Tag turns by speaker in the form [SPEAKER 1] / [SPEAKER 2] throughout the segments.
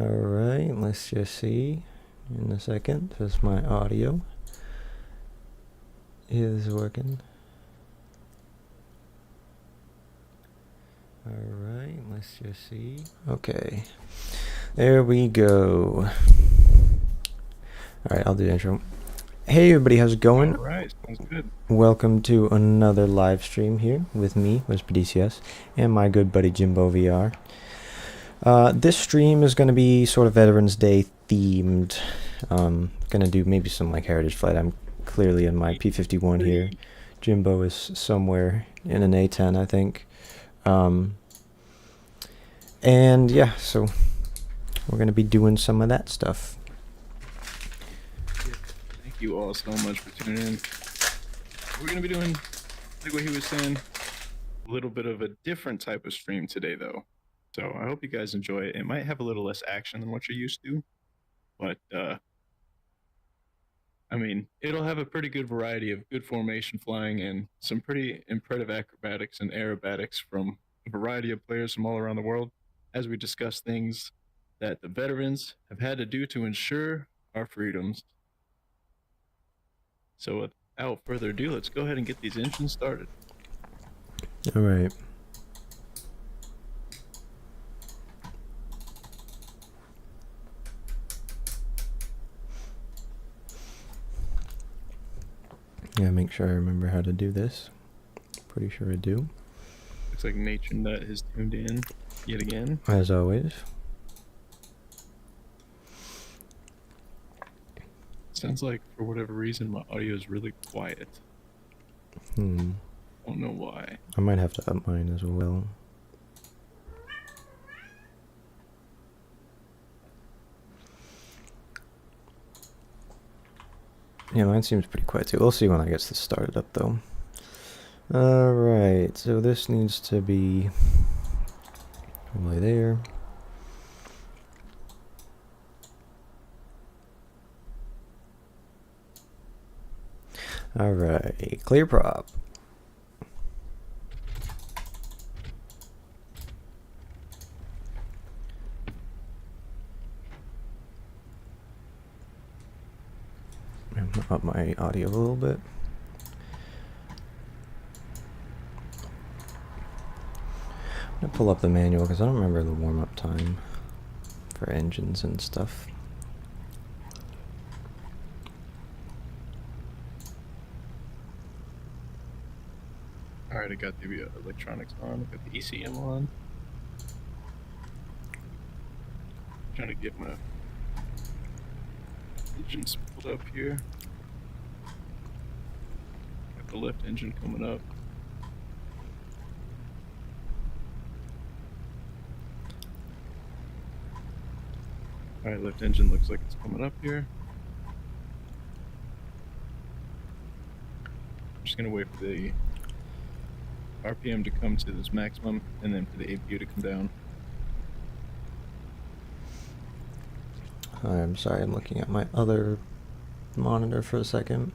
[SPEAKER 1] Alright, let's just see in a second if my audio is working. Alright, let's just see. Okay, there we go. Alright, I'll do the intro. Hey everybody, how's it going?
[SPEAKER 2] Alright, sounds good.
[SPEAKER 1] Welcome to another live stream here with me, DCS, and my good buddy Jimbo VR. This stream is going to be sort of Veterans Day themed. Gonna do maybe some like Heritage Flight. I'm clearly in my P-51 here. Jimbo is somewhere in an A-10, I think. And yeah, so we're going to be doing some of that stuff.
[SPEAKER 2] Thank you all so much for tuning in. We're going to be doing, like what he was saying, a little bit of a different type of stream today, though. So I hope you guys enjoy it. It might have a little less action than what you're used to, but I mean, it'll have a pretty good variety of good formation flying and some pretty impressive acrobatics and aerobatics from a variety of players from all around the world as we discuss things that the veterans have had to do to ensure our freedoms. So without further ado, let's go ahead and get these engines started.
[SPEAKER 1] All right. Yeah, make sure I remember how to do this. Pretty sure I do.
[SPEAKER 2] Looks like Nature Nut has tuned in yet again.
[SPEAKER 1] As always.
[SPEAKER 2] Sounds like for whatever reason my audio is really quiet.
[SPEAKER 1] Don't
[SPEAKER 2] know why.
[SPEAKER 1] I might have to up mine as well. Yeah, mine seems pretty quiet too. We'll see when I get this started up though. Alright, so this needs to be probably there. Alright, clear prop. Up my audio a little bit. I'm gonna pull up the manual because I don't remember the warm-up time for engines and stuff.
[SPEAKER 2] Alright, I got the electronics on, I got the ECM on. Trying to get my engines pulled up here. Got the left engine coming up. Alright, left engine looks like it's coming up here. I'm just gonna wait for the RPM to come to this maximum and then for the APU to come down.
[SPEAKER 1] I'm sorry, I'm looking at my other monitor for a second.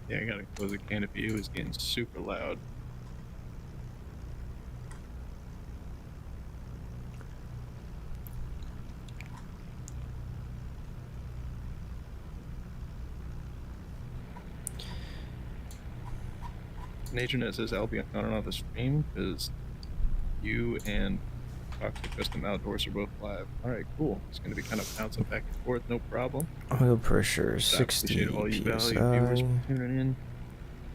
[SPEAKER 2] Yeah, I gotta close the canopy. It was getting super loud. NatureNet says I'll be on and off the stream because you and Toxic Custom Outdoors are both live. Alright, cool. It's going to be kind of bouncing back and forth, no problem.
[SPEAKER 1] Oil pressure, 60
[SPEAKER 2] appreciate all you
[SPEAKER 1] PSI.
[SPEAKER 2] valued viewers for tuning in.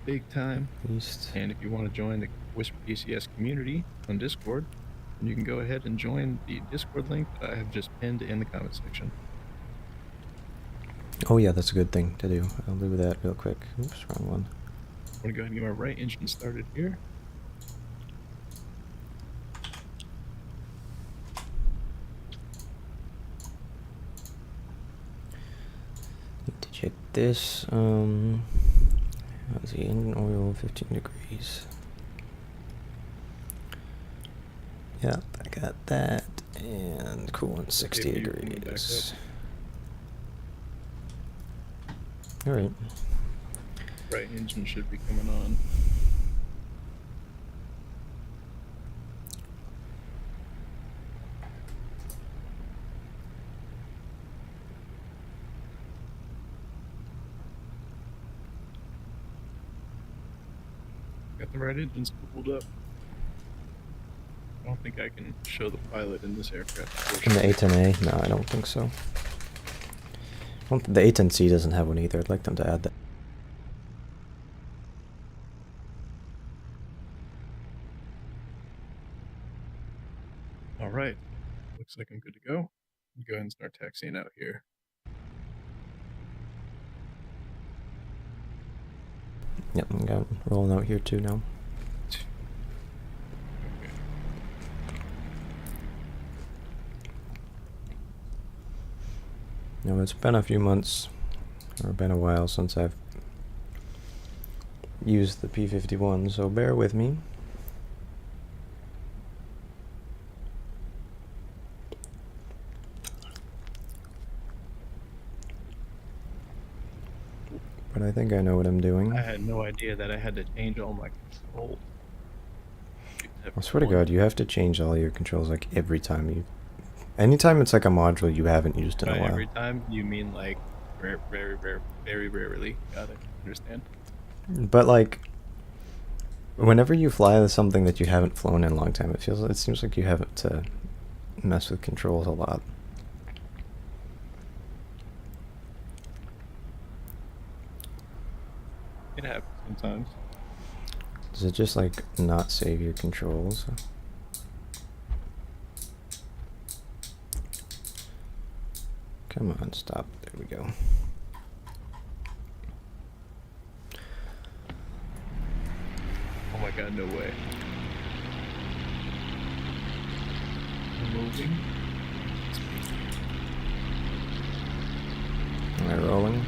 [SPEAKER 2] Big time.
[SPEAKER 1] East.
[SPEAKER 2] And if you want to join the Whisper DCS community on Discord, then you can go ahead and join the Discord link that I have just pinned in the comment section.
[SPEAKER 1] Oh yeah, that's a good thing to do. I'll do that real quick. Oops, wrong one.
[SPEAKER 2] I'm going to go ahead and get my right engine started here.
[SPEAKER 1] Need to check this. Let's see, engine oil 15 degrees. Yep, I got that. And coolant 60 degrees. Alright.
[SPEAKER 2] Right engine should be coming on. Got the right engines coupled up. I don't think I can show the pilot in this aircraft.
[SPEAKER 1] In the A10A? No, I don't think so. The A10C doesn't have one either. I'd like them to add that.
[SPEAKER 2] All right. Looks like I'm good to go. Go ahead and start taxiing out here.
[SPEAKER 1] Yep, I'm rolling out here too now.
[SPEAKER 2] Okay.
[SPEAKER 1] Now, it's been a few months, or been a while since I've used the P-51, so bear with me. But I think I know what I'm doing.
[SPEAKER 2] I had no idea that I had to change all my controls.
[SPEAKER 1] I swear to God, you have to change all your controls like every time you... Anytime it's like a module you haven't used in a while.
[SPEAKER 2] Every time? You mean like very rarely. Got it. Understand.
[SPEAKER 1] But like, whenever you fly something that you haven't flown in a long time, it seems like you have to mess with controls a lot.
[SPEAKER 2] It happens sometimes.
[SPEAKER 1] Does it just like not save your controls? Come on, stop. There we go.
[SPEAKER 2] Oh my God, no way. Moving.
[SPEAKER 1] Am I rolling?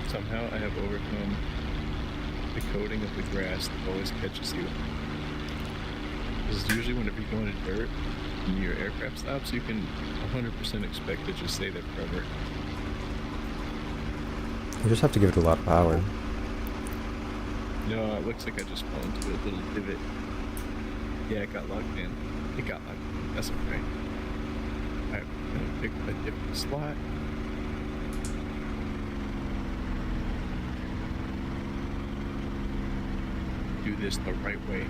[SPEAKER 2] Somehow I have overcome the coating of the grass that always catches you. Because usually whenever you go into dirt and your aircraft stops, you can 100% expect to just stay there forever.
[SPEAKER 1] You just have to give it a lot of power.
[SPEAKER 2] No, it looks like I just fell into a little divot. Yeah, it got locked in. It got locked in. That's okay. I'm gonna pick a different slot. Do this the right way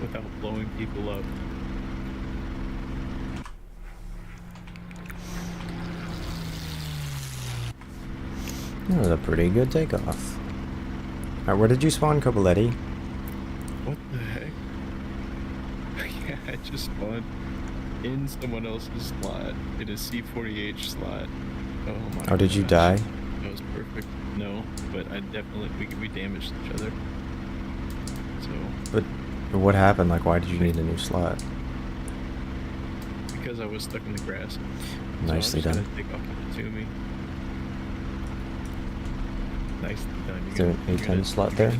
[SPEAKER 2] without blowing people up.
[SPEAKER 1] That was a pretty good takeoff. Alright, where did you spawn, Copoletti?
[SPEAKER 2] What the heck? Yeah, I just spawned in someone else's slot, in a C40H slot. Oh my.
[SPEAKER 1] Oh, did you
[SPEAKER 2] gosh.
[SPEAKER 1] die?
[SPEAKER 2] That was perfect. No, but I definitely we damaged each other. So.
[SPEAKER 1] But what happened? Like, why did you need a new slot?
[SPEAKER 2] Because I was stuck in the grass.
[SPEAKER 1] Nicely
[SPEAKER 2] so I'm
[SPEAKER 1] done.
[SPEAKER 2] just gonna take off to me. Nicely done.
[SPEAKER 1] Is there an A10 slot there?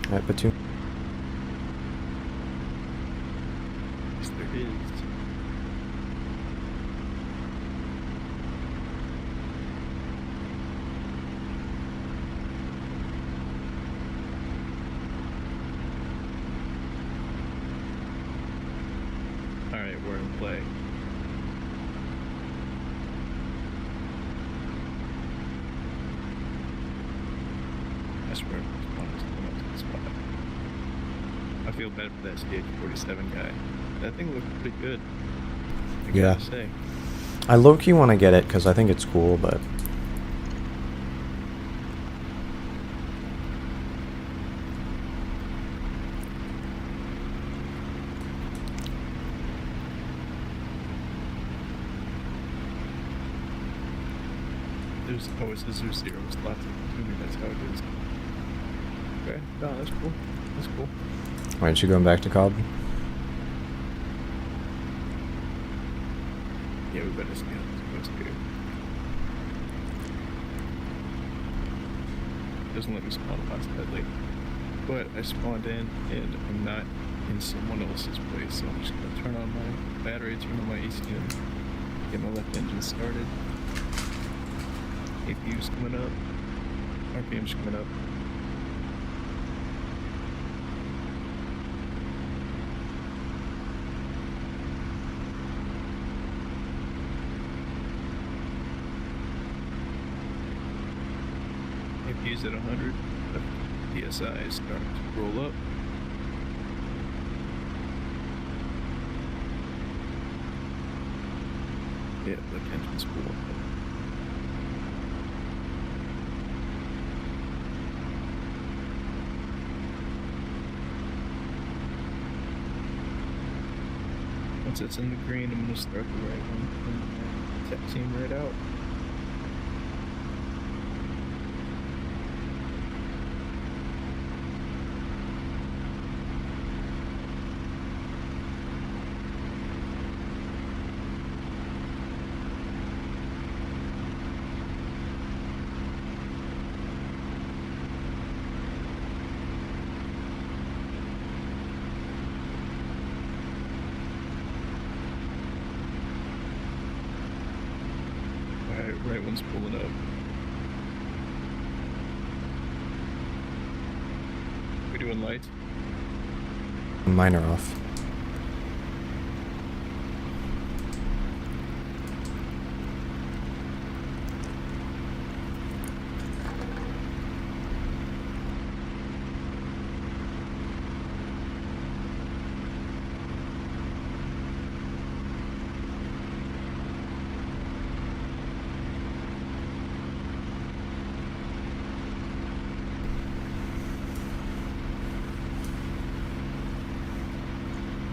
[SPEAKER 1] Alright, but two.
[SPEAKER 2] Yes, there is. Alright, we're in play. I swear, I feel bad for that CH-47 guy. That thing looked pretty good. I
[SPEAKER 1] Yeah.
[SPEAKER 2] gotta say.
[SPEAKER 1] I low-key want to get it because I think it's cool, but...
[SPEAKER 2] It's a Zeus 0 slot. Maybe that's how it is. Okay, no, that's cool. That's cool.
[SPEAKER 1] Aren't you going back to Cobb?
[SPEAKER 2] Yeah, we better see how this goes here. Doesn't let me spawn past that late. But I spawned in and I'm not in someone else's place, so I'm just gonna turn on my battery, turn on my ECM. Get my left engine started. APU's coming up. RPM's coming up. APU's at 100. PSI is starting to roll up. Yeah, left engine's full. Once it's in the green, I'm going to start the right one and tech team right out. Right one's pulling up. We doing lights?
[SPEAKER 1] Mine are off.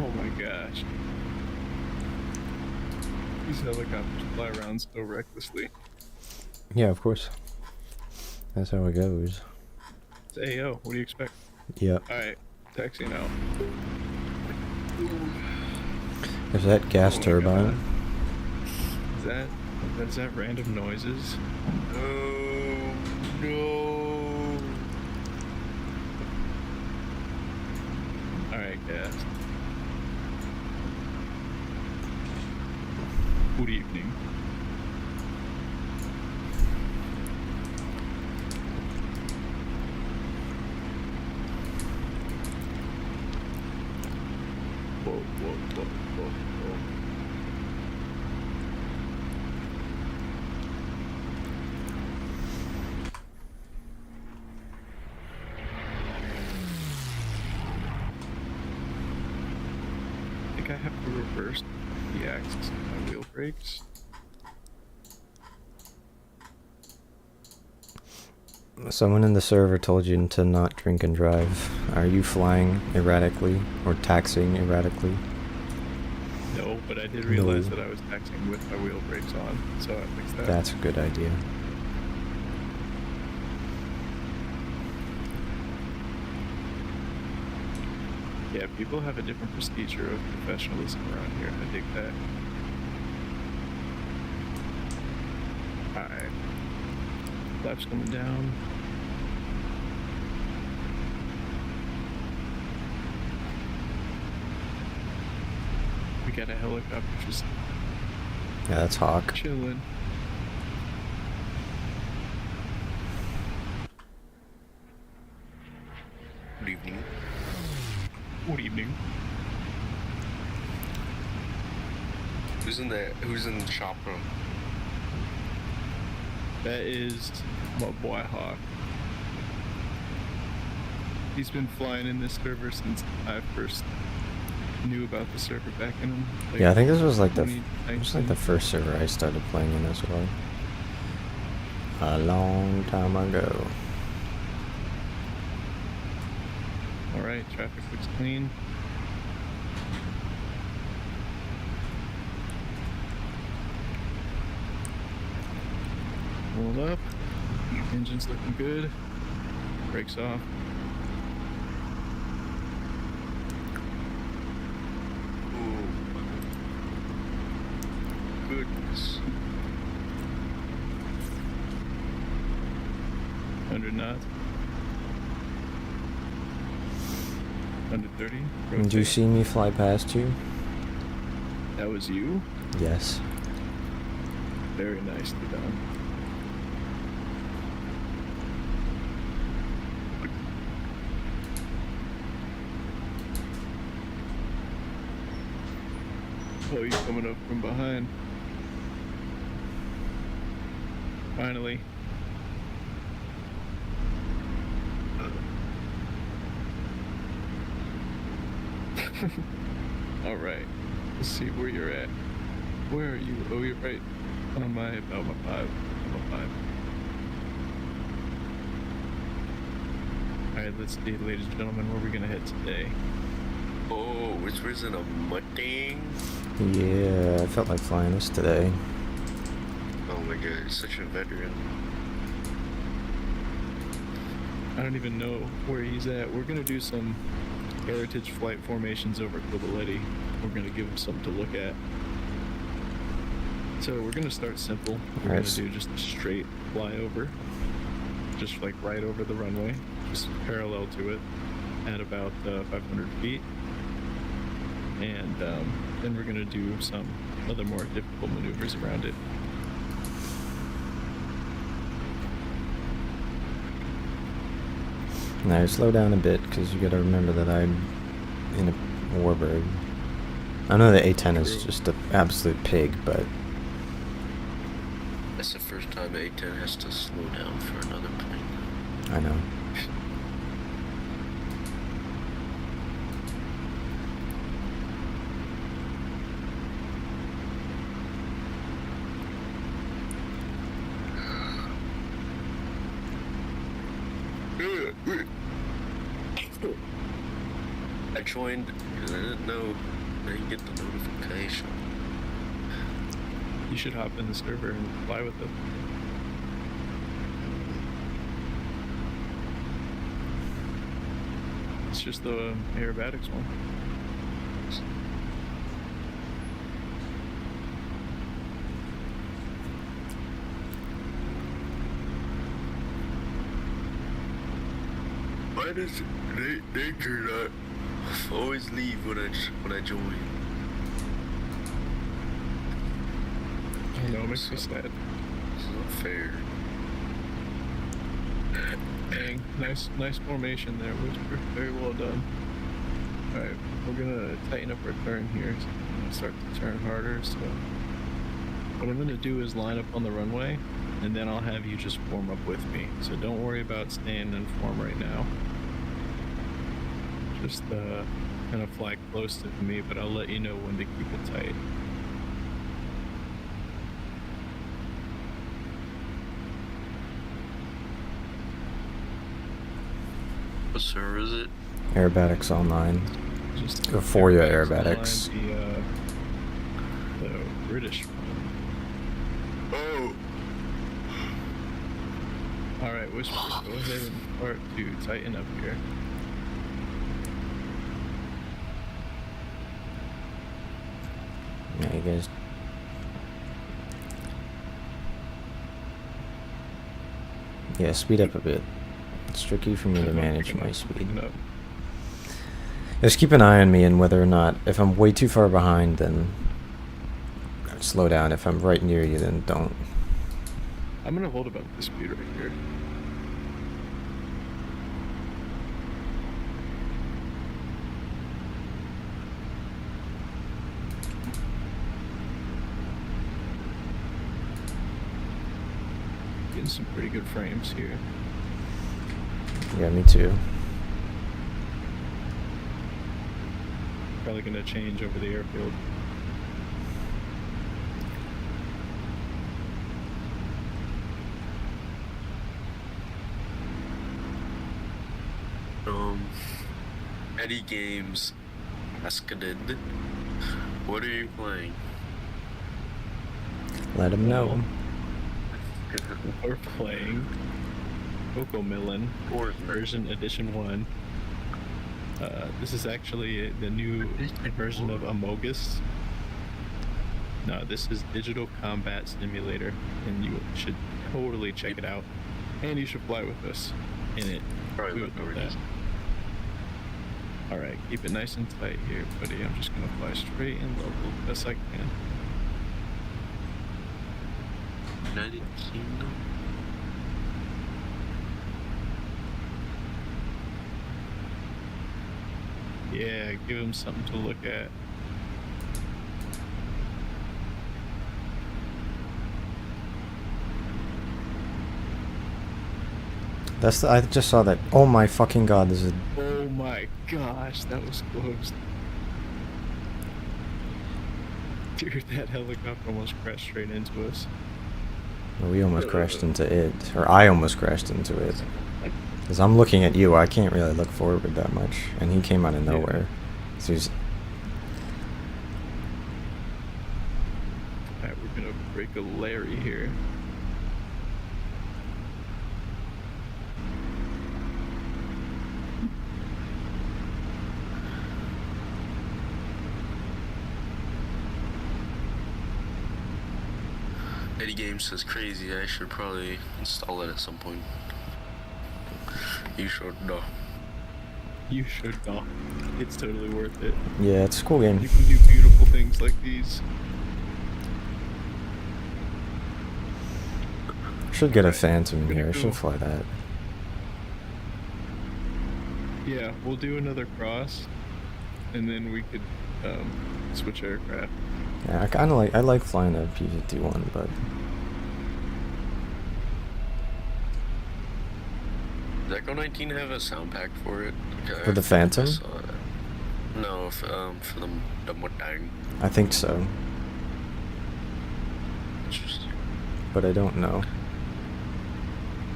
[SPEAKER 2] Oh my gosh. These helicopters fly around so recklessly.
[SPEAKER 1] Yeah, of course. That's how it goes.
[SPEAKER 2] Say, yo, what do you expect?
[SPEAKER 1] Yep.
[SPEAKER 2] Alright, taxi now.
[SPEAKER 1] Is that gas
[SPEAKER 2] Oh my
[SPEAKER 1] turbine?
[SPEAKER 2] God. Is that random noises?
[SPEAKER 3] Oh no!
[SPEAKER 2] Alright, gas. Good evening. Whoa, whoa, whoa, whoa, whoa. I think I have to reverse the axis of my wheel brakes.
[SPEAKER 1] Someone in the server told you to not drink and drive. Are you flying erratically or taxiing erratically?
[SPEAKER 2] No, but I did realize
[SPEAKER 1] No.
[SPEAKER 2] that I was taxiing with my wheel brakes on, so I fixed that.
[SPEAKER 1] That's a good idea.
[SPEAKER 2] Yeah, people have a different procedure of professionalism around here. I dig that. Alright. Flaps coming down. We got a helicopter just
[SPEAKER 1] Yeah, that's Hawk.
[SPEAKER 2] chilling.
[SPEAKER 3] Good evening.
[SPEAKER 2] Good evening.
[SPEAKER 3] Who's in the shop room?
[SPEAKER 2] That is my boy Hawk. He's been flying in this server since I first knew about the server back in like,
[SPEAKER 1] Yeah, I think this was like the
[SPEAKER 2] 2019.
[SPEAKER 1] first server I started playing in as well. A long time ago.
[SPEAKER 2] Alright, traffic looks clean. Roll up. Engine's looking good. Brakes off.
[SPEAKER 3] Oh, goodness.
[SPEAKER 2] 100 knots. 130.
[SPEAKER 1] Did you
[SPEAKER 2] Rotate.
[SPEAKER 1] see me fly past you?
[SPEAKER 2] That was you?
[SPEAKER 1] Yes.
[SPEAKER 2] very nicely done. Oh, you're coming up from behind. Finally. Alright. Let's see where you're at. Where are you? Oh, you're right on my, about my 5. I'm a 5. Alright, let's see, ladies and gentlemen, where are we gonna head today?
[SPEAKER 3] Oh, which version of Mudding?
[SPEAKER 1] Yeah, I felt like flying this today.
[SPEAKER 3] Oh my god, you're such a veteran.
[SPEAKER 2] I don't even know where he's at. We're gonna do some heritage flight formations over Kobaletti. We're gonna give him something to look at. So we're gonna start simple. We're
[SPEAKER 1] Alright.
[SPEAKER 2] gonna do just a straight flyover, just like right over the runway, just parallel to it, at about 500 feet. And then we're gonna do some other more difficult maneuvers around it.
[SPEAKER 1] Now slow down a bit, because you gotta remember that I'm in a warbird. I know the A10 is just an absolute pig, but
[SPEAKER 3] That's the first time A10 has to slow down for another plane.
[SPEAKER 1] I know.
[SPEAKER 3] I joined because I didn't know I didn't get the notification.
[SPEAKER 2] You should hop in the server and fly with it. It's just the aerobatics one.
[SPEAKER 3] Why does nature not always leave when I join?
[SPEAKER 2] I don't know, it makes me sad.
[SPEAKER 3] It's not fair.
[SPEAKER 2] Dang, nice formation there, Whisper. Very well done. Alright, we're gonna tighten up our turn here. So I'm gonna start to turn harder, so what I'm gonna do is line up on the runway, and then I'll have you just form up with me. So don't worry about staying in form right now. Just kind of fly close to me, but I'll let you know when to keep it tight.
[SPEAKER 3] What server is it?
[SPEAKER 1] Aerobatics online.
[SPEAKER 2] Just
[SPEAKER 1] For your
[SPEAKER 2] aerobatics
[SPEAKER 1] aerobatics.
[SPEAKER 2] online, the British one.
[SPEAKER 3] Oh!
[SPEAKER 2] Alright, Whisper, go ahead and start to tighten up here.
[SPEAKER 1] Yeah, you guys. Yeah, speed up a bit. It's tricky for me to manage my speed.
[SPEAKER 2] Picking up.
[SPEAKER 1] Just keep an eye on me and whether or not, if I'm way too far behind, then slow down. If I'm right near you, then don't.
[SPEAKER 2] I'm gonna hold about this speed right here. Getting some pretty good frames here.
[SPEAKER 1] Yeah, me too.
[SPEAKER 2] Probably gonna change over the airfield.
[SPEAKER 3] Eddie Games Ascaded. What are you playing?
[SPEAKER 1] Let them know.
[SPEAKER 2] We're playing Cocomelon
[SPEAKER 3] Or
[SPEAKER 2] version edition 1. This is actually the new version of Amogus. No, this is Digital Combat Simulator, and you should totally check it out. And you should fly with us in it.
[SPEAKER 3] Probably
[SPEAKER 2] We
[SPEAKER 3] look
[SPEAKER 2] would love
[SPEAKER 3] over
[SPEAKER 2] that.
[SPEAKER 3] this.
[SPEAKER 2] Alright, keep it nice and tight here, buddy. I'm just gonna fly straight and level best I can.
[SPEAKER 3] United Kingdom.
[SPEAKER 2] Yeah, give him something to look at.
[SPEAKER 1] That's I just saw that. Oh my fucking god, this is...
[SPEAKER 2] Oh my gosh, that was close. Dude, that helicopter almost crashed straight into us.
[SPEAKER 1] We almost crashed into it. Or I almost crashed into it. Because I'm looking at you, I can't really look forward that much. And he came out of nowhere. So he's...
[SPEAKER 2] Alright, we're gonna break a Larry here.
[SPEAKER 3] Eddie Games says crazy. I should probably install it at some point. You should know.
[SPEAKER 2] You should not. It's totally worth it.
[SPEAKER 1] Yeah, it's a cool game.
[SPEAKER 2] You can do beautiful things like these.
[SPEAKER 1] Should get a Phantom in here. I should fly that.
[SPEAKER 2] Yeah, we'll do another cross, and then we could switch aircraft.
[SPEAKER 1] Yeah, I like flying a P-51, but...
[SPEAKER 3] Does Echo 19 have a sound pack for it? Okay,
[SPEAKER 1] For the Phantom?
[SPEAKER 3] No, for the Mustang.
[SPEAKER 1] I think so,
[SPEAKER 3] Interesting.
[SPEAKER 1] but I don't know.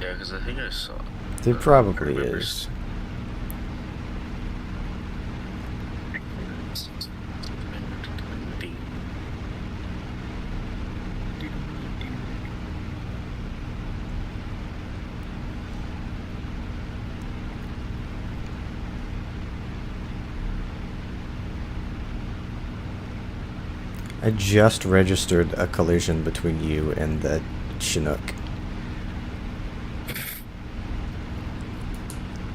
[SPEAKER 3] Yeah, because I think I saw.
[SPEAKER 1] There probably
[SPEAKER 3] remember
[SPEAKER 1] is. I just registered a collision between you and the Chinook.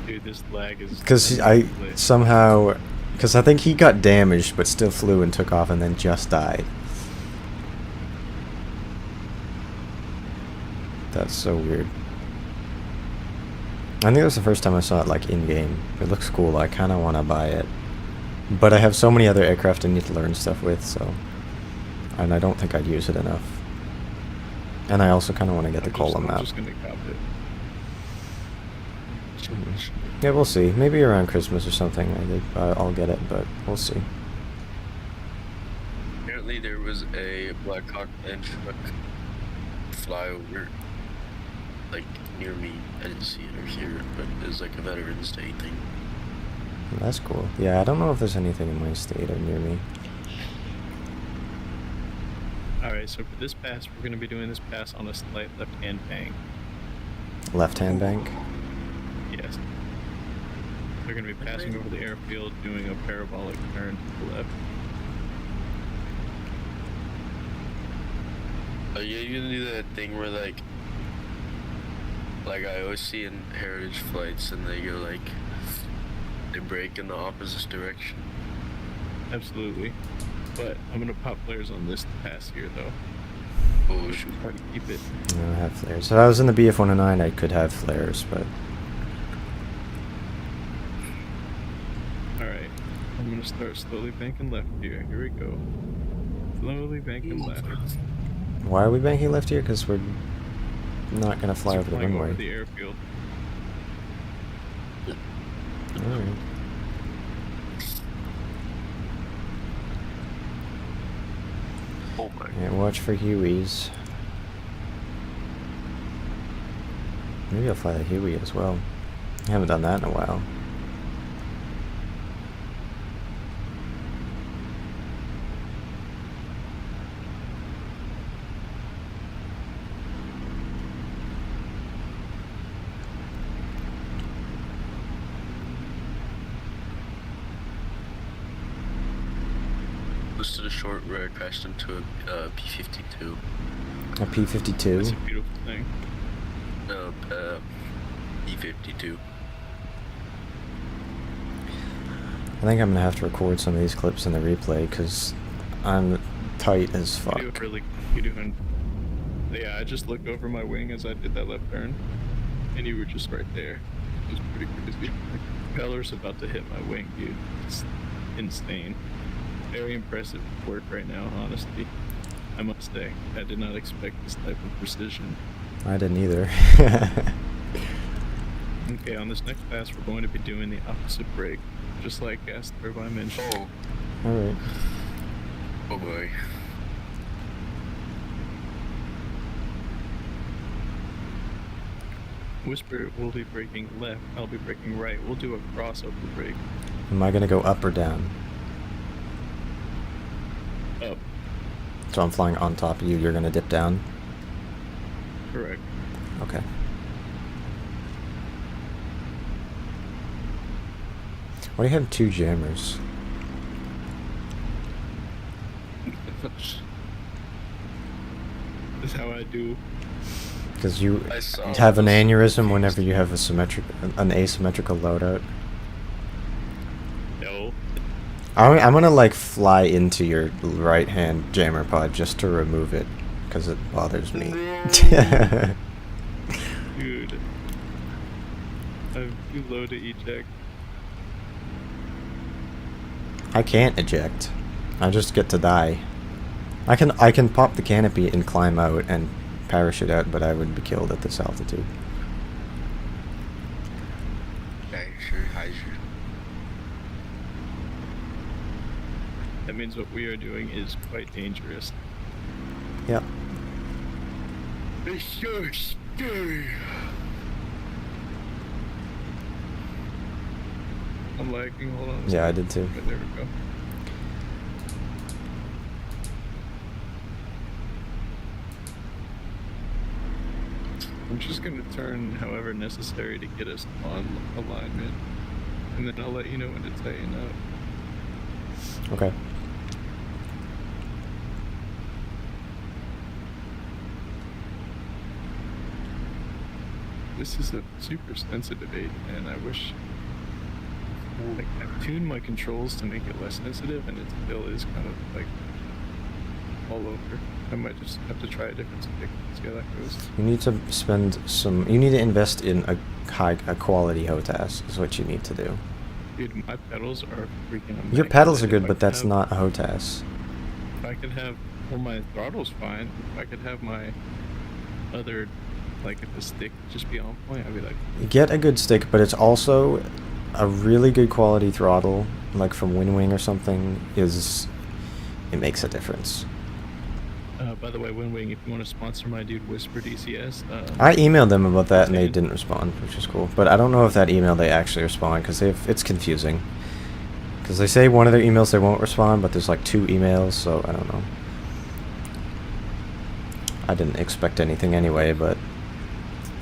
[SPEAKER 2] Dude, this lag is...
[SPEAKER 1] Because I somehow... Because I think he got damaged, but still flew and took off and then just died. That's so weird. I think that was the first time I saw it, like, in-game. It looks cool, I kind of want to buy it. But I have so many other aircraft I need to learn stuff with, so... And I don't think I'd use it enough. And I also kind of want to get the Cola map.
[SPEAKER 2] I'm just gonna cop it.
[SPEAKER 1] Yeah, we'll see. Maybe around Christmas or something I'll get it, but we'll see.
[SPEAKER 3] Apparently there was a Black Hawk and truck flyover, like, near me. I didn't see it or hear it, but it was like a Veterans Day thing.
[SPEAKER 1] That's cool. Yeah, I don't know if there's anything in my state or near me.
[SPEAKER 2] Alright, so for this pass, we're going to be doing this pass on a slight left-hand bank.
[SPEAKER 1] Left-hand bank?
[SPEAKER 2] Yes. They're going to be passing over the airfield, doing a parabolic turn to the left.
[SPEAKER 3] Oh yeah, you can do that thing where like I always see in heritage flights, and they go like, they brake in the opposite direction.
[SPEAKER 2] Absolutely. But I'm going to pop flares on this pass here, though.
[SPEAKER 3] Oh shoot.
[SPEAKER 2] Try to keep it.
[SPEAKER 1] I don't have flares. If I was in the BF-109, I could have flares, but...
[SPEAKER 2] Alright. I'm going to start slowly banking left here. Here we go. Slowly banking left.
[SPEAKER 1] Why are we banking left here? Because we're not going to fly over the
[SPEAKER 2] Flying
[SPEAKER 1] runway.
[SPEAKER 2] over the airfield.
[SPEAKER 1] Alright.
[SPEAKER 3] Oh my.
[SPEAKER 1] Yeah, watch for Hueys. Maybe I'll fly the Huey as well. I haven't done that in a while.
[SPEAKER 3] Close to the short where I crashed into a P-52.
[SPEAKER 1] A P-52?
[SPEAKER 2] That's a beautiful thing.
[SPEAKER 3] No, P-52.
[SPEAKER 1] I think I'm gonna have to record some of these clips in the replay because I'm tight as fuck.
[SPEAKER 2] You're doing Yeah, I just looked over my wing as I did that left turn, and you were just right there. It was pretty crazy. The propeller's about to hit my wing, dude. It's insane. Very impressive work right now, honestly. I must say, I did not expect this type of precision.
[SPEAKER 1] I didn't either.
[SPEAKER 2] Okay, on this next pass, we're going to be doing the opposite brake, just like gas turbine mentioned.
[SPEAKER 3] Oh,
[SPEAKER 1] Alright.
[SPEAKER 3] oh boy.
[SPEAKER 2] Whisper will be braking left, I'll be braking right. We'll do a crossover brake.
[SPEAKER 1] Am I gonna go up or down?
[SPEAKER 2] Up,
[SPEAKER 1] So I'm flying on top of you, you're gonna dip down?
[SPEAKER 2] correct.
[SPEAKER 1] Okay. Why do you have 2 jammers?
[SPEAKER 2] That's how I do.
[SPEAKER 1] Because you
[SPEAKER 3] I saw
[SPEAKER 1] have an
[SPEAKER 3] this.
[SPEAKER 1] aneurysm whenever you have an asymmetrical loadout.
[SPEAKER 2] No.
[SPEAKER 1] I'm gonna like fly into your right hand jammer pod just to remove it, because it bothers me.
[SPEAKER 2] Dude. I'm too low to eject.
[SPEAKER 1] I can't eject. I just get to die. I can pop the canopy and climb out and parachute out, but I would be killed at this altitude.
[SPEAKER 3] Okay, sure, hi, sure.
[SPEAKER 2] That means what we are doing is quite dangerous.
[SPEAKER 1] Yep.
[SPEAKER 3] It's so scary.
[SPEAKER 2] I'm lagging, hold on.
[SPEAKER 1] Yeah, I did too.
[SPEAKER 2] Okay, there we go. I'm just gonna turn however necessary to get us on alignment, and then I'll let you know when to tighten up.
[SPEAKER 1] Okay.
[SPEAKER 2] This is a super sensitive 8, and I wish like I've tuned my controls to make it less sensitive, and it still is kind of like all over. I might just have to try a different stick and see how that goes.
[SPEAKER 1] You need to spend some. You need to invest in a quality HOTAS. Is what you need to do.
[SPEAKER 2] Dude, my pedals are freaking amazing.
[SPEAKER 1] Your pedals are good,
[SPEAKER 2] If I
[SPEAKER 1] but
[SPEAKER 2] could
[SPEAKER 1] that's
[SPEAKER 2] have-
[SPEAKER 1] not a HOTAS.
[SPEAKER 2] If I could have, well, my throttle's fine. If I could have my other, like, if the stick could just be on point, I'd be like,
[SPEAKER 1] Get a good stick, but it's also a really good quality throttle, like from WinWing or something. It makes a difference.
[SPEAKER 2] by the way, WinWing, if you want to sponsor my dude Whisper DCS,
[SPEAKER 1] I emailed them about that and they
[SPEAKER 2] Same.
[SPEAKER 1] didn't respond, which is cool. But I don't know if that email they actually respond, because it's confusing. Because they say one of their emails they won't respond, but there's like 2 emails, so I don't know. I didn't expect anything anyway, but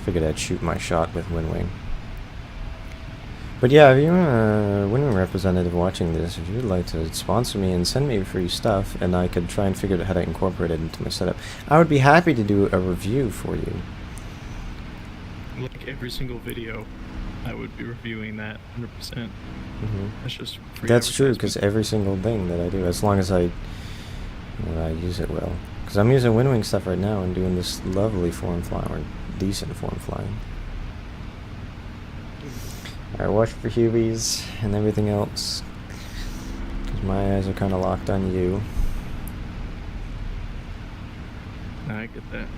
[SPEAKER 1] figured I'd shoot my shot with WinWing. But yeah, if you're a WinWing representative watching this, if you'd like to sponsor me and send me free stuff, and I could try and figure out how to incorporate it into my setup, I would be happy to do a review for you.
[SPEAKER 2] like every single video, I would be reviewing that 100%.
[SPEAKER 1] Mm-hmm.
[SPEAKER 2] That's just free
[SPEAKER 1] That's true, because
[SPEAKER 2] advertisement.
[SPEAKER 1] every single thing that I do, as long as I use it well. Because I'm using WinWing stuff right now and doing this lovely form flying, or decent form flying. Alright, watch for Hubies and everything else, because my eyes are kind of locked on you.
[SPEAKER 2] Nah, I get that.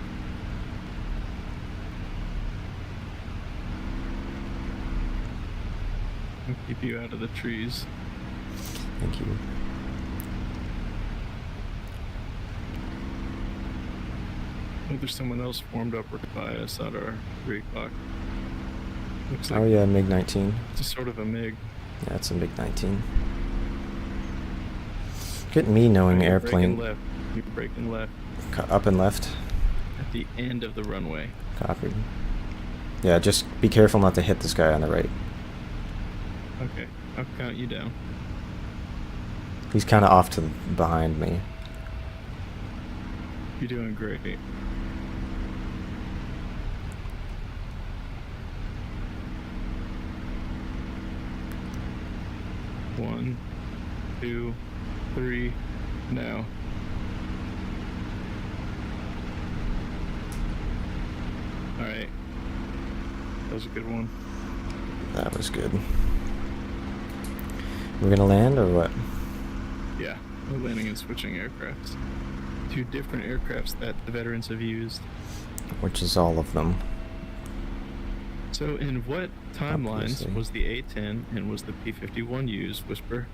[SPEAKER 2] I'll keep you out of the trees.
[SPEAKER 1] Thank you.
[SPEAKER 2] Oh, there's someone else formed up right by us at our 3 o'clock. Looks like
[SPEAKER 1] Oh yeah, MiG-19.
[SPEAKER 2] it's a sort of a MiG.
[SPEAKER 1] Yeah, it's a MiG-19. Get me knowing
[SPEAKER 2] You're
[SPEAKER 1] airplane.
[SPEAKER 2] Breaking left. You're breaking left
[SPEAKER 1] Up and left.
[SPEAKER 2] at the end of the runway.
[SPEAKER 1] Copied. Yeah, just be careful not to hit this guy on the right.
[SPEAKER 2] Okay, I'll count you down.
[SPEAKER 1] He's kind of off to behind me.
[SPEAKER 2] You're doing great. One, 2, 3, now. Alright. That was a good one.
[SPEAKER 1] That was good. We're gonna land or what?
[SPEAKER 2] Yeah, we're landing and switching aircrafts. 2 different aircrafts that the veterans have used.
[SPEAKER 1] Which is all of them.
[SPEAKER 2] So in what timelines
[SPEAKER 1] Obviously.
[SPEAKER 2] was the A-10 and was the P-51 used, Whisper?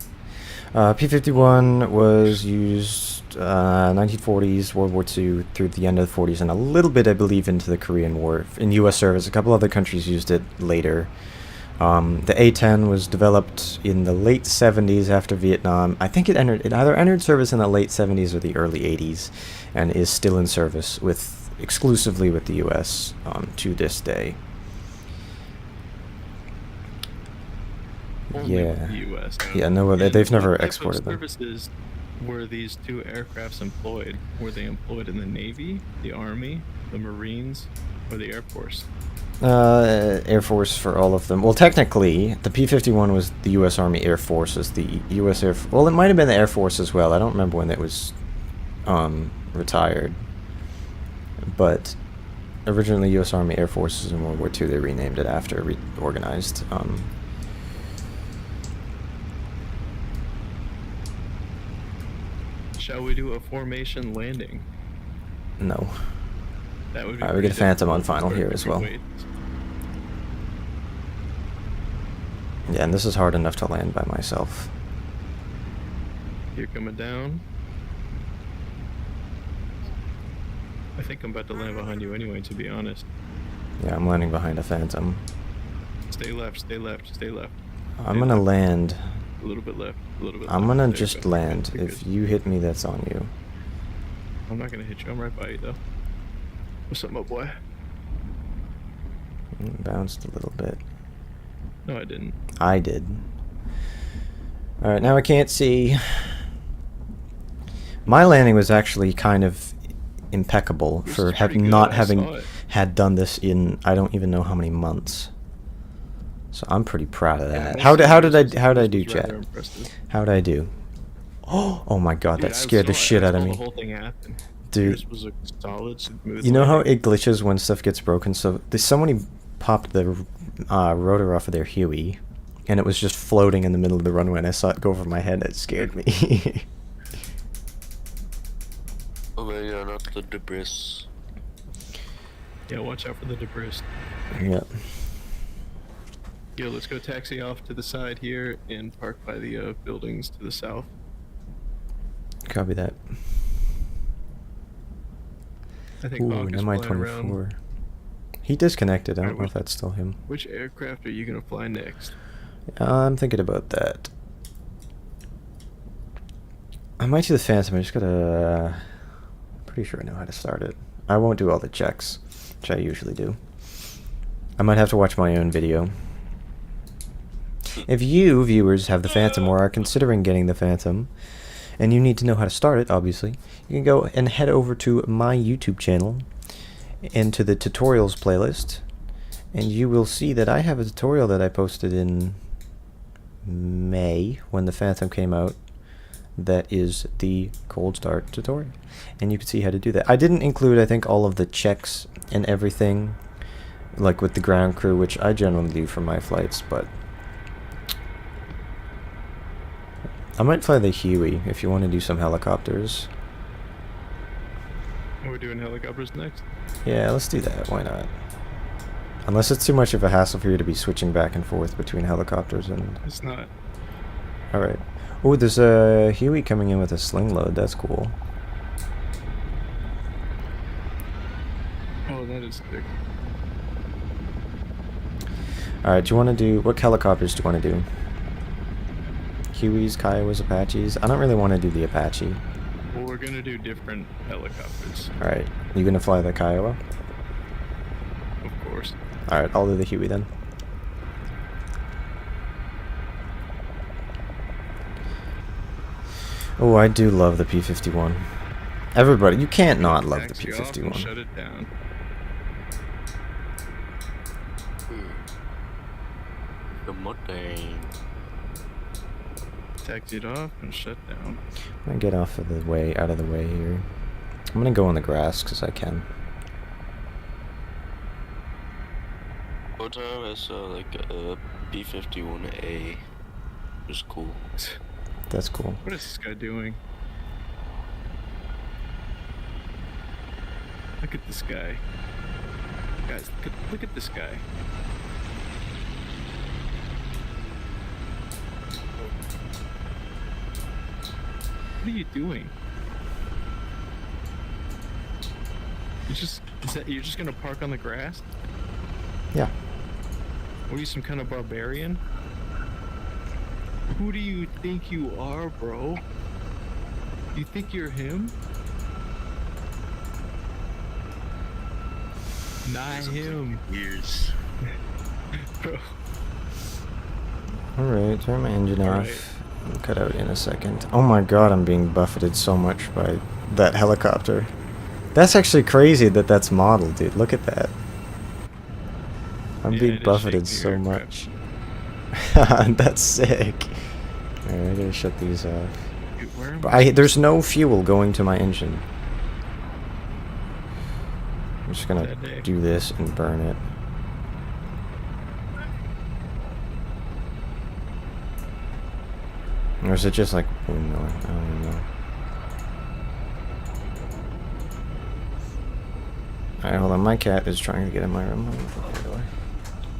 [SPEAKER 1] P-51 was used 1940s, World War II through the end of the 40s, and a little bit, I believe, into the Korean War in U.S. service. A couple other countries used it later. The A-10 was developed in the late 70s after Vietnam. I think it either entered service in the late 70s or the early 80s, and is still in service exclusively with the U.S. To this day.
[SPEAKER 2] Only with
[SPEAKER 1] Yeah.
[SPEAKER 2] the U.S.
[SPEAKER 1] Yeah, no, they've
[SPEAKER 2] And
[SPEAKER 1] never
[SPEAKER 2] what type
[SPEAKER 1] exported
[SPEAKER 2] of
[SPEAKER 1] them.
[SPEAKER 2] services were these 2 aircrafts employed? Were they employed in the Navy, the Army, the Marines, or the Air Force?
[SPEAKER 1] Air Force for all of them. Well, technically, the P-51 was the U.S. Army Air Forces. The U.S. Well, it might have been the Air Force as well. I don't remember when it was retired. But originally U.S. Army Air Forces in World War II, they renamed it after, reorganized.
[SPEAKER 2] Shall we do a formation landing?
[SPEAKER 1] No.
[SPEAKER 2] That would be
[SPEAKER 1] Alright, we get a
[SPEAKER 2] pretty
[SPEAKER 1] Phantom on
[SPEAKER 2] difficult
[SPEAKER 1] final
[SPEAKER 2] for
[SPEAKER 1] here as well.
[SPEAKER 2] different weights.
[SPEAKER 1] Yeah, and this is hard enough to land by myself.
[SPEAKER 2] You're coming down. I think I'm about to land behind you anyway, to be honest.
[SPEAKER 1] Yeah, I'm landing behind a Phantom.
[SPEAKER 2] Stay left, stay left, stay left.
[SPEAKER 1] I'm gonna land.
[SPEAKER 2] A little bit left, a little bit
[SPEAKER 1] I'm
[SPEAKER 2] left.
[SPEAKER 1] gonna
[SPEAKER 2] There you
[SPEAKER 1] just
[SPEAKER 2] go.
[SPEAKER 1] land.
[SPEAKER 2] You're
[SPEAKER 1] If
[SPEAKER 2] good.
[SPEAKER 1] you hit me, that's on you.
[SPEAKER 2] I'm not gonna hit you, I'm right by you though. What's up, my boy?
[SPEAKER 1] Bounced a little bit.
[SPEAKER 2] No, I didn't.
[SPEAKER 1] I did. Alright, now I can't see. My landing was actually kind of impeccable
[SPEAKER 2] Yours
[SPEAKER 1] for
[SPEAKER 2] is pretty good,
[SPEAKER 1] not
[SPEAKER 2] I
[SPEAKER 1] having
[SPEAKER 2] saw it.
[SPEAKER 1] had done this in I don't even know how many months. So I'm pretty proud of
[SPEAKER 2] Yeah,
[SPEAKER 1] that.
[SPEAKER 2] most
[SPEAKER 1] How
[SPEAKER 2] of
[SPEAKER 1] did
[SPEAKER 2] yours
[SPEAKER 1] I
[SPEAKER 2] was
[SPEAKER 1] do,
[SPEAKER 2] rather
[SPEAKER 1] chat?
[SPEAKER 2] impressive.
[SPEAKER 1] How did I do? Oh my god,
[SPEAKER 2] Dude,
[SPEAKER 1] that
[SPEAKER 2] I
[SPEAKER 1] scared the
[SPEAKER 2] saw it.
[SPEAKER 1] shit
[SPEAKER 2] I
[SPEAKER 1] out of
[SPEAKER 2] saw
[SPEAKER 1] me.
[SPEAKER 2] The whole thing happen.
[SPEAKER 1] Dude.
[SPEAKER 2] Yours was a solid, smooth
[SPEAKER 1] You know how
[SPEAKER 2] landing.
[SPEAKER 1] it glitches when stuff gets broken? So somebody popped the rotor off of their Huey, and it was just floating in the middle of the runway, and I saw it go over my head. It scared me.
[SPEAKER 3] Oh yeah, not the debris.
[SPEAKER 2] Yeah, watch out for the debris.
[SPEAKER 1] Yep.
[SPEAKER 2] Yo, let's go taxi off to the side here and park by the buildings to the south.
[SPEAKER 1] Copy that.
[SPEAKER 2] I think
[SPEAKER 1] Ooh,
[SPEAKER 2] Hawk
[SPEAKER 1] an
[SPEAKER 2] is flying around.
[SPEAKER 1] Mi-24. He disconnected. I don't
[SPEAKER 2] Alright,
[SPEAKER 1] know if that's still him.
[SPEAKER 2] Which aircraft are you gonna fly next?
[SPEAKER 1] I'm thinking about that. I might do the Phantom. I just gotta... pretty sure I know how to start it. I won't do all the checks, which I usually do. I might have to watch my own video. If you, viewers, have the Phantom or are considering getting the Phantom, and you need to know how to start it, obviously, you can go and head over to my YouTube channel and to the tutorials playlist, and you will see that I have a tutorial that I posted in May when the Phantom came out. That is the cold start tutorial, and you can see how to do that. I didn't include, I think, all of the checks and everything, like with the ground crew, which I generally do for my flights, but I might fly the Huey if you want to do some helicopters.
[SPEAKER 2] Oh, we're doing helicopters next?
[SPEAKER 1] Yeah, let's do that. Why not? Unless it's too much of a hassle for you to be switching back and forth between helicopters and...
[SPEAKER 2] It's not.
[SPEAKER 1] Alright. Oh, there's a Huey coming in with a sling load. That's cool.
[SPEAKER 2] Oh, that is big.
[SPEAKER 1] Alright, do you want to do... what helicopters do you want to do? Hueys, Kiowas, Apaches? I don't really want to do the Apache.
[SPEAKER 2] Well, we're gonna do different helicopters,
[SPEAKER 1] Alright, you gonna fly the Kiowa?
[SPEAKER 2] of course.
[SPEAKER 1] Alright, I'll do the Huey then. Oh, I do love the P-51. Everybody, you can't not love the
[SPEAKER 2] Taxi off and
[SPEAKER 1] P-51.
[SPEAKER 2] shut it down.
[SPEAKER 3] The Mustang.
[SPEAKER 2] Taxi it off and shut down.
[SPEAKER 1] I'm gonna get off of the way, out of the way here. I'm gonna go on the grass because I can.
[SPEAKER 3] Hotel has like a B-51A. It's cool.
[SPEAKER 1] That's cool.
[SPEAKER 2] What is this guy doing? Look at this guy. Guys, look at this guy. What are you doing? You're just gonna park on the grass?
[SPEAKER 1] Yeah.
[SPEAKER 2] What are you, some kind of barbarian? Who do you think you are, bro? You think you're him? Not him.
[SPEAKER 3] Years.
[SPEAKER 2] Bro.
[SPEAKER 1] Alright, turn my engine
[SPEAKER 2] Alright.
[SPEAKER 1] off. I'll cut out in a second. Oh my god, I'm being buffeted so much by that helicopter. That's actually crazy that that's modeled, dude. Look at that. I'm
[SPEAKER 2] Yeah,
[SPEAKER 1] being
[SPEAKER 2] it is
[SPEAKER 1] buffeted
[SPEAKER 2] shaking
[SPEAKER 1] so
[SPEAKER 2] your
[SPEAKER 1] much. That's sick. Alright, I gotta shut these off.
[SPEAKER 2] Dude, where am
[SPEAKER 1] But
[SPEAKER 2] I?
[SPEAKER 1] there's no fuel going to my engine. I'm just gonna
[SPEAKER 2] Sad day.
[SPEAKER 1] do this and burn it. Or is it just like windmilling? I don't even know. Alright, hold on. My cat is trying to get in my room. Let me open the door.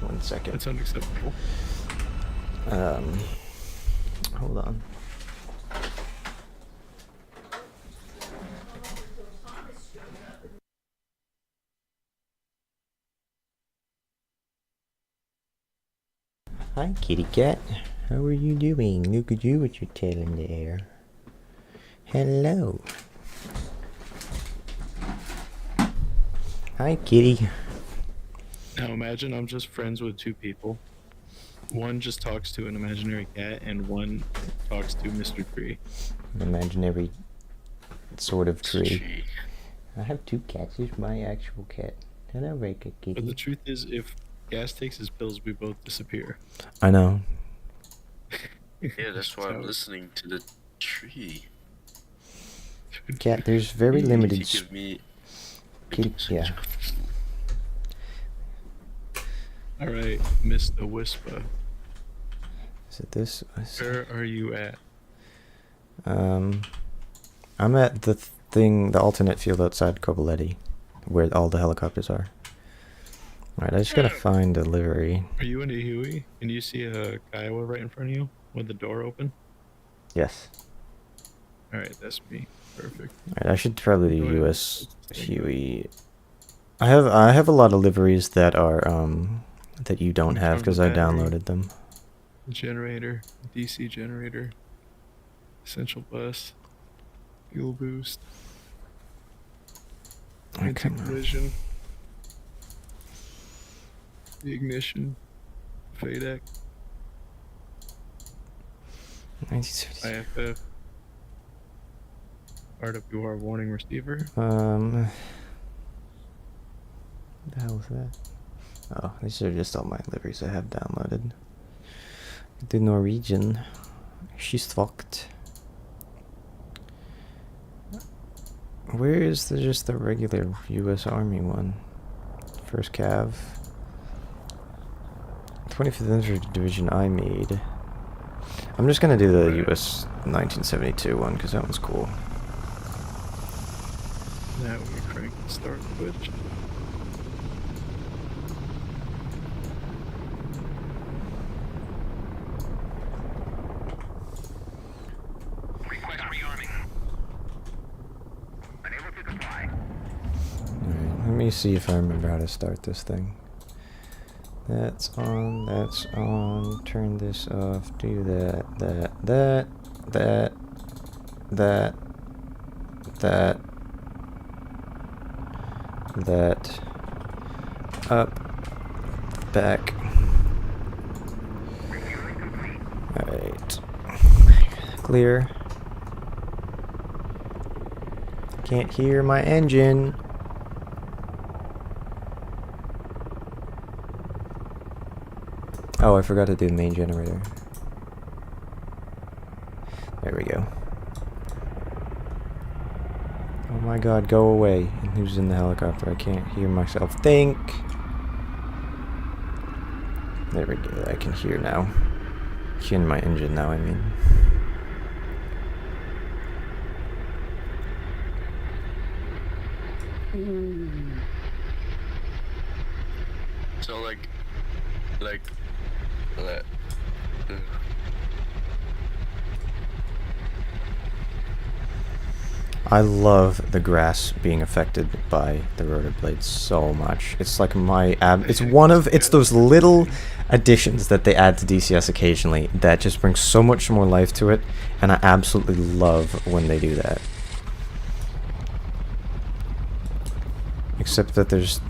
[SPEAKER 1] 1 second.
[SPEAKER 2] That's unacceptable.
[SPEAKER 1] Hold on. Hi, kitty cat. How are you doing? Look at you with your tail in the air. Hello. Hi, kitty.
[SPEAKER 2] Now imagine I'm just friends with two people. One just talks to an imaginary cat, and one talks to Mr. Tree.
[SPEAKER 1] An imaginary sort of tree.
[SPEAKER 3] Gee.
[SPEAKER 1] I have 2 cats. Here's my actual cat. Hello, Reka
[SPEAKER 2] But the
[SPEAKER 1] kitty.
[SPEAKER 2] truth is, if Gas takes his pills, we both disappear.
[SPEAKER 1] I know.
[SPEAKER 3] Yeah, that's why I'm
[SPEAKER 2] So-
[SPEAKER 3] listening to the tree.
[SPEAKER 1] Cat, there's very
[SPEAKER 3] You
[SPEAKER 1] limited.
[SPEAKER 3] need to give me.
[SPEAKER 1] Kitty, yeah.
[SPEAKER 2] All right, Mr. Whisper,
[SPEAKER 1] Is it this?
[SPEAKER 2] where are you at?
[SPEAKER 1] I'm at the thing, the alternate field outside Coboletti, where all the helicopters are. Alright, I just gotta find a livery.
[SPEAKER 2] Are you into Huey? Can you see a Kiowa right in front of you with the door open?
[SPEAKER 1] Yes.
[SPEAKER 2] All right, that's me. Perfect.
[SPEAKER 1] Alright, I should probably
[SPEAKER 2] Go
[SPEAKER 1] do
[SPEAKER 2] ahead.
[SPEAKER 1] US Huey. I have a lot of liveries that are that you don't
[SPEAKER 2] Which
[SPEAKER 1] have
[SPEAKER 2] one's
[SPEAKER 1] because
[SPEAKER 2] the
[SPEAKER 1] I
[SPEAKER 2] battery?
[SPEAKER 1] downloaded them.
[SPEAKER 2] Generator, DC generator, essential bus, fuel boost,
[SPEAKER 1] Oh,
[SPEAKER 2] anti
[SPEAKER 1] come on.
[SPEAKER 2] collision, the ignition, FADEC,
[SPEAKER 1] 1976.
[SPEAKER 2] IFF, RWR warning receiver.
[SPEAKER 1] What the hell is that? Oh, these are just all my liveries I have downloaded. The Norwegian. She's fucked. Where is just the regular US Army one? First Cav. 25th Infantry Division I made. I'm just gonna do the
[SPEAKER 2] Right.
[SPEAKER 1] US 1972 one because that one's cool.
[SPEAKER 2] Now we crank the start switch.
[SPEAKER 1] Alright, let me see if I remember how to start this thing. That's on, turn this off, do that, that, up, back. Alright. Clear. Can't hear my engine. Oh, I forgot to do the main generator. There we go. Oh my god, go away. And who's in the helicopter? I can't hear myself think. There we go. I can hear now. Hearing my engine now, I mean.
[SPEAKER 3] So like that.
[SPEAKER 1] I love the grass being affected by the rotor blades so much. It's like it's those little additions that they add to DCS occasionally that just brings so much more life to it, and I absolutely love when they do that. Except that there's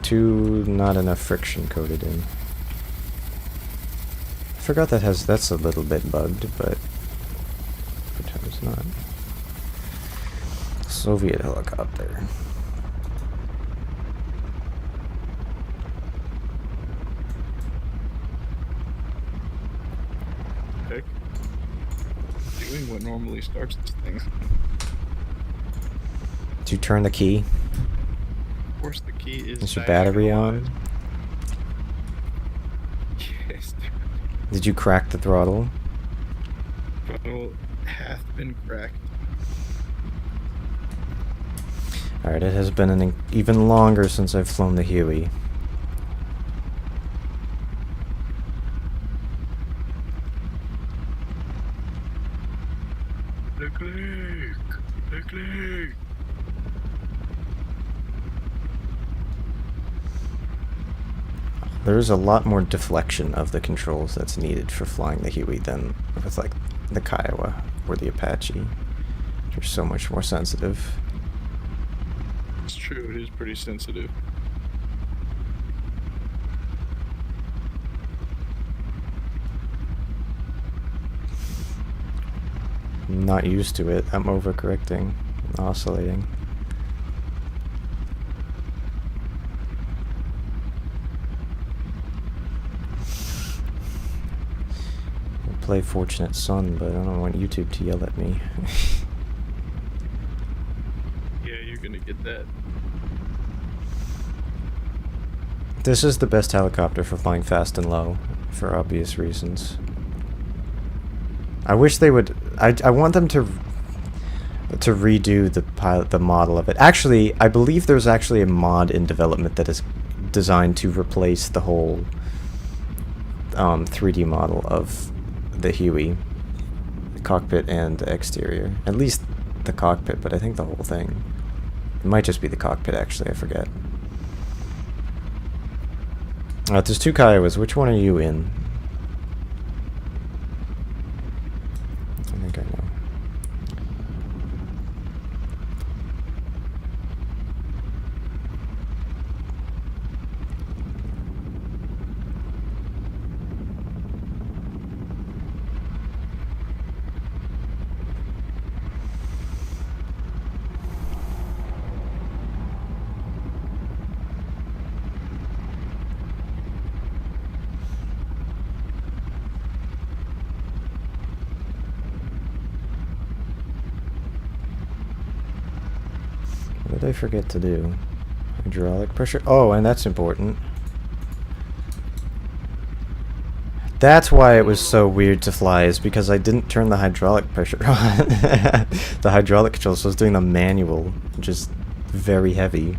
[SPEAKER 1] not enough friction coated in. I forgot that's a little bit bugged, but it's not. Soviet helicopter.
[SPEAKER 2] Heck. Doing what normally starts this thing.
[SPEAKER 1] Did you turn the key?
[SPEAKER 2] Of course, the key
[SPEAKER 1] Is your battery on?
[SPEAKER 2] Yes.
[SPEAKER 1] Did you crack the throttle?
[SPEAKER 2] Throttle hath been cracked.
[SPEAKER 1] Alright, it has been even longer since I've flown the Huey.
[SPEAKER 3] Leclerc.
[SPEAKER 1] There's a lot more deflection of the controls that's needed for flying the Huey than with like the Kiowa or the Apache. They're so much more sensitive.
[SPEAKER 2] It's true, it is pretty sensitive.
[SPEAKER 1] I'm not used to it. I'm overcorrecting, oscillating. I'll play Fortunate Son, but I don't want YouTube to yell at me.
[SPEAKER 2] Yeah, you're gonna get that.
[SPEAKER 1] This is the best helicopter for flying fast and low, for obvious reasons. I wish they would. I want them to redo the model of it. Actually, I believe there's actually a mod in development that is designed to replace the whole 3D model of the Huey, the cockpit and the exterior. At least the cockpit, but I think the whole thing. It might just be the cockpit, actually. I forget. There's two Kiowas. Which one are you in? I think I know. What did I forget to do? Hydraulic pressure? Oh, and that's important. That's why it was so weird to fly, is because I didn't turn the hydraulic pressure on. The hydraulic control, so I was doing the manual, just very heavy.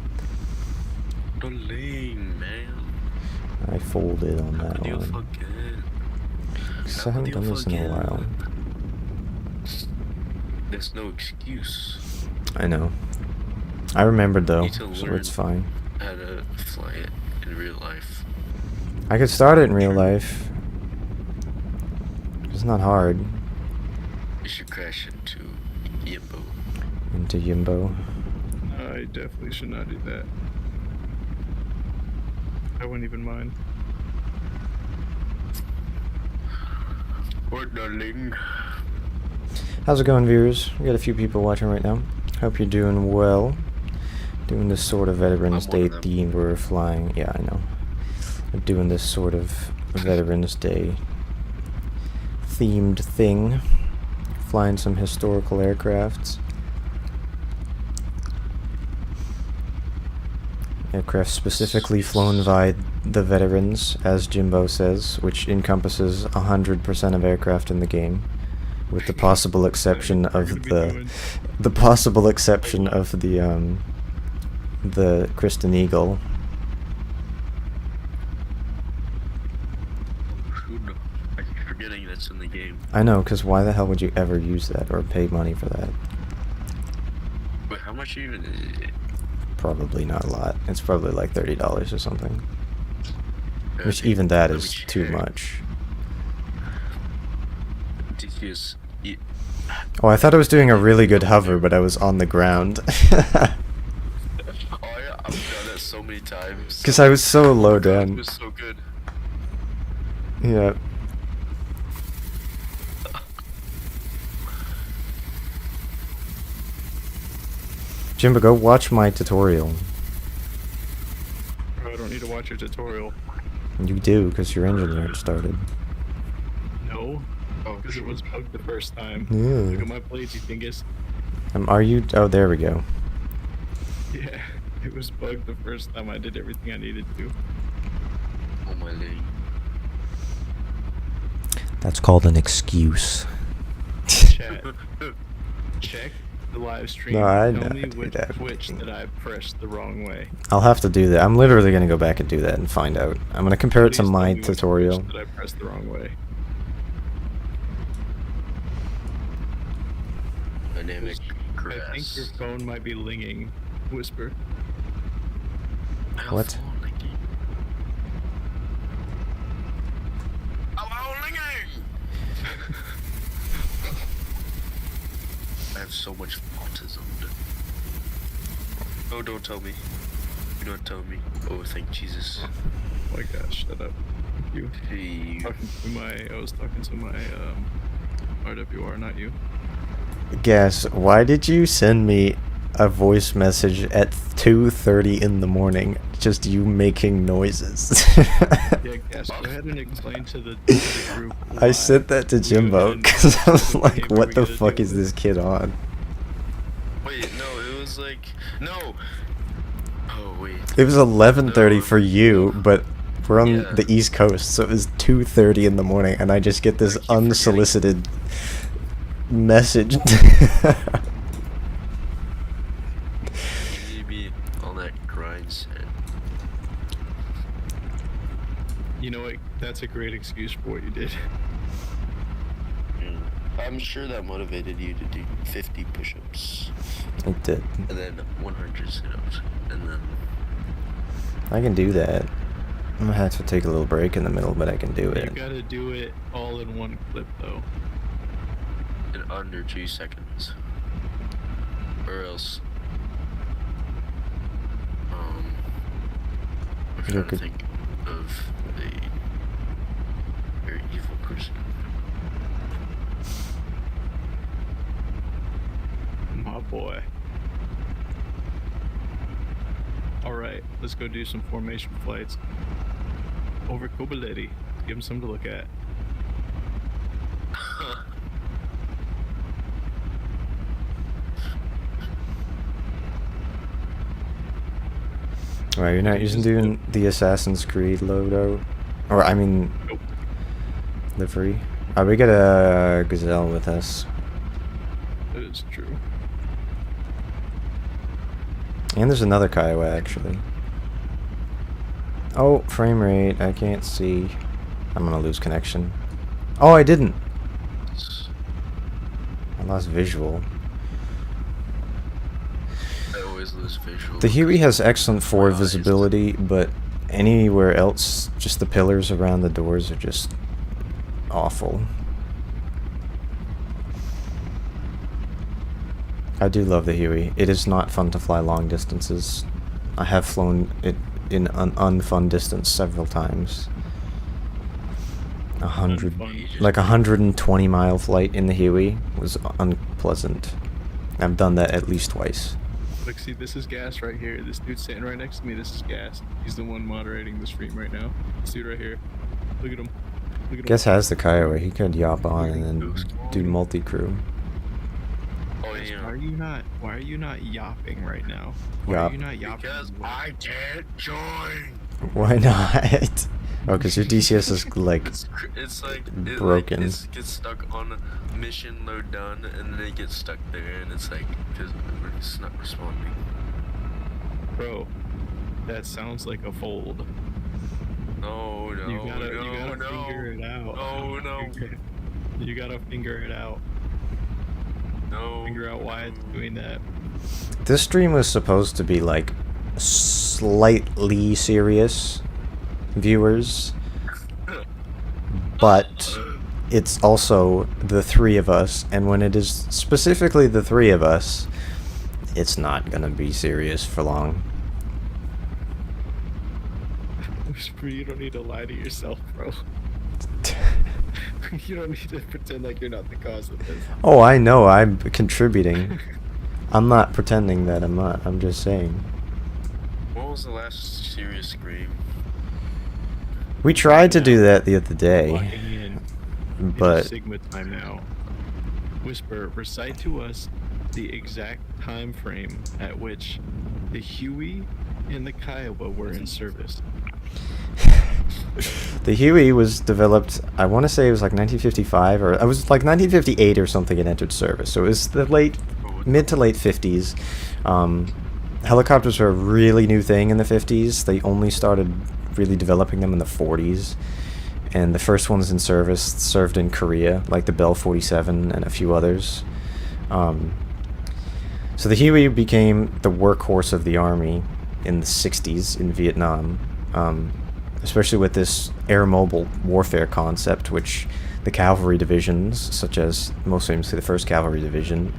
[SPEAKER 3] The lane, man.
[SPEAKER 1] I folded on
[SPEAKER 3] How
[SPEAKER 1] that
[SPEAKER 3] could you
[SPEAKER 1] one.
[SPEAKER 3] forget?
[SPEAKER 1] Because
[SPEAKER 3] How
[SPEAKER 1] I haven't
[SPEAKER 3] could
[SPEAKER 1] done
[SPEAKER 3] you
[SPEAKER 1] this in a
[SPEAKER 3] forget?
[SPEAKER 1] while.
[SPEAKER 3] There's no excuse.
[SPEAKER 1] I know. I remembered though,
[SPEAKER 3] Need to
[SPEAKER 1] so
[SPEAKER 3] learn.
[SPEAKER 1] it's fine.
[SPEAKER 3] How to fly it in real life.
[SPEAKER 1] I could start it in real life. It's not hard.
[SPEAKER 3] You should crash into Yimbo.
[SPEAKER 1] Into Yimbo.
[SPEAKER 2] I definitely should not do that. I wouldn't even mind.
[SPEAKER 3] Or darling.
[SPEAKER 1] How's it going, viewers? We got a few people watching right now. Hope you're doing well. Doing this sort of Veterans
[SPEAKER 3] I'm one
[SPEAKER 1] Day
[SPEAKER 3] of them.
[SPEAKER 1] theme we're flying. Yeah, I know. We're doing this sort of Veterans Day themed thing. Flying some historical aircrafts. Aircraft specifically flown by the veterans, as Jimbo says, which encompasses 100% of aircraft in the game, with the possible exception of the possible exception of the Kristen Eagle.
[SPEAKER 3] I keep forgetting that's in the game.
[SPEAKER 1] I know, because why the hell would you ever use that or pay money for that?
[SPEAKER 3] But how much even is it?
[SPEAKER 1] Probably not a lot. It's probably like $30 or something. Which
[SPEAKER 3] Okay,
[SPEAKER 1] even that
[SPEAKER 3] let me
[SPEAKER 1] is too
[SPEAKER 3] check.
[SPEAKER 1] much.
[SPEAKER 3] DCS.
[SPEAKER 1] Oh, I thought I was doing a really good hover, but I was on the ground.
[SPEAKER 3] Oh yeah, I've done that so many times.
[SPEAKER 1] Because I was so low
[SPEAKER 3] It
[SPEAKER 1] down.
[SPEAKER 3] was so good.
[SPEAKER 1] Yeah. Jimbo, go watch my tutorial.
[SPEAKER 2] I don't need to watch your tutorial.
[SPEAKER 1] You do, because your engines aren't started.
[SPEAKER 2] No,
[SPEAKER 3] Oh,
[SPEAKER 2] because it was bugged the first time.
[SPEAKER 1] Yeah.
[SPEAKER 2] Look at my blades, you dingus.
[SPEAKER 1] Are you? Oh, there we go.
[SPEAKER 2] Yeah, it was bugged the first time I did everything I needed to.
[SPEAKER 3] oh my leg.
[SPEAKER 1] That's called an excuse.
[SPEAKER 2] Chat, check the live stream.
[SPEAKER 1] No, I
[SPEAKER 2] Tell
[SPEAKER 1] know,
[SPEAKER 2] me
[SPEAKER 1] dude,
[SPEAKER 2] which
[SPEAKER 1] I'm
[SPEAKER 2] switch
[SPEAKER 1] kidding.
[SPEAKER 2] that I pressed the wrong way.
[SPEAKER 1] I'll have to do that. I'm literally going to go back and do that and find out. I'm going to compare it to
[SPEAKER 2] Please
[SPEAKER 1] my
[SPEAKER 2] tell me which
[SPEAKER 1] tutorial.
[SPEAKER 2] switch that I pressed the wrong way.
[SPEAKER 3] Dynamic grass.
[SPEAKER 2] I think your phone might be linging. Whisper.
[SPEAKER 3] How
[SPEAKER 1] What?
[SPEAKER 3] phone linking? Ow, linking! I have so much autism. Oh, don't tell me. Don't tell me. Oh, thank Jesus.
[SPEAKER 2] Oh my gosh, shut up. You.
[SPEAKER 3] Hey.
[SPEAKER 2] I was talking to my RWR, not you.
[SPEAKER 1] Guess, why did you send me a voice message at 2:30 in the morning? Just you making noises.
[SPEAKER 2] Yeah, Gas, go ahead and explain to the group.
[SPEAKER 1] I
[SPEAKER 2] why
[SPEAKER 1] sent that to
[SPEAKER 2] we
[SPEAKER 1] Jimbo
[SPEAKER 2] went
[SPEAKER 1] because I was
[SPEAKER 2] the
[SPEAKER 1] like,
[SPEAKER 2] behavior
[SPEAKER 1] what
[SPEAKER 2] we
[SPEAKER 1] the
[SPEAKER 2] gotta
[SPEAKER 1] fuck
[SPEAKER 2] deal
[SPEAKER 1] is
[SPEAKER 2] with.
[SPEAKER 1] this kid on?
[SPEAKER 3] Wait, no, it was like. No! Oh, wait.
[SPEAKER 1] It was 11:30
[SPEAKER 3] No,
[SPEAKER 1] for you,
[SPEAKER 3] no.
[SPEAKER 1] but we're on
[SPEAKER 3] Yeah.
[SPEAKER 1] the East Coast, so it was 2:30 in the morning, and I just get this
[SPEAKER 3] I keep forgetting.
[SPEAKER 1] unsolicited message.
[SPEAKER 3] You need to be on that grind set.
[SPEAKER 2] You know what? That's a great excuse for what you did.
[SPEAKER 3] I'm sure that motivated you to do 50 push-ups,
[SPEAKER 1] It did.
[SPEAKER 3] and then 100 sit-ups, and then
[SPEAKER 1] I can do that. I'm gonna have to take a little break in the middle, but I can do
[SPEAKER 2] You
[SPEAKER 1] it.
[SPEAKER 2] gotta do it all in one clip, though.
[SPEAKER 3] in under 2 seconds, or else. I'm
[SPEAKER 1] You're
[SPEAKER 3] trying to
[SPEAKER 1] good.
[SPEAKER 3] think of a very evil person.
[SPEAKER 2] My boy. Alright, let's go do some formation flights. Over Kobuleti. Give him something to look at.
[SPEAKER 1] Alright, you're not using doing the Assassin's Creed loadout? Or, I mean,
[SPEAKER 2] Nope.
[SPEAKER 1] livery? We got a Gazelle with us.
[SPEAKER 2] That is true.
[SPEAKER 1] And there's another Kiowa, actually. Oh, frame rate. I can't see. I'm gonna lose connection. Oh, I didn't. I lost visual.
[SPEAKER 3] I always lose visual.
[SPEAKER 1] The Huey has
[SPEAKER 3] because
[SPEAKER 1] excellent
[SPEAKER 3] my
[SPEAKER 1] forward
[SPEAKER 3] eyes.
[SPEAKER 1] visibility, but anywhere else, just the pillars around the doors are just awful. I do love the Huey. It is not fun to fly long distances. I have flown it in an unfun distance several times. 100,
[SPEAKER 2] Unfun.
[SPEAKER 1] like 120-mile flight in the Huey was unpleasant. I've done that at least twice.
[SPEAKER 2] Look, see, this is Gas right here. This dude sitting right next to me, this is Gas. He's the one moderating the stream right now. This dude right here. Look at him. Look at him.
[SPEAKER 1] Guess has the Kiowa. He could yop on and then do multi-crew.
[SPEAKER 3] Oh
[SPEAKER 2] Why
[SPEAKER 3] yeah.
[SPEAKER 2] are you not? Why are you not yapping right now? Why
[SPEAKER 1] Yop.
[SPEAKER 2] are you not yapping?
[SPEAKER 3] Because I can't join.
[SPEAKER 1] Why not? Oh, because your DCS is like
[SPEAKER 3] It's like
[SPEAKER 1] broken.
[SPEAKER 3] it gets stuck on mission load done, and then it gets stuck there, and it's like because it's not responding.
[SPEAKER 2] Bro, that sounds like a fold.
[SPEAKER 3] No, no,
[SPEAKER 2] You gotta
[SPEAKER 3] no,
[SPEAKER 2] figure it out.
[SPEAKER 3] no, no,
[SPEAKER 2] You gotta figure it out.
[SPEAKER 3] no.
[SPEAKER 2] Figure out why it's doing that.
[SPEAKER 1] This stream was supposed to be like slightly serious viewers, but it's also the three of us, and when it is specifically the three of us, it's not gonna be serious for long.
[SPEAKER 2] Whisper, you don't need to lie to yourself, bro. You don't need to pretend like you're not the cause of this.
[SPEAKER 1] Oh, I know, I'm contributing. I'm not pretending that I'm not, I'm just saying.
[SPEAKER 3] What was the last serious scream?
[SPEAKER 1] We tried to do that the other day,
[SPEAKER 2] Walking in.
[SPEAKER 1] but
[SPEAKER 2] It's Sigma time now. Whisper, recite to us the exact time frame at which the Huey and the Kiowa were in service.
[SPEAKER 1] the Huey was developed, I want to say it was like 1955, or it was like 1958 or something it entered service. So it was the mid to late 50s. Helicopters were a really new thing in the 50s. They only started really developing them in the 40s. And the first ones in service served in Korea, like the Bell 47 and a few others. So the Huey became the workhorse of the Army in the 60s in Vietnam. Especially with this air mobile warfare concept, which the cavalry divisions, such as most famously the 1st Cavalry Division,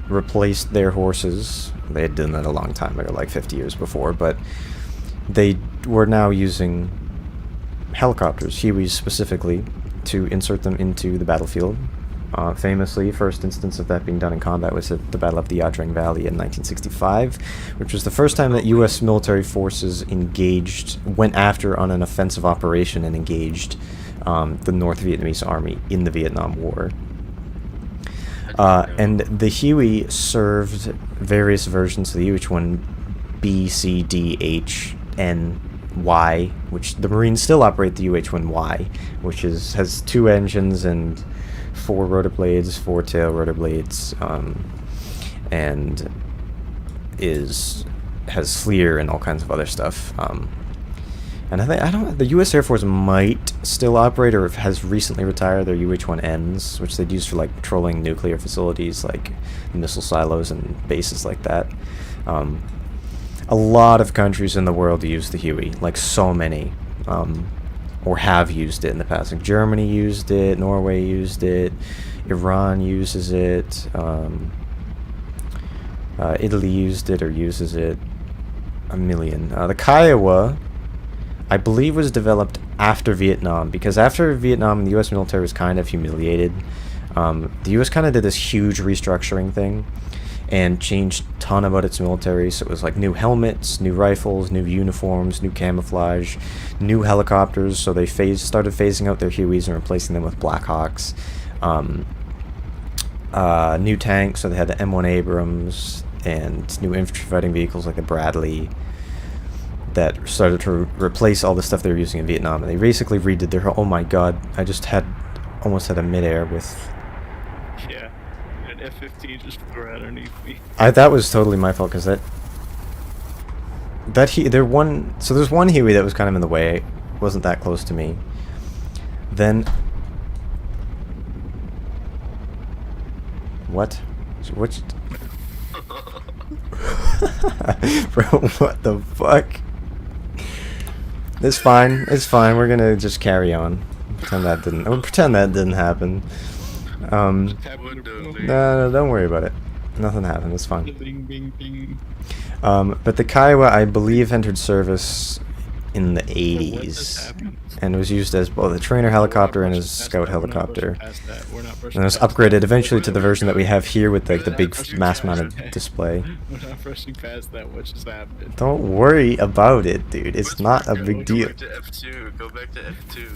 [SPEAKER 1] replaced their horses. They had done that a long time ago, like 50 years before, but they were now using helicopters, Hueys specifically, to insert them into the battlefield. Famously, first instance of that being done in combat was at the Battle of the Ia Drang Valley in 1965, which was the first time that U.S. military forces went after on an offensive operation and engaged the North Vietnamese Army in the Vietnam War. And the Huey served various versions of the UH-1B, C, D, H, N, Y, which the Marines still operate the UH-1Y, which has 2 engines and 4 rotor blades, 4 tail rotor blades, and has FLIR and all kinds of other stuff. And the U.S. Air Force might still operate, or has recently retired their UH-1Ns, which they'd use for like patrolling nuclear facilities, like missile silos and bases like that. A lot of countries in the world use the Huey, like so many, or have used it in the past. Like Germany used it, Norway used it, Iran uses it, Italy used it or uses it, a million. The Kiowa, I believe, was developed after Vietnam, because after Vietnam, the U.S. military was kind of humiliated. The U.S. kind of did this huge restructuring thing and changed a ton about its military. So it was like new helmets, new rifles, new uniforms, new camouflage, new helicopters. So they started phasing out their Hueys and replacing them with Blackhawks. New tanks, so they had the M1 Abrams, and new infantry fighting vehicles like the Bradley that started to replace all the stuff they were using in Vietnam. And they basically redid their oh my god, I just almost had a midair with...
[SPEAKER 2] Yeah, an F-15 just flew right underneath me.
[SPEAKER 1] That was totally my fault, because there's one Huey that was kind of in the way, wasn't that close to me. Then... What? Bro, what the fuck? It's fine. We're gonna just carry on. Pretend that didn't happen. No, don't worry about it. Nothing happened. It's fine.
[SPEAKER 2] Bing, bing, bing.
[SPEAKER 1] But the Kiowa, I believe, entered service in the
[SPEAKER 2] What just
[SPEAKER 1] 80s
[SPEAKER 2] happened?
[SPEAKER 1] and was used as both a trainer helicopter and a scout
[SPEAKER 2] We're not
[SPEAKER 1] helicopter.
[SPEAKER 2] brushing past that. We're not brushing
[SPEAKER 1] And it was
[SPEAKER 2] past
[SPEAKER 1] upgraded
[SPEAKER 2] that.
[SPEAKER 1] eventually to the
[SPEAKER 2] We're
[SPEAKER 1] version that we have here with like the
[SPEAKER 2] not
[SPEAKER 1] big
[SPEAKER 2] brushing
[SPEAKER 1] mass-mounted
[SPEAKER 2] past that.
[SPEAKER 1] display.
[SPEAKER 2] We're not brushing past that. What just happened?
[SPEAKER 1] Don't worry about it, dude. It's not a big deal.
[SPEAKER 3] Go back to F2. Go back to F2.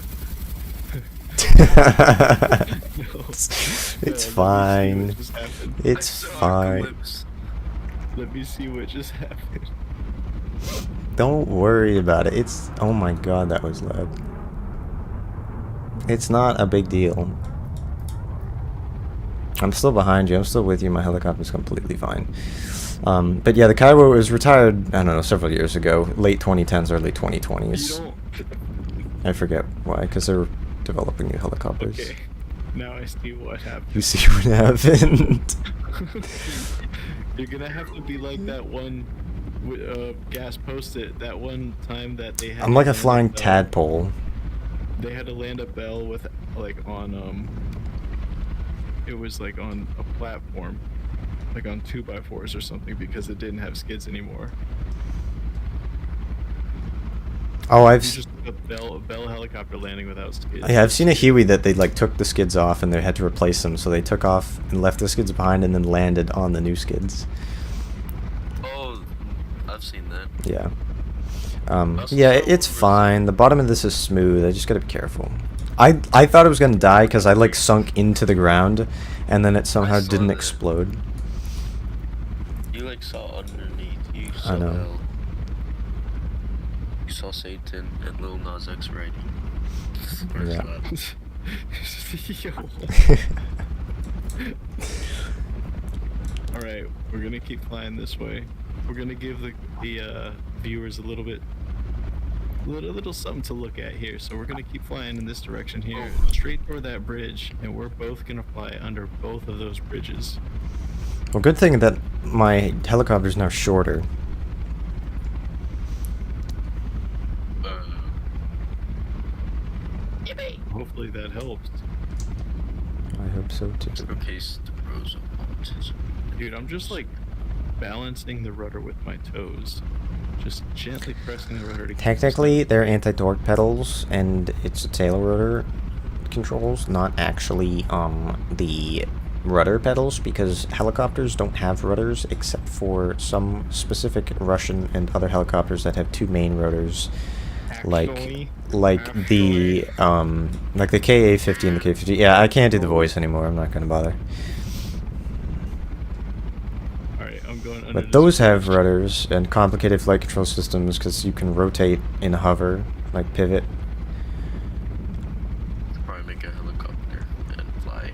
[SPEAKER 1] It's
[SPEAKER 2] No,
[SPEAKER 1] fine.
[SPEAKER 2] let me see what just happened.
[SPEAKER 1] It's
[SPEAKER 3] I saw a
[SPEAKER 1] fine.
[SPEAKER 3] glimpse.
[SPEAKER 2] Let me see what just happened.
[SPEAKER 1] Don't worry about it. It's... Oh my god, that was loud. It's not a big deal. I'm still behind you. I'm still with you. My helicopter's completely fine. But yeah, the Kaiwo was retired, I don't know, several years ago. Late 2010s, early 2020s.
[SPEAKER 2] You don't.
[SPEAKER 1] I forget why, because they're developing new helicopters.
[SPEAKER 2] Okay. Now I see what happened.
[SPEAKER 1] You see what happened?
[SPEAKER 2] You're gonna have to be like that one gas post-it, that one time that they had
[SPEAKER 1] I'm like
[SPEAKER 2] to
[SPEAKER 1] a
[SPEAKER 2] land
[SPEAKER 1] flying
[SPEAKER 2] bell.
[SPEAKER 1] tadpole.
[SPEAKER 2] They had to land a bell with, like, on, it was like on a platform, like on 2x4s or something, because it didn't have skids anymore.
[SPEAKER 1] Oh, I've...
[SPEAKER 2] You just a bell helicopter landing without skids.
[SPEAKER 1] Yeah, I've seen a Huey that they like took the skids off and they had to replace them, so they took off and left the skids behind and then landed on the new skids.
[SPEAKER 3] Oh, I've seen that.
[SPEAKER 1] Yeah.
[SPEAKER 3] Also
[SPEAKER 1] Yeah,
[SPEAKER 3] saw
[SPEAKER 1] it's
[SPEAKER 3] one where
[SPEAKER 1] fine. The bottom of this is smooth. I just gotta be careful. I thought it was gonna die because I like sunk into the ground, and then it somehow
[SPEAKER 3] saw
[SPEAKER 1] didn't
[SPEAKER 3] that.
[SPEAKER 1] explode.
[SPEAKER 3] You like saw underneath. You
[SPEAKER 1] I
[SPEAKER 3] saw
[SPEAKER 1] know.
[SPEAKER 3] hell. You saw Satan and Lil Nas X riding. Where's
[SPEAKER 1] Yeah.
[SPEAKER 3] that?
[SPEAKER 2] Yo. All right, we're gonna keep flying this way. We're gonna give the viewers a little something to look at here. So we're gonna keep flying in this direction here, straight toward that bridge, and we're both gonna fly under both of those bridges.
[SPEAKER 1] Well, good thing that my helicopter's now shorter.
[SPEAKER 2] Hopefully that helps.
[SPEAKER 1] I hope so too.
[SPEAKER 3] Showcase the pros of autism.
[SPEAKER 2] Dude, I'm just like balancing the rudder with my toes. Just gently pressing the rudder to keep it
[SPEAKER 1] Technically,
[SPEAKER 2] steady.
[SPEAKER 1] they're anti-torque pedals, and it's a tail rotor controls, not actually the rudder pedals, because helicopters don't have rudders except for some specific Russian and other helicopters that have two main rotors,
[SPEAKER 2] Actually,
[SPEAKER 1] like the KA-50 and the K-50. Yeah, I can't do the voice anymore. I'm not gonna bother.
[SPEAKER 2] Alright, I'm going under
[SPEAKER 1] But
[SPEAKER 2] this
[SPEAKER 1] those have
[SPEAKER 2] bridge.
[SPEAKER 1] rudders and complicated flight control systems because you can rotate in hover, like pivot.
[SPEAKER 3] Probably make a helicopter and fly.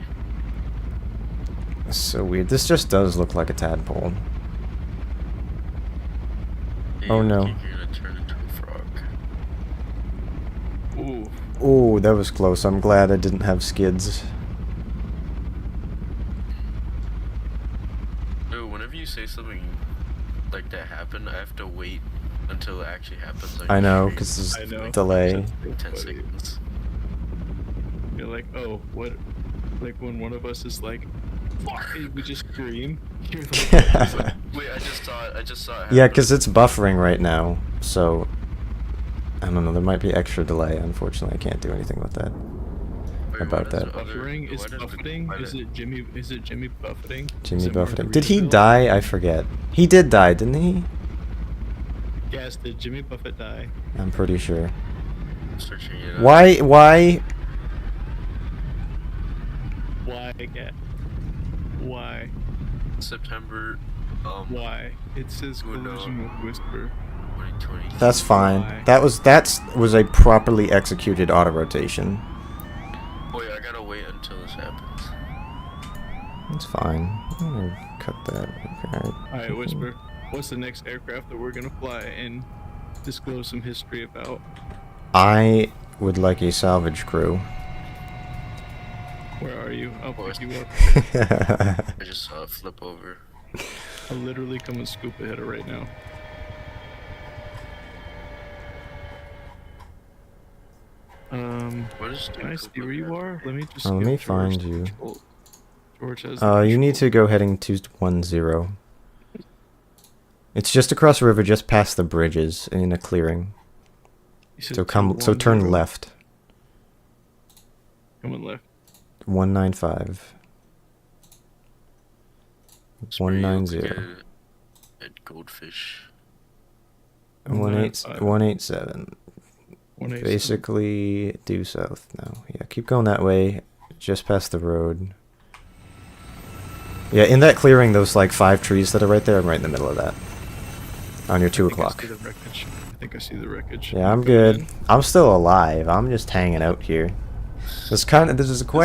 [SPEAKER 1] So weird. This just does look like a tadpole.
[SPEAKER 3] Hey,
[SPEAKER 1] Oh,
[SPEAKER 3] you
[SPEAKER 1] no.
[SPEAKER 3] think you're gonna turn into a frog.
[SPEAKER 2] Ooh.
[SPEAKER 1] Ooh, that was close. I'm glad I didn't have skids.
[SPEAKER 3] Dude, whenever you say something like that happen, I have to wait until it actually happens.
[SPEAKER 1] I know,
[SPEAKER 3] because
[SPEAKER 1] because
[SPEAKER 2] I know.
[SPEAKER 1] there's delay.
[SPEAKER 2] That's
[SPEAKER 3] 10
[SPEAKER 2] funny.
[SPEAKER 3] seconds.
[SPEAKER 2] You're like, oh, what? Like when one of us is like, fuck, and we just scream. You're like,
[SPEAKER 3] Wait, I just saw it.
[SPEAKER 1] Yeah,
[SPEAKER 3] happen.
[SPEAKER 1] because it's buffering right now, so... I don't know, there might be extra delay. Unfortunately, I can't do anything with that.
[SPEAKER 3] Wait,
[SPEAKER 1] about
[SPEAKER 3] why does
[SPEAKER 1] that.
[SPEAKER 3] the other-
[SPEAKER 2] buffering? Is
[SPEAKER 3] why does the-
[SPEAKER 2] buffeting?
[SPEAKER 3] why
[SPEAKER 2] Is
[SPEAKER 3] does-
[SPEAKER 2] it Jimmy? Is it Jimmy buffeting?
[SPEAKER 1] Jimmy
[SPEAKER 2] Is it
[SPEAKER 1] buffeting. Did he
[SPEAKER 2] Margaritaville?
[SPEAKER 1] die? I forget. He did die, didn't he?
[SPEAKER 2] Yes. Did Jimmy Buffett die?
[SPEAKER 1] I'm pretty sure.
[SPEAKER 3] Searching it up.
[SPEAKER 1] Why?
[SPEAKER 2] Why? Cat? Why?
[SPEAKER 3] September,
[SPEAKER 2] Why? It says
[SPEAKER 3] Who
[SPEAKER 2] collision with whisper.
[SPEAKER 3] 2020.
[SPEAKER 1] That's fine.
[SPEAKER 2] Why?
[SPEAKER 1] That was a properly executed auto rotation.
[SPEAKER 3] Wait, I gotta wait until this happens.
[SPEAKER 1] It's fine. I'm gonna cut that. Okay.
[SPEAKER 2] Alright, Whisper. What's the next aircraft that we're gonna fly and disclose some history about?
[SPEAKER 1] I would like a salvage crew.
[SPEAKER 2] Where are you? I'll pick you up.
[SPEAKER 3] I just saw it flip over.
[SPEAKER 2] I'll literally come and scoop ahead of right now.
[SPEAKER 3] What is
[SPEAKER 2] Can I see where you are? Let me just.
[SPEAKER 1] Oh, let
[SPEAKER 2] give
[SPEAKER 1] me
[SPEAKER 2] George
[SPEAKER 1] find
[SPEAKER 2] the
[SPEAKER 1] you.
[SPEAKER 2] control. George has.
[SPEAKER 1] You need to go heading 210. It's just across the river, just past the bridges, in a clearing. So turn left.
[SPEAKER 2] Coming left.
[SPEAKER 1] 195. 190.
[SPEAKER 3] At goldfish.
[SPEAKER 1] 187.
[SPEAKER 2] 1A.
[SPEAKER 1] Basically, due south now. Yeah, keep going that way, just past the road. Yeah, in that clearing, those like 5 trees that are right there, I'm right in the middle of that. On your 2 o'clock.
[SPEAKER 2] I think I see the wreckage.
[SPEAKER 1] Yeah, I'm good. I'm still alive. I'm just hanging out here. There's quite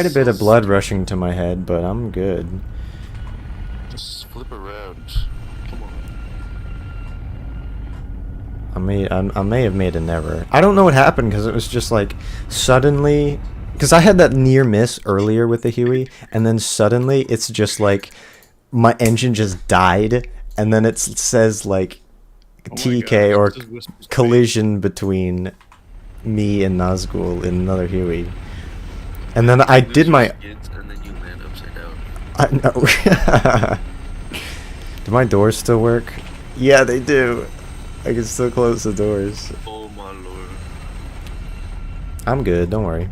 [SPEAKER 1] a bit of blood rushing to my head, but I'm good.
[SPEAKER 3] Just flip around. Come on.
[SPEAKER 1] I may have made an error. I don't know what happened because it was just like suddenly, because I had that near miss earlier with the Huey, and then suddenly it's just like my engine just died, and then it says like TK or collision between me and Nazgul in another Huey. And then I did my...
[SPEAKER 3] And then you land upside down.
[SPEAKER 1] I know. Do my doors still work? Yeah, they do. I can still close the doors.
[SPEAKER 3] Oh my lord.
[SPEAKER 1] I'm good, don't worry.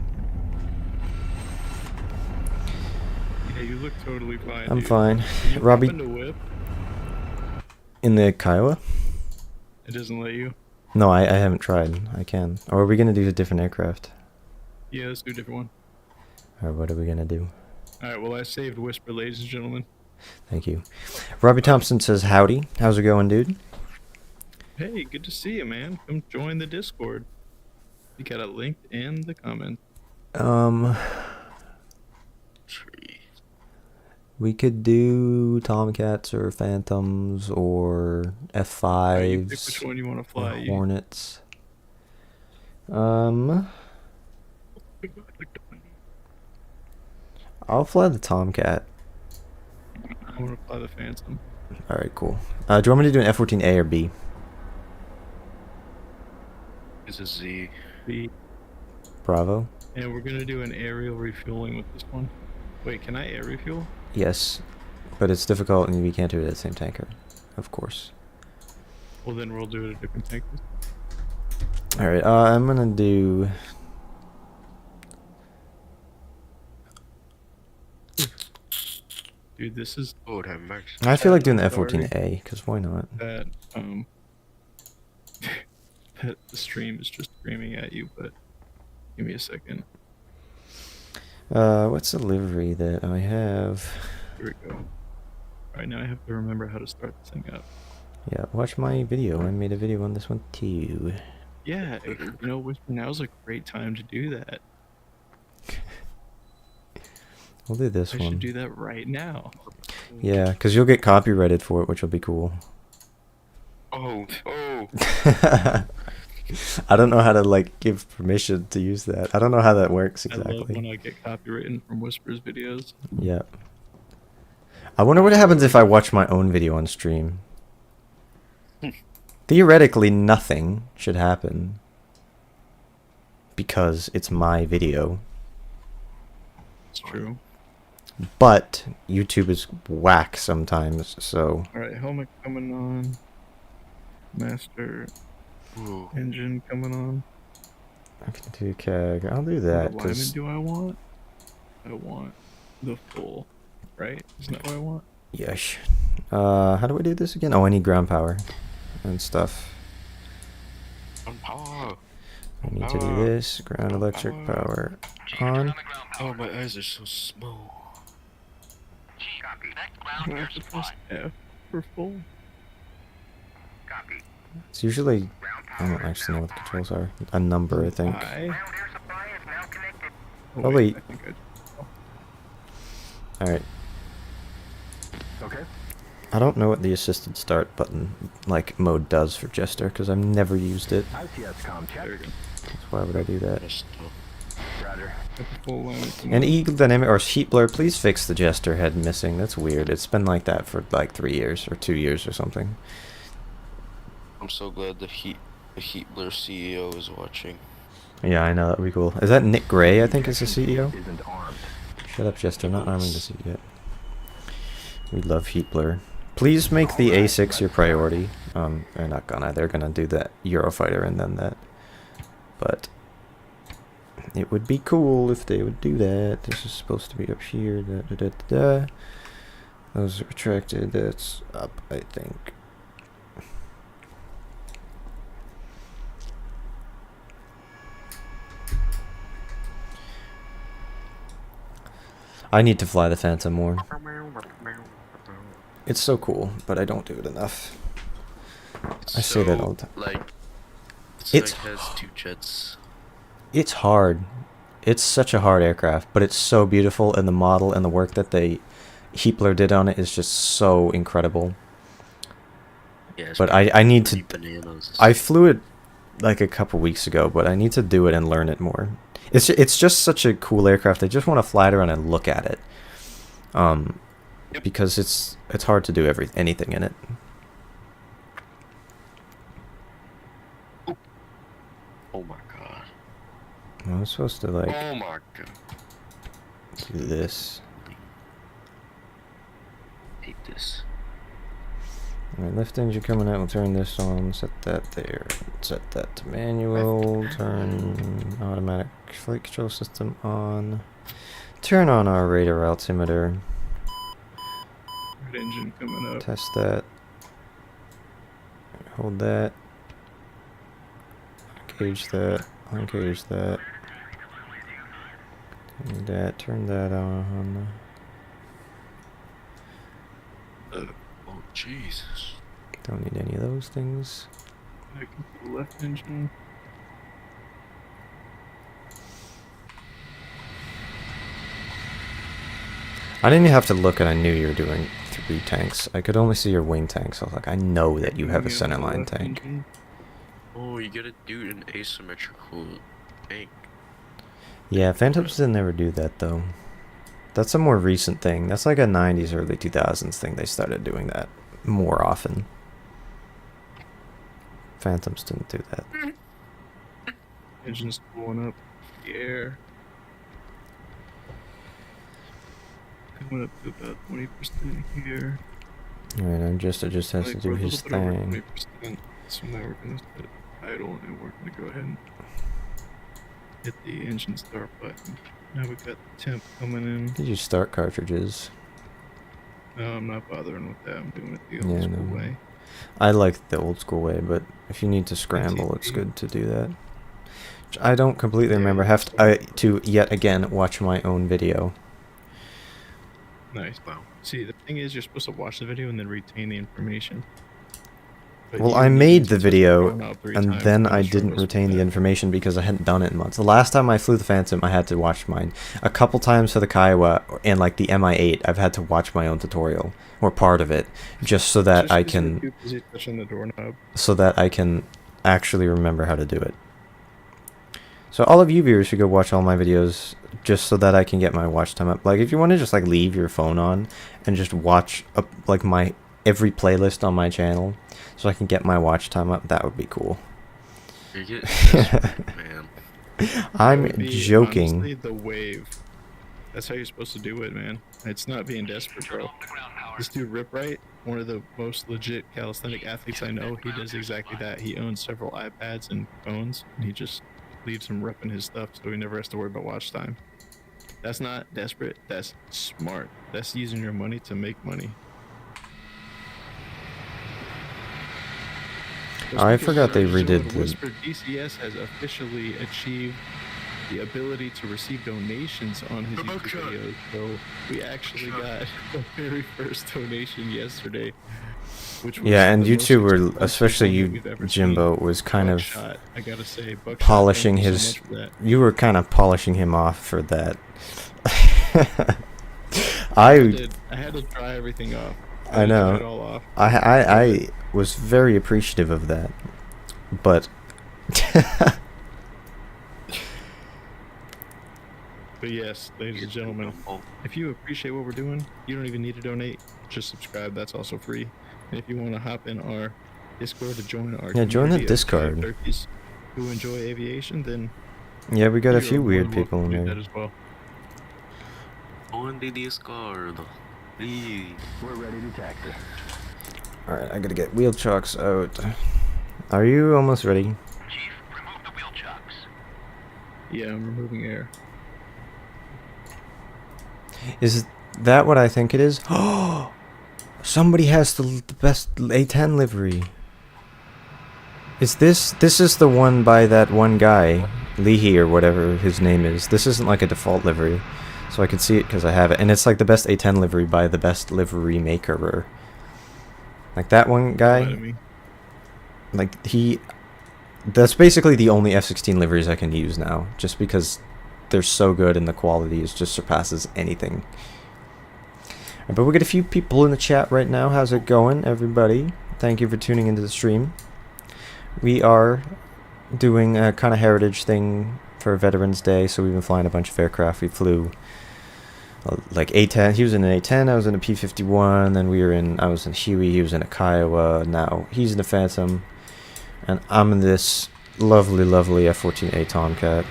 [SPEAKER 2] Yeah, you look totally fine.
[SPEAKER 1] I'm
[SPEAKER 2] dude.
[SPEAKER 1] fine.
[SPEAKER 2] Can you
[SPEAKER 1] Robbie,
[SPEAKER 2] hop in the whip?
[SPEAKER 1] in the Kiowa?
[SPEAKER 2] It doesn't let you.
[SPEAKER 1] No, I haven't tried. I can. Or are we gonna do a different aircraft?
[SPEAKER 2] Yeah, let's do a different one.
[SPEAKER 1] Or what are we gonna do?
[SPEAKER 2] Alright, well I saved Whisper, ladies and gentlemen.
[SPEAKER 1] Thank you. Robbie Thompson says, howdy. How's it going, dude?
[SPEAKER 2] Hey, good to see you, man. Come join the Discord. You got a link in the comment.
[SPEAKER 3] Tree.
[SPEAKER 1] We could do Tomcats or Phantoms or F5s.
[SPEAKER 2] You pick which one you want to fly.
[SPEAKER 1] Hornets. I'll fly the Tomcat.
[SPEAKER 2] I want to fly the Phantom.
[SPEAKER 1] Alright, cool. Do you want me to do an F-14A or B?
[SPEAKER 3] It's a Z.
[SPEAKER 2] B.
[SPEAKER 1] Bravo?
[SPEAKER 2] And we're gonna do an aerial refueling with this one. Wait, can I air refuel?
[SPEAKER 1] Yes. But it's difficult and we can't do it at the same tanker. Of course.
[SPEAKER 2] Well, then we'll do it at different tankers.
[SPEAKER 1] Alright, I'm gonna do...
[SPEAKER 2] Dude, this is
[SPEAKER 3] Oh, that max.
[SPEAKER 1] I feel like doing the
[SPEAKER 2] Sorry.
[SPEAKER 1] F-14A, because why not?
[SPEAKER 2] that, that the stream is just screaming at you, but give me a second.
[SPEAKER 1] What's the livery that I have?
[SPEAKER 2] Here we go. Alright, now I have to remember how to start this thing up.
[SPEAKER 1] Yeah, watch my video. I made a video on this one too.
[SPEAKER 2] Yeah, you know, Whisper, now's a great time to do that.
[SPEAKER 1] We'll do this
[SPEAKER 2] I
[SPEAKER 1] one.
[SPEAKER 2] should do that right now.
[SPEAKER 1] Yeah, because you'll get copyrighted for it, which will be cool.
[SPEAKER 3] Oh, oh.
[SPEAKER 1] I don't know how to like give permission to use that. I don't know how that works
[SPEAKER 2] I love
[SPEAKER 1] exactly.
[SPEAKER 2] when I get copyrighted from Whisper's videos.
[SPEAKER 1] Yeah. I wonder what happens if I watch my own video on stream. Theoretically, nothing should happen. Because it's my video.
[SPEAKER 2] It's true.
[SPEAKER 1] But YouTube is whack sometimes, so...
[SPEAKER 2] Alright, helmet coming on. Master
[SPEAKER 3] Ooh.
[SPEAKER 2] engine coming on.
[SPEAKER 1] I can do CAG. I'll do
[SPEAKER 2] What
[SPEAKER 1] that,
[SPEAKER 2] alignment
[SPEAKER 1] because...
[SPEAKER 2] do I want? I want the full, right? Isn't that what I want?
[SPEAKER 1] Yes. How do I do this again? Oh, I need ground power and stuff.
[SPEAKER 3] Oh,
[SPEAKER 1] I need to do this. Ground electric power on.
[SPEAKER 3] oh, my eyes are so small.
[SPEAKER 2] Do I have to press F for full?
[SPEAKER 1] It's usually... I don't actually know what the controls are. A number, I think.
[SPEAKER 2] I...
[SPEAKER 1] Oh, wait.
[SPEAKER 2] I think
[SPEAKER 1] Alright.
[SPEAKER 4] Okay.
[SPEAKER 1] I don't know what the assisted start button, like, mode does for Jester, because I've never used it.
[SPEAKER 4] ICS com check.
[SPEAKER 2] there we go.
[SPEAKER 1] So why would I do that?
[SPEAKER 3] Just,
[SPEAKER 4] Roger.
[SPEAKER 2] Got the full alignment.
[SPEAKER 1] And Eagle Dynamic, or Heat Blur, please fix the Jester head missing. That's weird. It's been like that for, like, 3 years, or 2 years, or something.
[SPEAKER 3] I'm so glad the Heat Blur CEO is watching.
[SPEAKER 1] Yeah, I know, that would be cool. Is that Nick Gray, I think, is the CEO?
[SPEAKER 4] Isn't armed.
[SPEAKER 1] Shut up, Jester. Not arming the seat yet. We love Heat Blur. Please make the A6 your priority. They're not gonna. They're gonna do that Eurofighter and then that. But it would be cool if they would do that. This is supposed to be up here. Da, da, da, da, da. Those are retracted. That's up, I think. I need to fly the Phantom more. It's so cool, but I don't do it enough. I say that all the time.
[SPEAKER 3] Like,
[SPEAKER 1] It's
[SPEAKER 3] like has 2 jets.
[SPEAKER 1] It's hard. It's such a hard aircraft, but it's so beautiful, and the model and the work that Heapler did on it is just so incredible.
[SPEAKER 3] Yeah,
[SPEAKER 1] But I need to.
[SPEAKER 3] Bananas.
[SPEAKER 1] I flew it like a couple weeks ago, but I need to do it and learn it more. It's just such a cool aircraft. I just want to fly it around and look at it. Because it's hard to do anything in it.
[SPEAKER 3] Oh my god.
[SPEAKER 1] I was supposed to like
[SPEAKER 3] Oh my god.
[SPEAKER 1] do this.
[SPEAKER 3] Hate this.
[SPEAKER 1] Alright, left engine coming out. We'll turn this on. Set that there. Set that to manual. Turn automatic flight control system on. Turn on our radar altimeter.
[SPEAKER 2] Right engine coming up.
[SPEAKER 1] Test that. Hold that. Engage that. Engage that. Turn that on.
[SPEAKER 3] Oh Jesus.
[SPEAKER 1] Don't need any of those things.
[SPEAKER 2] I can do the left engine.
[SPEAKER 1] I didn't even have to look, and I knew you were doing 3 tanks. I could only see your wing tanks. I was like, I know that you have a centerline tank.
[SPEAKER 3] Oh, you gotta do an asymmetrical tank.
[SPEAKER 1] Yeah, Phantoms didn't ever do that though. That's a more recent thing. That's like a 90s, early 2000s thing. They started doing that more often. Phantoms didn't do that.
[SPEAKER 2] Engine's blowing up the air. Coming up to about 20% here.
[SPEAKER 1] Alright, it just has to do
[SPEAKER 2] we're a
[SPEAKER 1] his
[SPEAKER 2] little bit over
[SPEAKER 1] thing.
[SPEAKER 2] 20%, so now we're gonna set it idle and we're gonna go ahead and hit the engine start button. Now we've got the temp coming in.
[SPEAKER 1] Did you start cartridges?
[SPEAKER 2] No, I'm not bothering with that. I'm doing it the
[SPEAKER 1] Yeah,
[SPEAKER 2] old school
[SPEAKER 1] no.
[SPEAKER 2] way.
[SPEAKER 1] I like the old school way, but if you need to scramble, it's good to do that. Which I don't completely remember. Have to yet again watch my own video.
[SPEAKER 2] Nice. Wow. See, the thing is, you're supposed to watch the video and then retain the information. But
[SPEAKER 1] Well,
[SPEAKER 2] you
[SPEAKER 1] I
[SPEAKER 2] need
[SPEAKER 1] made
[SPEAKER 2] to
[SPEAKER 1] the
[SPEAKER 2] just
[SPEAKER 1] video,
[SPEAKER 2] run out 3
[SPEAKER 1] and
[SPEAKER 2] times
[SPEAKER 1] then
[SPEAKER 2] and
[SPEAKER 1] I
[SPEAKER 2] show
[SPEAKER 1] didn't
[SPEAKER 2] us
[SPEAKER 1] retain the
[SPEAKER 2] that.
[SPEAKER 1] information because I hadn't done it in months. The last time I flew the Phantom, I had to watch mine. A couple times for the Kiowa and like the MI8, I've had to watch my own tutorial or part of it, just so that
[SPEAKER 2] Just
[SPEAKER 1] I
[SPEAKER 2] 'cause you're
[SPEAKER 1] can,
[SPEAKER 2] too busy touching the doorknob.
[SPEAKER 1] actually remember how to do it. So all of you viewers should go watch all my videos just so that I can get my watch time up. Like if you want to just like leave your phone on and just watch like my every playlist on my channel so I can get my watch time up, that would be cool.
[SPEAKER 3] You're getting desperate, man.
[SPEAKER 1] I'm
[SPEAKER 2] That would be,
[SPEAKER 1] joking.
[SPEAKER 2] honestly, the wave. That's how you're supposed to do it, man. It's not being desperate, bro. This dude Rip Right, one of the most legit calisthenic athletes I know, he does exactly that. He owns several iPads and phones, and he just leaves him repping his stuff so he never has to worry about watch time. That's not desperate, that's smart. That's using your money to make money.
[SPEAKER 1] I forgot they redid the...
[SPEAKER 2] Whisper DCS has officially achieved the ability to receive donations on his YouTube videos. So we actually got the very first donation yesterday. Which was
[SPEAKER 1] Yeah, and
[SPEAKER 2] the
[SPEAKER 1] you
[SPEAKER 2] most
[SPEAKER 1] two were,
[SPEAKER 2] expensive
[SPEAKER 1] especially
[SPEAKER 2] one
[SPEAKER 1] you,
[SPEAKER 2] we've ever
[SPEAKER 1] Jimbo,
[SPEAKER 2] seen.
[SPEAKER 1] was kind of
[SPEAKER 2] Buckshot, I gotta say, Buckshot,
[SPEAKER 1] polishing
[SPEAKER 2] thank you
[SPEAKER 1] his...
[SPEAKER 2] so much for that.
[SPEAKER 1] You were kind of polishing him off for that.
[SPEAKER 2] I had to dry everything off.
[SPEAKER 1] I know.
[SPEAKER 2] Dry it all off.
[SPEAKER 1] I was very appreciative of that, but
[SPEAKER 2] But yes, ladies and gentlemen, if you appreciate what we're doing, you don't even need to donate. Just subscribe. That's also free. And if you want to hop in our Discord to join our
[SPEAKER 1] Yeah, join the
[SPEAKER 2] community of
[SPEAKER 1] Discord.
[SPEAKER 2] turkeys who enjoy aviation, then
[SPEAKER 1] yeah, we got a
[SPEAKER 2] you're
[SPEAKER 1] few
[SPEAKER 2] more
[SPEAKER 1] weird
[SPEAKER 2] than welcome
[SPEAKER 1] people in
[SPEAKER 2] to do
[SPEAKER 1] there.
[SPEAKER 2] that as well.
[SPEAKER 3] On the Discord. Please.
[SPEAKER 4] We're ready to taxi.
[SPEAKER 1] Alright, I gotta get wheel chocks out. Are you almost ready?
[SPEAKER 4] Chief, remove the wheel chocks.
[SPEAKER 2] Yeah, I'm removing air.
[SPEAKER 1] Is that what I think it is? Oh, somebody has the best A10 livery. Is this is the one by that one guy, Leahy or whatever his name is. This isn't like a default livery. so I can see it because I have it, and it's like the best A10 livery by the best livery maker. Like that one guy,
[SPEAKER 2] What I mean.
[SPEAKER 1] like that's basically the only F16 liveries I can use now, just because they're so good and the quality is just surpasses anything. But we got a few people in the chat right now. How's it going, everybody? Thank you for tuning into the stream. We are doing a kind of heritage thing for Veterans Day, so we've been flying a bunch of aircraft. We flew like A10. He was in an A10, I was in a P-51, then I was in Huey, he was in a Kiowa, now he's in a Phantom, and I'm in this lovely, lovely F-14A Tomcat.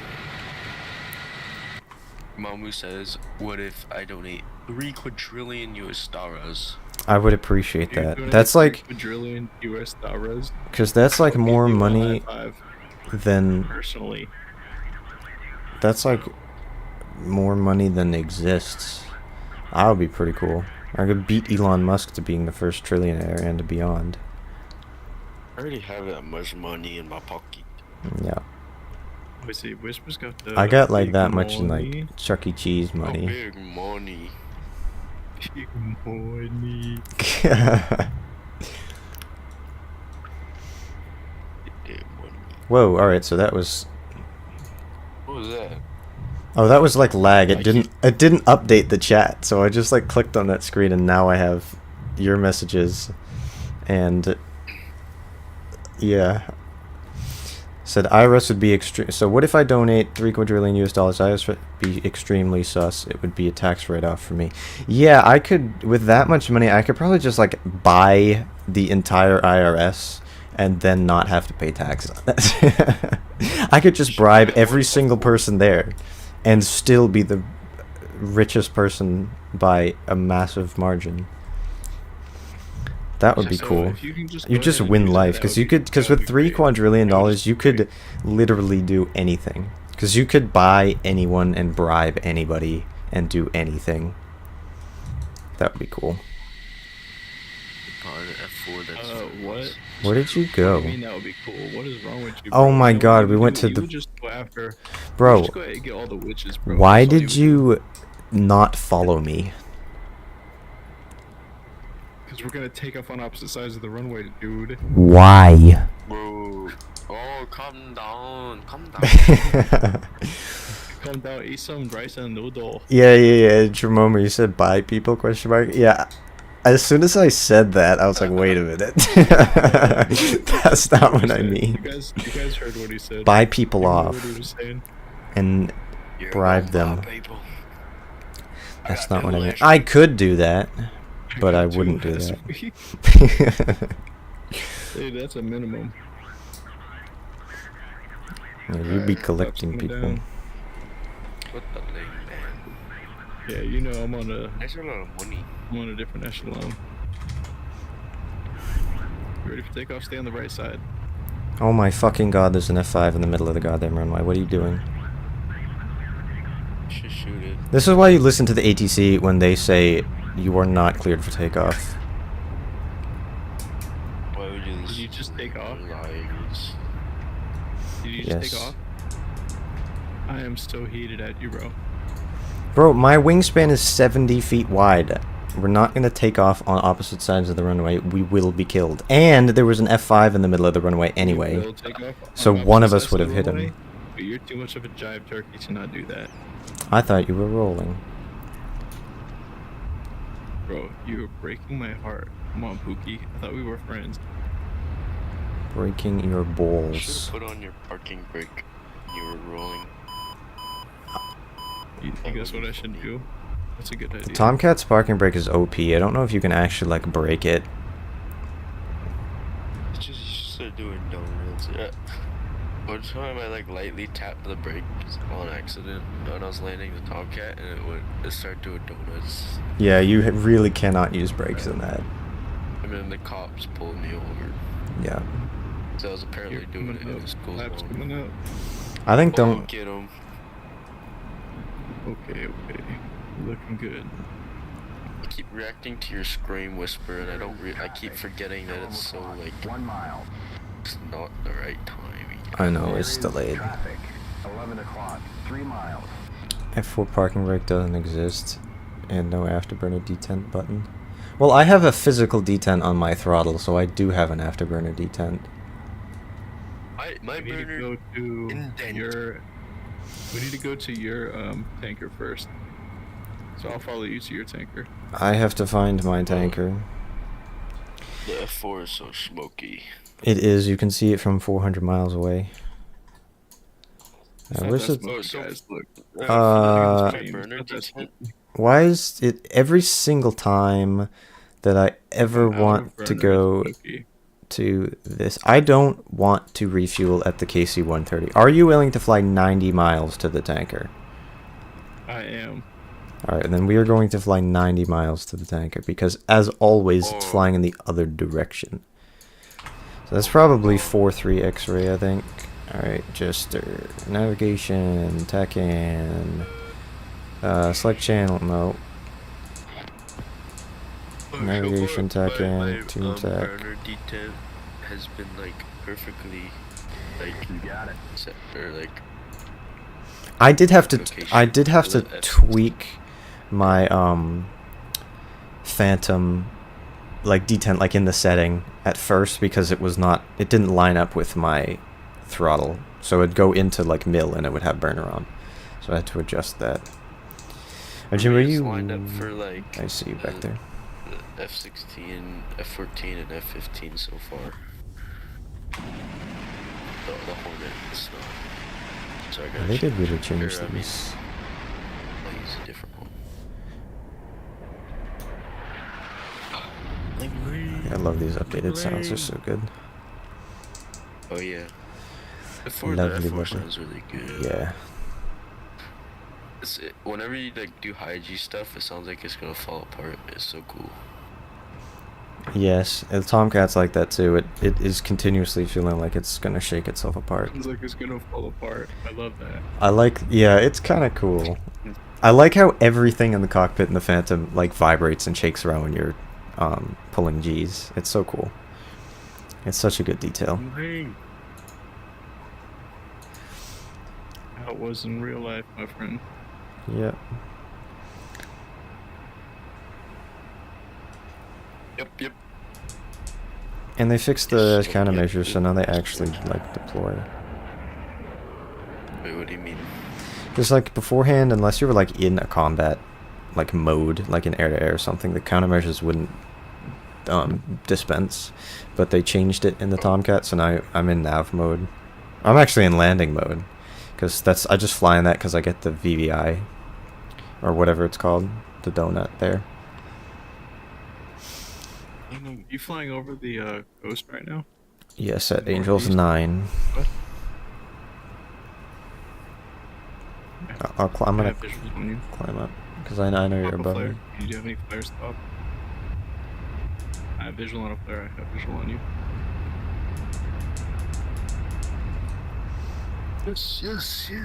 [SPEAKER 3] Mamu says, what if I donate 3 quadrillion US dollars?
[SPEAKER 1] I would appreciate
[SPEAKER 2] You're
[SPEAKER 1] that.
[SPEAKER 2] doing
[SPEAKER 1] That's
[SPEAKER 2] a
[SPEAKER 1] like,
[SPEAKER 2] quadrillion US dollars.
[SPEAKER 1] because that's like
[SPEAKER 2] I'll
[SPEAKER 1] more
[SPEAKER 2] give you one
[SPEAKER 1] money
[SPEAKER 2] high five,
[SPEAKER 1] than,
[SPEAKER 2] personally.
[SPEAKER 1] that's like more money than exists. That would be pretty cool. I could beat Elon Musk to being the first trillionaire and beyond.
[SPEAKER 3] I already have that much money in my pocket.
[SPEAKER 1] Yeah.
[SPEAKER 2] Let's see, Whisper's got the
[SPEAKER 1] I got like
[SPEAKER 2] big
[SPEAKER 1] that much in
[SPEAKER 2] money.
[SPEAKER 1] like Chuck E. Cheese
[SPEAKER 3] Oh,
[SPEAKER 1] money.
[SPEAKER 3] big money.
[SPEAKER 2] Big money.
[SPEAKER 3] Big money.
[SPEAKER 1] Whoa, alright, so that was...
[SPEAKER 3] What was that?
[SPEAKER 1] Oh, that was like lag.
[SPEAKER 3] I
[SPEAKER 1] It didn't update the chat, so I just like clicked on that screen and now I have your messages and yeah. Said IRS would be extreme. So what if I donate 3 quadrillion US dollars? IRS would be extremely sus. It would be a tax write-off for me. Yeah, I could, with that much money, I could probably just like buy the entire IRS and then not have to pay taxes on that. I could just bribe every single person there and still be the richest person by a massive margin. That would be
[SPEAKER 2] So
[SPEAKER 1] cool.
[SPEAKER 2] if you can
[SPEAKER 1] You
[SPEAKER 2] go
[SPEAKER 1] just
[SPEAKER 2] ahead and
[SPEAKER 1] win
[SPEAKER 2] use
[SPEAKER 1] life,
[SPEAKER 2] that,
[SPEAKER 1] because
[SPEAKER 2] that
[SPEAKER 1] you
[SPEAKER 2] would be-
[SPEAKER 1] could, because
[SPEAKER 2] that would
[SPEAKER 1] with
[SPEAKER 2] be
[SPEAKER 1] $3
[SPEAKER 2] great.
[SPEAKER 1] quadrillion
[SPEAKER 2] That would
[SPEAKER 1] dollars,
[SPEAKER 2] just
[SPEAKER 1] you
[SPEAKER 2] be
[SPEAKER 1] could
[SPEAKER 2] great.
[SPEAKER 1] literally do anything. Because you could buy anyone and bribe anybody and do anything. That would be cool.
[SPEAKER 3] Part of F4 that's
[SPEAKER 2] What?
[SPEAKER 1] Where did you
[SPEAKER 2] What
[SPEAKER 1] go?
[SPEAKER 2] do you mean that would be cool? What is wrong with you?
[SPEAKER 1] Oh
[SPEAKER 2] bro?
[SPEAKER 1] my
[SPEAKER 2] You know what
[SPEAKER 1] God,
[SPEAKER 2] you
[SPEAKER 1] we
[SPEAKER 2] would
[SPEAKER 1] went
[SPEAKER 2] do?
[SPEAKER 1] to
[SPEAKER 2] You
[SPEAKER 1] the-
[SPEAKER 2] would just go after.
[SPEAKER 1] Bro,
[SPEAKER 2] Just go ahead and get all the witches, bro.
[SPEAKER 1] why
[SPEAKER 2] That's all
[SPEAKER 1] did
[SPEAKER 2] would
[SPEAKER 1] you not follow me?
[SPEAKER 2] Because we're gonna take off on opposite sides of the runway, dude.
[SPEAKER 1] Why?
[SPEAKER 3] Bro. Oh, calm down. Calm down.
[SPEAKER 2] Come down, eat some rice and noodle.
[SPEAKER 1] Yeah, Jerome, you said bye people, question mark? Yeah. As soon as I said that, I was like, wait a minute. That's not what I mean.
[SPEAKER 2] You guys heard what he said.
[SPEAKER 1] Buy people
[SPEAKER 2] You heard
[SPEAKER 1] off
[SPEAKER 2] What he was saying.
[SPEAKER 1] and
[SPEAKER 3] You're
[SPEAKER 1] bribe
[SPEAKER 3] gonna
[SPEAKER 1] them.
[SPEAKER 3] buy people.
[SPEAKER 1] That's
[SPEAKER 3] got
[SPEAKER 1] not what I mean.
[SPEAKER 3] ventilation.
[SPEAKER 1] I could do that, but I
[SPEAKER 2] Dude,
[SPEAKER 1] wouldn't do
[SPEAKER 2] that's-
[SPEAKER 1] that.
[SPEAKER 2] Hey, that's a minimum.
[SPEAKER 1] Yeah, you'd be
[SPEAKER 2] Alright,
[SPEAKER 1] collecting
[SPEAKER 2] coming
[SPEAKER 1] people.
[SPEAKER 2] down.
[SPEAKER 3] What the thing, man?
[SPEAKER 2] Yeah, you know I'm on
[SPEAKER 3] That's a lot of money.
[SPEAKER 2] a different echelon. You ready for takeoff? Stay on the right side.
[SPEAKER 1] Oh my fucking god, there's an F5 in the middle of the goddamn runway. What are you doing?
[SPEAKER 3] You should shoot it.
[SPEAKER 1] This is why you listen to the ATC when they say you are not cleared for takeoff.
[SPEAKER 3] Why would you
[SPEAKER 2] Did you just take off?
[SPEAKER 3] Liars.
[SPEAKER 2] Did you just
[SPEAKER 1] Yes.
[SPEAKER 2] take off? I am so heated at you, bro.
[SPEAKER 1] Bro, my wingspan is 70 feet wide. We're not going to take off on opposite sides of the runway. We will be killed. And there was an F5 in the middle of the runway
[SPEAKER 2] You
[SPEAKER 1] anyway.
[SPEAKER 2] will take off
[SPEAKER 1] So
[SPEAKER 2] on
[SPEAKER 1] one of
[SPEAKER 2] opposite
[SPEAKER 1] us would
[SPEAKER 2] sides
[SPEAKER 1] have
[SPEAKER 2] of
[SPEAKER 1] hit
[SPEAKER 2] the
[SPEAKER 1] him.
[SPEAKER 2] runway, But you're too much of a jive turkey to not do that.
[SPEAKER 1] I thought you were rolling.
[SPEAKER 2] Bro, you were breaking my heart. Come on, Pookie. I thought we were friends.
[SPEAKER 1] Breaking your
[SPEAKER 3] You should
[SPEAKER 1] balls.
[SPEAKER 3] have put on your parking brake when you were rolling.
[SPEAKER 2] You think that's what I should do? That's a good idea.
[SPEAKER 1] Tomcat's parking brake is OP. I don't know if you can actually like break it.
[SPEAKER 3] It's just you should start doing donuts. Yeah. One time I like lightly tapped the brake on accident when I was landing the Tomcat and it started doing donuts.
[SPEAKER 1] Yeah, you really cannot use brakes in that.
[SPEAKER 3] And then the cops pulled me over.
[SPEAKER 1] Yeah.
[SPEAKER 3] So I was apparently
[SPEAKER 2] You're
[SPEAKER 3] doing it
[SPEAKER 2] coming
[SPEAKER 3] in
[SPEAKER 2] up.
[SPEAKER 3] a school
[SPEAKER 2] Laps
[SPEAKER 3] zone.
[SPEAKER 2] coming up.
[SPEAKER 1] I think
[SPEAKER 3] Oh,
[SPEAKER 1] don't...
[SPEAKER 3] get him.
[SPEAKER 2] Okay. Looking good.
[SPEAKER 3] I keep reacting to your scream whisper and I keep forgetting that it's so like
[SPEAKER 4] 1 mile.
[SPEAKER 3] it's not the right timing.
[SPEAKER 1] I know, it's delayed.
[SPEAKER 4] Traffic. 11 o'clock. 3 miles.
[SPEAKER 1] F4 parking brake doesn't exist, and no afterburner detent button. Well, I have a physical detent on my throttle, so I do have an afterburner detent.
[SPEAKER 3] My
[SPEAKER 2] We need to
[SPEAKER 3] burner
[SPEAKER 2] go to
[SPEAKER 3] indent.
[SPEAKER 2] your. We need to go to your tanker first. So I'll follow you to your tanker.
[SPEAKER 1] I have to find my tanker.
[SPEAKER 3] The F4 is so smoky.
[SPEAKER 1] It is. You can see it from 400 miles away.
[SPEAKER 2] It's not
[SPEAKER 1] where's
[SPEAKER 2] that
[SPEAKER 1] it?
[SPEAKER 2] smoky,
[SPEAKER 3] so-
[SPEAKER 2] guys. Look.
[SPEAKER 1] Uh,
[SPEAKER 3] my burner
[SPEAKER 2] It's not that
[SPEAKER 3] detent.
[SPEAKER 2] smoky.
[SPEAKER 1] Why is it every single time that I ever
[SPEAKER 2] Our
[SPEAKER 1] want to
[SPEAKER 2] burner is
[SPEAKER 1] go
[SPEAKER 2] smoky.
[SPEAKER 1] to this? I don't want to refuel at the KC-130. Are you willing to fly 90 miles to the tanker?
[SPEAKER 2] I am.
[SPEAKER 1] Alright, and then we are going to fly 90 miles to the tanker, because as always, it's
[SPEAKER 3] Oh.
[SPEAKER 1] flying in the other direction. So that's probably 4-3 X-ray, I think. Alright, just navigation, tack in, select channel, no. Navigation, tack in, tune tack.
[SPEAKER 3] Burner detent has been like perfectly like
[SPEAKER 4] You got it.
[SPEAKER 3] set or like
[SPEAKER 1] I did have to
[SPEAKER 3] Location for the F-16.
[SPEAKER 1] tweak my Phantom like detent like in the setting at first, because it didn't line up with my throttle, so it'd go into like mill and it would have burner on, so I had to adjust that. Jim, are
[SPEAKER 3] it's
[SPEAKER 1] you
[SPEAKER 3] lined up for like
[SPEAKER 1] I see you back there.
[SPEAKER 3] the F-16, F-14, and F-15 so far. The Hornet is not. So I gotta
[SPEAKER 1] They did
[SPEAKER 3] change
[SPEAKER 1] really
[SPEAKER 3] it.
[SPEAKER 1] change
[SPEAKER 3] Or, I mean,
[SPEAKER 1] these.
[SPEAKER 3] I'll use a different one.
[SPEAKER 1] I love these updated sounds, they're so good.
[SPEAKER 3] Oh yeah. The F4
[SPEAKER 1] Lovely,
[SPEAKER 3] F4
[SPEAKER 1] lovely.
[SPEAKER 3] sounds really good.
[SPEAKER 1] Yeah.
[SPEAKER 3] Whenever you like do high G stuff, it sounds like it's gonna fall apart. It's so cool.
[SPEAKER 1] Yes, and Tomcat's like that too. It is continuously feeling like it's gonna shake itself apart.
[SPEAKER 2] Sounds like it's gonna fall apart. I love that.
[SPEAKER 1] Yeah, it's kind of cool. I like how everything in the cockpit in the Phantom like vibrates and shakes around when you're pulling G's. It's so cool. It's such a good detail.
[SPEAKER 2] How it was in real life, my friend.
[SPEAKER 1] Yep.
[SPEAKER 3] Yep.
[SPEAKER 1] And they fixed the
[SPEAKER 3] So,
[SPEAKER 1] countermeasures,
[SPEAKER 3] yeah.
[SPEAKER 1] so now they actually like deploy.
[SPEAKER 3] Wait, what do you mean?
[SPEAKER 1] Because like beforehand, unless you were like in a combat like mode, like in air-to-air or something, the countermeasures wouldn't dispense. But they changed it in the Tomcat, so now I'm in nav mode. I'm actually in landing mode, because I just fly in that because I get the VVI or whatever it's called, the donut there.
[SPEAKER 2] You flying over the coast right now?
[SPEAKER 1] Yes, at Angels
[SPEAKER 2] Northeast.
[SPEAKER 1] 9.
[SPEAKER 2] What?
[SPEAKER 1] I'm
[SPEAKER 2] I
[SPEAKER 1] gonna
[SPEAKER 2] have visuals on you.
[SPEAKER 1] climb up because I know you're
[SPEAKER 2] Pop a
[SPEAKER 1] above
[SPEAKER 2] flare.
[SPEAKER 1] me.
[SPEAKER 2] Do you have any flares up? I have visual on a flare. I have visual on you.
[SPEAKER 3] Yes.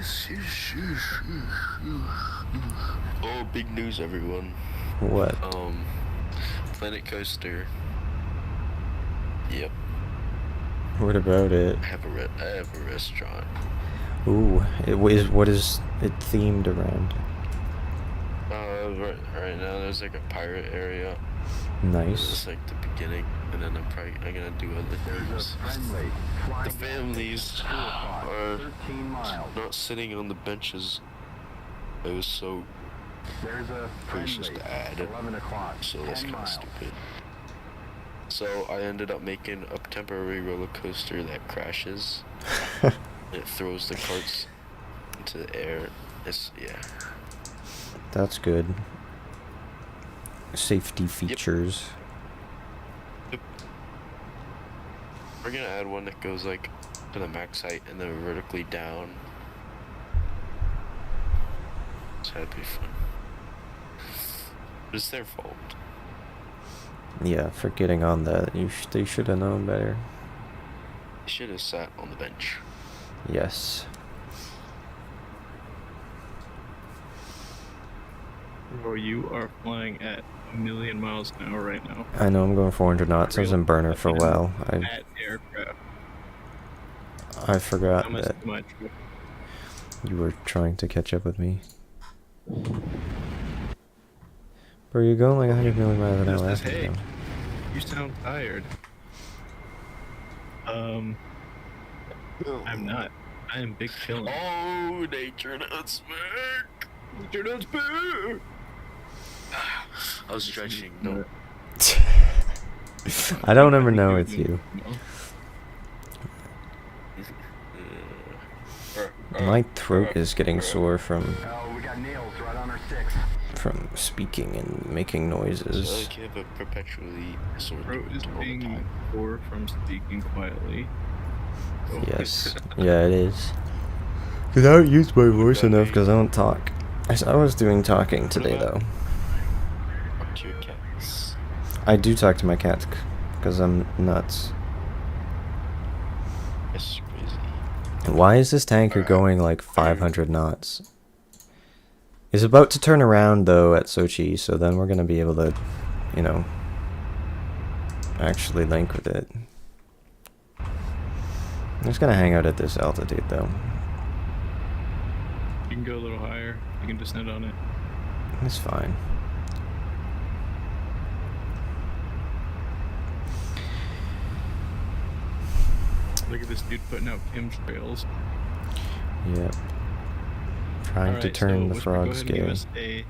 [SPEAKER 3] Oh, big news, everyone.
[SPEAKER 1] What?
[SPEAKER 3] Planet Coaster. Yep.
[SPEAKER 1] What about it?
[SPEAKER 3] I have a restaurant.
[SPEAKER 1] Ooh, what is it themed around?
[SPEAKER 3] Right now there's like a pirate area.
[SPEAKER 1] Nice.
[SPEAKER 3] It's like the beginning, and then I'm gonna do other
[SPEAKER 4] There's
[SPEAKER 3] things.
[SPEAKER 4] a friendly flying
[SPEAKER 3] The families
[SPEAKER 4] suicide,
[SPEAKER 3] are
[SPEAKER 4] 13 miles.
[SPEAKER 3] not sitting on the benches. It was so
[SPEAKER 4] There's a
[SPEAKER 3] precious
[SPEAKER 4] friendly
[SPEAKER 3] to add.
[SPEAKER 4] 11 o'clock.
[SPEAKER 3] So that's
[SPEAKER 4] 10
[SPEAKER 3] kind of
[SPEAKER 4] miles.
[SPEAKER 3] stupid. So I ended up making a temporary roller coaster that crashes. It throws the carts into the air. Yeah.
[SPEAKER 1] That's good. Safety features.
[SPEAKER 3] We're gonna add one that goes like to the max height and then vertically down. So that'd be fun. But it's their fault.
[SPEAKER 1] Yeah, for getting on that, they should have known better.
[SPEAKER 3] They should have sat on the bench.
[SPEAKER 1] Yes.
[SPEAKER 2] Bro, you are flying at 1,000,000 miles an hour right now.
[SPEAKER 1] I know I'm going 400 knots. I was in burner for a while.
[SPEAKER 2] That aircraft.
[SPEAKER 1] I forgot
[SPEAKER 2] How much
[SPEAKER 1] that
[SPEAKER 2] too much?
[SPEAKER 1] you were trying to catch up with me. Bro, you're going like 100 million miles an hour.
[SPEAKER 2] Just
[SPEAKER 1] That's
[SPEAKER 2] hey,
[SPEAKER 1] no.
[SPEAKER 2] you sound tired. I'm not. I am big chillin'.
[SPEAKER 3] Oh, nature does work.
[SPEAKER 2] Nature does work.
[SPEAKER 3] I was stretching. No.
[SPEAKER 1] I don't ever know it's you. My throat is getting sore from
[SPEAKER 4] Oh, we got nails right on our 6.
[SPEAKER 1] speaking and making
[SPEAKER 3] So
[SPEAKER 1] noises.
[SPEAKER 3] I have a perpetually sore
[SPEAKER 2] Throat is
[SPEAKER 3] throat all the
[SPEAKER 2] being
[SPEAKER 3] time.
[SPEAKER 2] sore from speaking quietly. Oh.
[SPEAKER 1] Yes. Yeah, it is. Because I don't use my voice enough because I don't talk. I was doing talking today, though.
[SPEAKER 3] Talk to your cats.
[SPEAKER 1] I do talk to my cats because I'm nuts.
[SPEAKER 3] That's crazy.
[SPEAKER 1] Why is this tanker going like 500 knots? It's about to turn around, though, at Sochi, so then we're going to be able to, you know, actually link with it. I'm just going to hang out at this altitude, though.
[SPEAKER 2] You can go a little higher. You can descend on it.
[SPEAKER 1] It's fine.
[SPEAKER 2] Look at this dude putting out chemtrails.
[SPEAKER 1] Yep. Trying to
[SPEAKER 2] Alright,
[SPEAKER 1] turn the
[SPEAKER 2] so Whisper, go
[SPEAKER 1] frogs
[SPEAKER 2] ahead and give
[SPEAKER 1] gay.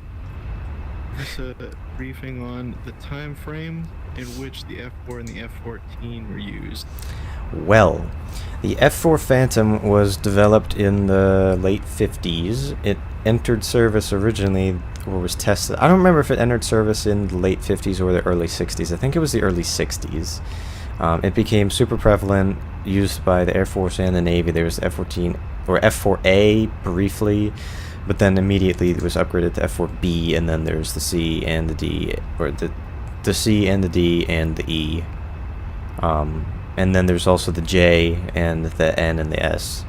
[SPEAKER 2] us a briefing on the time frame in which the F4 and the F14 were used.
[SPEAKER 1] Well, the F4 Phantom was developed in the late 50s. It entered service originally, or was tested. I don't remember if it entered service in the late 50s or the early 60s. I think it was the early 60s. It became super prevalent, used by the Air Force and the Navy. There was the F-14 or F-4A briefly, but then immediately it was upgraded to F-4B, and then there's the C and the D, or the C and the D and the E. And then there's also the J and the N and the S.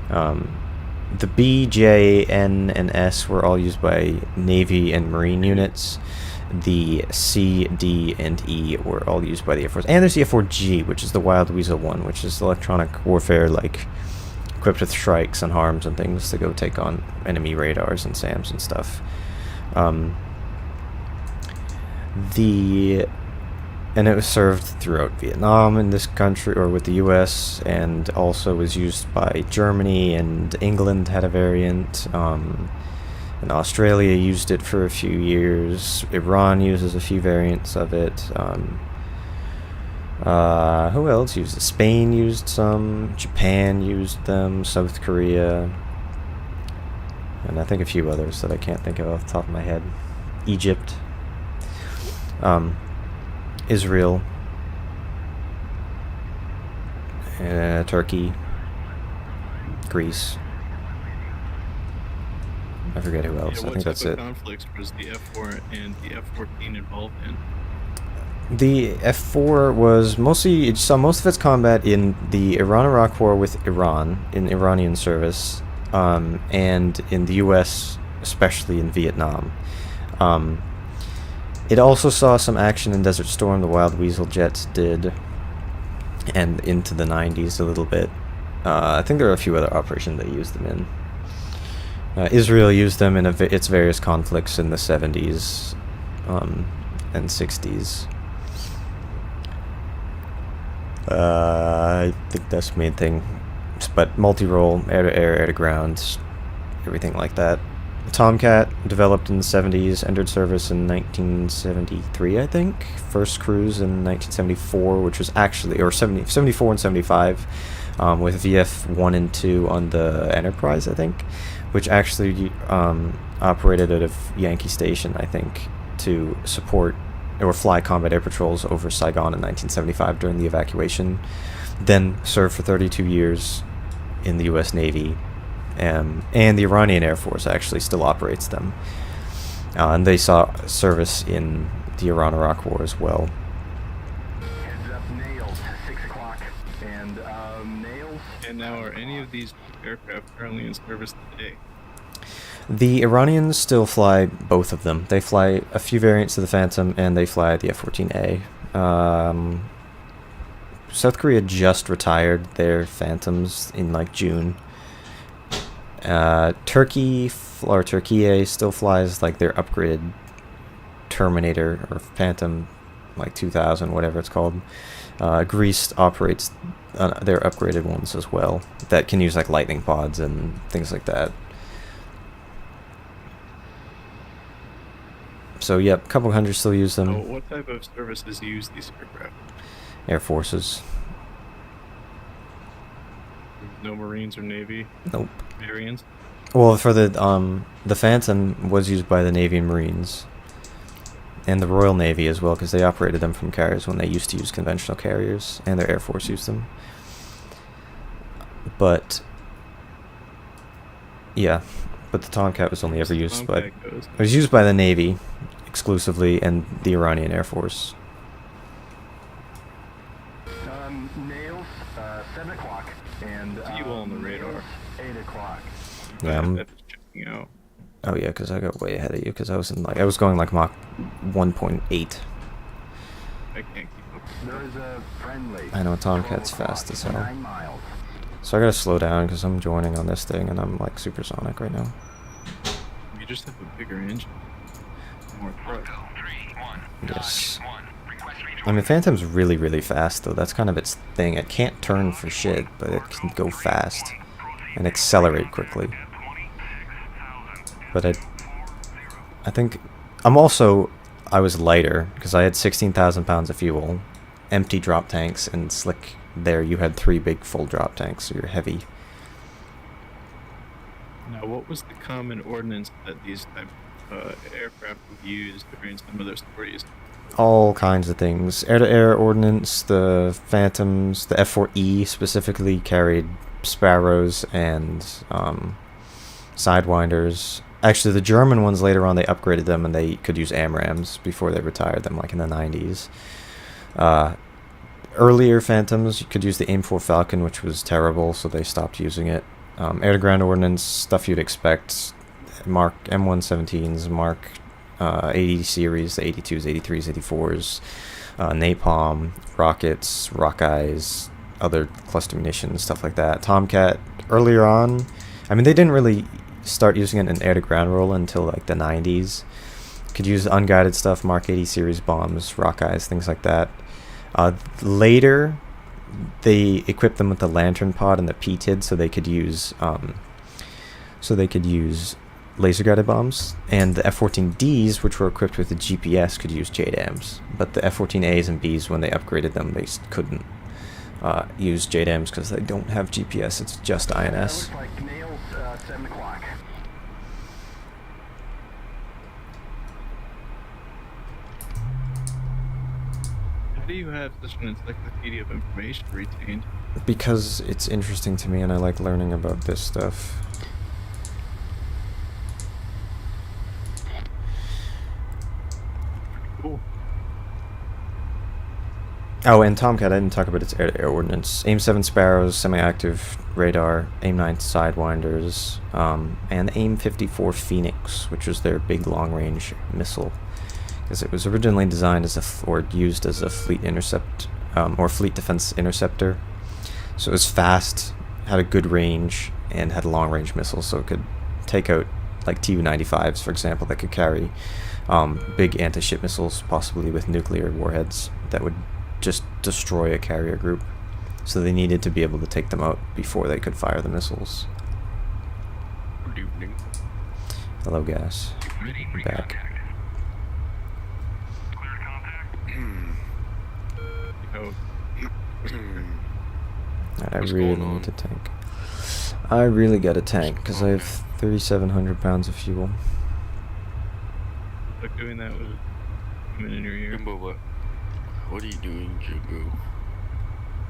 [SPEAKER 1] The B, J, N, and S were all used by Navy and Marine units. The C, D, and E were all used by the Air Force. And there's the F-4G, which is the Wild Weasel one, which is electronic warfare, like equipped with strikes and harms and things to go take on enemy radars and SAMs and stuff. And it was served throughout Vietnam in this country, or with the US, and also was used by Germany, and England had a variant. And Australia used it for a few years. Iran uses a few variants of it. Who else used it? Spain used some. Japan used them. South Korea. And I think a few others that I can't think of off the top of my head. Egypt. Israel. Turkey. Greece. I forget who else. I think that's it.
[SPEAKER 2] What type of conflicts was the F4 and the F14 involved in?
[SPEAKER 1] The F4 was mostly, it saw most of its combat in the Iran-Iraq War with Iran, in Iranian service, and in the US, especially in Vietnam. It also saw some action in Desert Storm, the Wild Weasel jets did, and into the 90s a little bit. I think there are a few other operations they used them in. Israel used them in its various conflicts in the 70s and 60s. I think that's the main thing. But multi-role, air-to-air, air-to-ground, everything like that. Tomcat, developed in the 70s, entered service in 1973, I think. First cruise in 1974, which was actually, or 74 and 75, with VF-1 and 2 on the Enterprise, I think, which actually operated out of Yankee Station, I think, to support or fly combat air patrols over Saigon in 1975 during the evacuation. Then served for 32 years in the U.S. Navy. And the Iranian Air Force actually still operates them. And they saw service in the Iran-Iraq War as well.
[SPEAKER 4] Heads up, nails. 6 o'clock. And, nails.
[SPEAKER 2] And now, are any of these aircraft currently in service today?
[SPEAKER 1] The Iranians still fly both of them. They fly a few variants of the Phantom, and they fly the F-14A. South Korea just retired their Phantoms in, like, June. Turkey still flies like their upgraded Terminator or Phantom, like 2000, whatever it's called. Greece operates their upgraded ones as well that can use like lightning pods and things like that. So yep, a couple countries still use them.
[SPEAKER 2] So what type of services use these aircraft?
[SPEAKER 1] Air forces.
[SPEAKER 2] No Marines or Navy
[SPEAKER 1] Nope.
[SPEAKER 2] variants?
[SPEAKER 1] Well, for the Phantom was used by the Navy and Marines, and the Royal Navy as well, because they operated them from carriers when they used to use conventional carriers, and their Air Force used them. But yeah, but the Tomcat was only ever used by. It was used by the Navy exclusively and the Iranian Air Force.
[SPEAKER 4] Nails, 7 o'clock. And
[SPEAKER 2] you all on the radar.
[SPEAKER 4] 8 o'clock.
[SPEAKER 1] Yeah.
[SPEAKER 2] That's checking out.
[SPEAKER 1] Oh yeah, because I got way ahead of you. Because I was going like Mach 1.8.
[SPEAKER 2] I can't keep up.
[SPEAKER 4] There is a friendly.
[SPEAKER 1] I know Tomcat's fast as hell.
[SPEAKER 4] 9 miles.
[SPEAKER 1] So I gotta slow down because I'm joining on this thing and I'm like supersonic right now.
[SPEAKER 2] You just have a bigger engine. More thrust.
[SPEAKER 1] Yes. I mean, Phantom's really, really fast though. That's kind of its thing. It can't turn for shit, but it can go fast and accelerate quickly. But I think I was lighter because I had 16,000 pounds of fuel, empty drop tanks, and Slick there you had 3 big full drop tanks, so you're heavy.
[SPEAKER 2] Now, what was the common ordnance that these type of aircraft would use during some of their stories?
[SPEAKER 1] All kinds of things. Air-to-air ordnance, the Phantoms, the F-4E specifically carried Sparrows and Sidewinders. Actually, the German ones later on, they upgraded them and they could use AMRAAMs before they retired them, like in the 90s. Earlier Phantoms, you could use the AIM-4 Falcon, which was terrible, so they stopped using it. Air-to-ground ordnance, stuff you'd expect. Mark M117s, Mark 80 series, the 82s, 83s, 84s, napalm, rockets, Rockeyes, other cluster munitions, stuff like that. Tomcat, earlier on, I mean, they didn't really start using it in air-to-ground role until like the 90s. Could use unguided stuff, Mark 80 series bombs, Rockeyes, things like that. Later, they equipped them with the lantern pod and the PTID, so they could use laser guided bombs, and the F-14Ds, which were equipped with the GPS, could use JDAMs. But the F-14As and Bs, when they upgraded them, they couldn't use JDAMs because they don't have GPS. It's just INS.
[SPEAKER 4] Looks like nails, 7 o'clock.
[SPEAKER 2] How do you have such an encyclopedia of information retained?
[SPEAKER 1] Because it's interesting to me and I like learning about this stuff.
[SPEAKER 2] Cool.
[SPEAKER 1] Oh, and Tomcat, I didn't talk about its air-to-air ordnance. AIM-7 Sparrows, semi-active radar, AIM-9 Sidewinders, and AIM-54 Phoenix, which was their big long-range missile. Because it was originally designed as used as a fleet intercept, or fleet defense interceptor. So it was fast, had a good range, and had long-range missiles, so it could take out like Tu-95s, for example, that could carry big anti-ship missiles, possibly with nuclear warheads, that would just destroy a carrier group. So they needed to be able to take them out before they could fire the missiles.
[SPEAKER 3] Good evening.
[SPEAKER 1] Hello, gas. Back.
[SPEAKER 2] Oh,
[SPEAKER 1] Alright, I
[SPEAKER 3] What's
[SPEAKER 1] really
[SPEAKER 3] going on?
[SPEAKER 1] need to tank. I really got a tank because I have 3,700 pounds of fuel.
[SPEAKER 2] like doing that was coming in your ear.
[SPEAKER 3] Jimbo, what are you doing, Jimbo?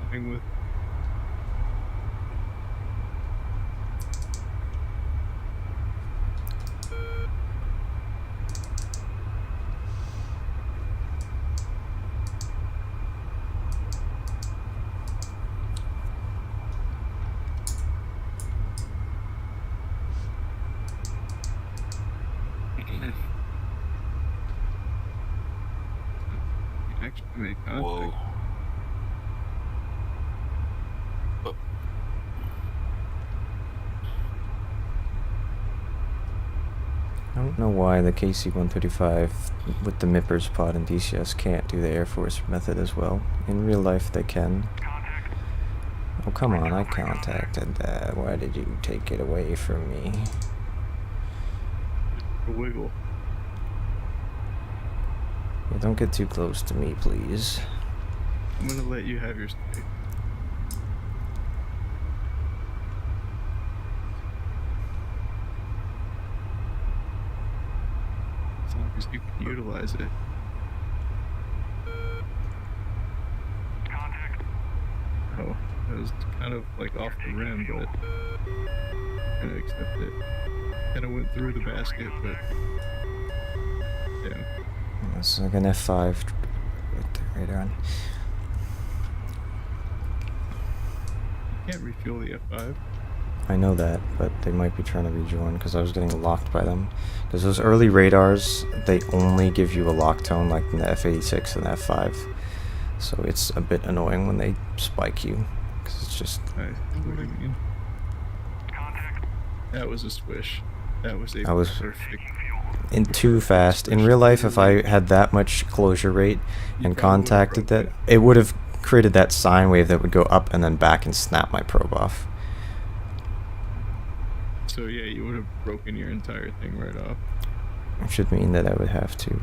[SPEAKER 2] Thing with actually made contact.
[SPEAKER 3] Whoa.
[SPEAKER 1] I don't know why the KC-135 with the MIPR's pod in DCS can't do the Air Force method as well. In real life they can. Oh come on, I contacted that. Why did you take it away from me?
[SPEAKER 2] A wiggle.
[SPEAKER 1] Yeah, don't get too close to me, please.
[SPEAKER 2] I'm gonna let you have your space. As long as you can utilize it. Oh, that was kind of like off the rim, but I'm gonna accept it. Kinda went through the basket, but yeah.
[SPEAKER 1] It's like an F5 with the radar on.
[SPEAKER 2] You can't refuel the F5.
[SPEAKER 1] I know that, but they might be trying to rejoin because I was getting locked by them. Because those early radars, they only give you a lock tone like in the F86 and the F5. So it's a bit annoying when they spike you. Because it's just...
[SPEAKER 2] I see what you mean. That was a swish. That was a
[SPEAKER 1] I was-
[SPEAKER 2] perfect...
[SPEAKER 1] too fast. In real life, if I had that much closure rate
[SPEAKER 2] You
[SPEAKER 1] and
[SPEAKER 2] probably would've
[SPEAKER 1] contacted
[SPEAKER 2] broke
[SPEAKER 1] that, it would have created that sine wave that would go up and then back and snap my probe off.
[SPEAKER 2] So yeah, you would have broken your entire thing right off.
[SPEAKER 1] Which should mean that I would have to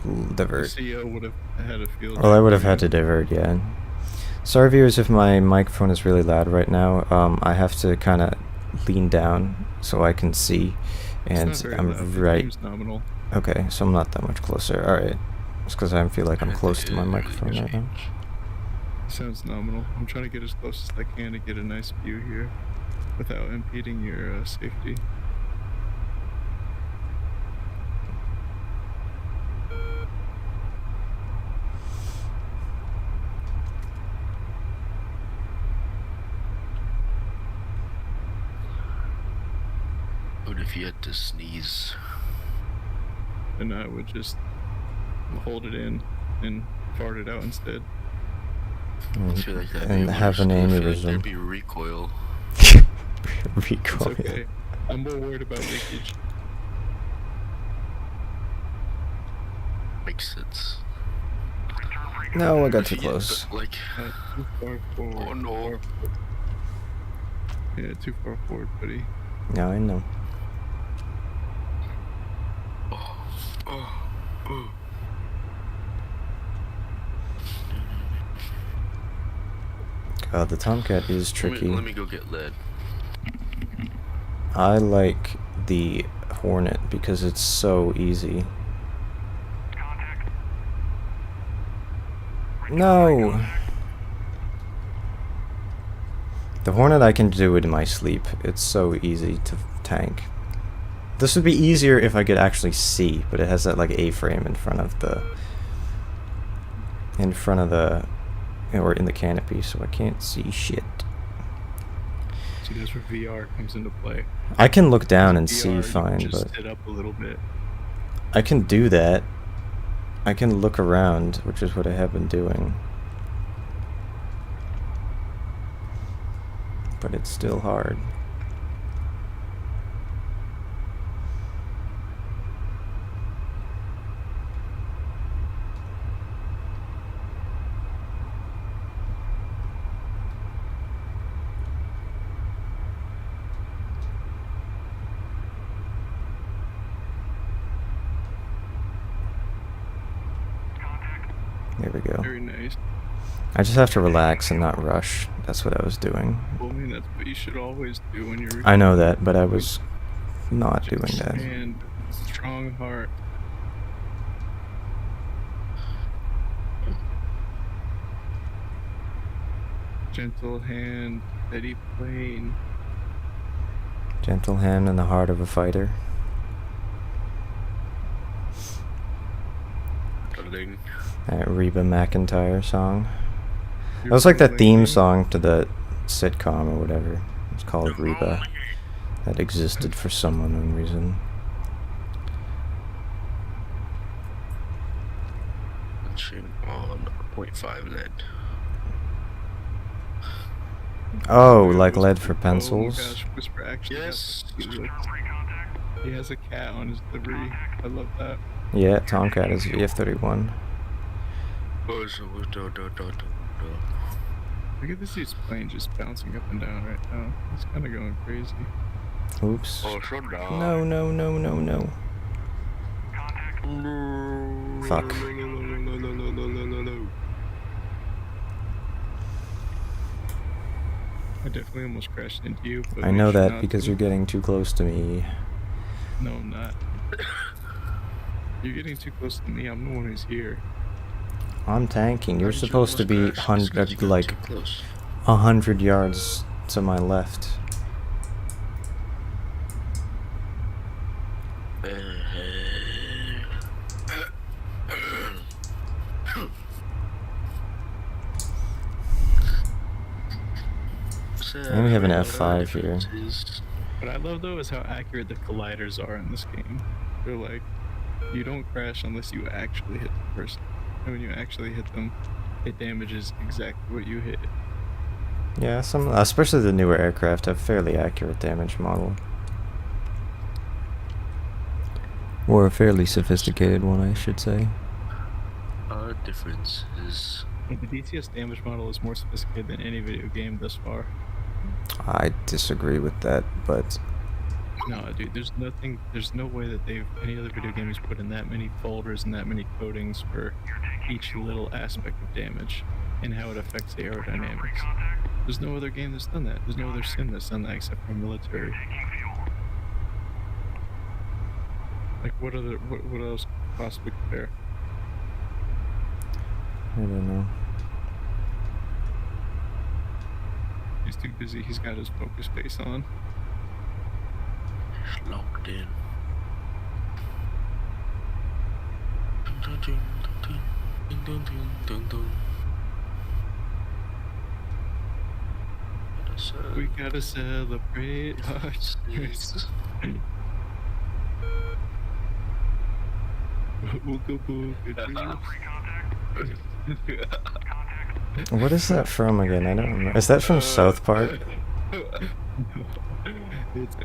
[SPEAKER 2] The
[SPEAKER 1] divert.
[SPEAKER 2] CO would have had a field.
[SPEAKER 1] Well, I would have had to divert, yeah. Sorry viewers if my microphone is really loud right now. I have to kind of lean down so I can see. And
[SPEAKER 2] It's not very
[SPEAKER 1] I'm
[SPEAKER 2] loud. The
[SPEAKER 1] right.
[SPEAKER 2] game's nominal.
[SPEAKER 1] Okay, so I'm not that much closer. Alright. It's because I feel like I'm close to my microphone right now.
[SPEAKER 2] Sounds nominal. I'm trying to get as close as I can to get a nice view here without impeding your safety.
[SPEAKER 3] What if you had to sneeze?
[SPEAKER 2] And I would just hold it in and fart it out instead.
[SPEAKER 3] I feel like that'd
[SPEAKER 1] And
[SPEAKER 3] be
[SPEAKER 1] have
[SPEAKER 3] worse,
[SPEAKER 1] an
[SPEAKER 3] 'cause I feel like
[SPEAKER 1] aneurysm.
[SPEAKER 3] there'd be recoil.
[SPEAKER 2] It's
[SPEAKER 1] Recoil.
[SPEAKER 2] okay. I'm more worried about leakage.
[SPEAKER 3] Makes sense.
[SPEAKER 1] No, I got too
[SPEAKER 3] Yeah,
[SPEAKER 1] close.
[SPEAKER 3] but, like,
[SPEAKER 2] Too far forward.
[SPEAKER 3] oh no.
[SPEAKER 2] Yeah, too far forward, buddy.
[SPEAKER 1] Yeah, I know.
[SPEAKER 3] Oh.
[SPEAKER 1] God, the Tomcat is tricky.
[SPEAKER 3] Let me go get lead.
[SPEAKER 1] I like the Hornet because it's so easy. No! The Hornet I can do it in my sleep. It's so easy to tank. This would be easier if I could actually see, but it has that like A-frame in front of the... or in the canopy, so I can't see shit.
[SPEAKER 2] See, that's where VR comes into play.
[SPEAKER 1] I can look down and
[SPEAKER 2] VR,
[SPEAKER 1] see
[SPEAKER 2] you
[SPEAKER 1] fine,
[SPEAKER 2] just
[SPEAKER 1] but
[SPEAKER 2] sit up a little bit.
[SPEAKER 1] I can do that. I can look around, which is what I have been doing. But it's still hard. There we go.
[SPEAKER 2] Very nice.
[SPEAKER 1] I just have to relax and not rush. That's what I was doing.
[SPEAKER 2] Well, I mean, that's what you should always do when you're.
[SPEAKER 1] I know that, but I was not doing
[SPEAKER 2] Just
[SPEAKER 1] that.
[SPEAKER 2] stand, strong heart. Gentle hand, steady plane.
[SPEAKER 1] Gentle hand in the heart of a fighter.
[SPEAKER 3] Loading.
[SPEAKER 1] That Reba McEntire song. That was like that theme song to the sitcom or whatever. It's called Reba. That existed for some unknown reason.
[SPEAKER 3] Punching on 0.5 lead.
[SPEAKER 1] Oh, like lead for pencils?
[SPEAKER 2] Oh my gosh, Whisper actually
[SPEAKER 3] Yes.
[SPEAKER 2] has the He has a cat on his livery. I love that.
[SPEAKER 1] Yeah, Tomcat is VF-31.
[SPEAKER 3] Oh, so
[SPEAKER 2] Look at this dude's plane just bouncing up and down right now. He's kind of going crazy.
[SPEAKER 1] Oops.
[SPEAKER 3] Oh, so down.
[SPEAKER 1] No, no, no, no, no. Fuck.
[SPEAKER 2] I definitely almost crashed into you. But
[SPEAKER 1] I
[SPEAKER 2] made
[SPEAKER 1] know
[SPEAKER 2] sure
[SPEAKER 1] that
[SPEAKER 2] not
[SPEAKER 1] because
[SPEAKER 2] to.
[SPEAKER 1] you're getting too close to me.
[SPEAKER 2] No, I'm not. You're getting too close to me. I'm the one who's here.
[SPEAKER 1] I'm tanking. You're
[SPEAKER 3] Why did you
[SPEAKER 1] supposed to be
[SPEAKER 3] almost crash? It's 'cause you got
[SPEAKER 1] like
[SPEAKER 3] too close.
[SPEAKER 1] 100 yards to my left. And we have an F5 here.
[SPEAKER 2] What I love though is how accurate the colliders are in this game. They're like, you don't crash unless you actually hit the person. And when you actually hit them, it damages exactly what you hit.
[SPEAKER 1] Yeah, some, especially the newer aircraft, have fairly accurate damage model. Or a fairly sophisticated one, I should say.
[SPEAKER 3] Difference is
[SPEAKER 2] The DCS damage model is more sophisticated than any video game thus far.
[SPEAKER 1] I disagree with that, but
[SPEAKER 2] No, dude, there's no way that any other video game has put in that many folders and that many codings for each little aspect of damage and how it affects the aerodynamics. There's no other game that's done that. There's no other sim that's done that except for military. Like, what else could possibly compare?
[SPEAKER 1] I don't know.
[SPEAKER 2] He's too busy. He's got his focus face on.
[SPEAKER 3] locked in.
[SPEAKER 2] We gotta celebrate our success. Ooga booga doo.
[SPEAKER 1] What is that from again? I don't remember. Is that from South Park?
[SPEAKER 2] It's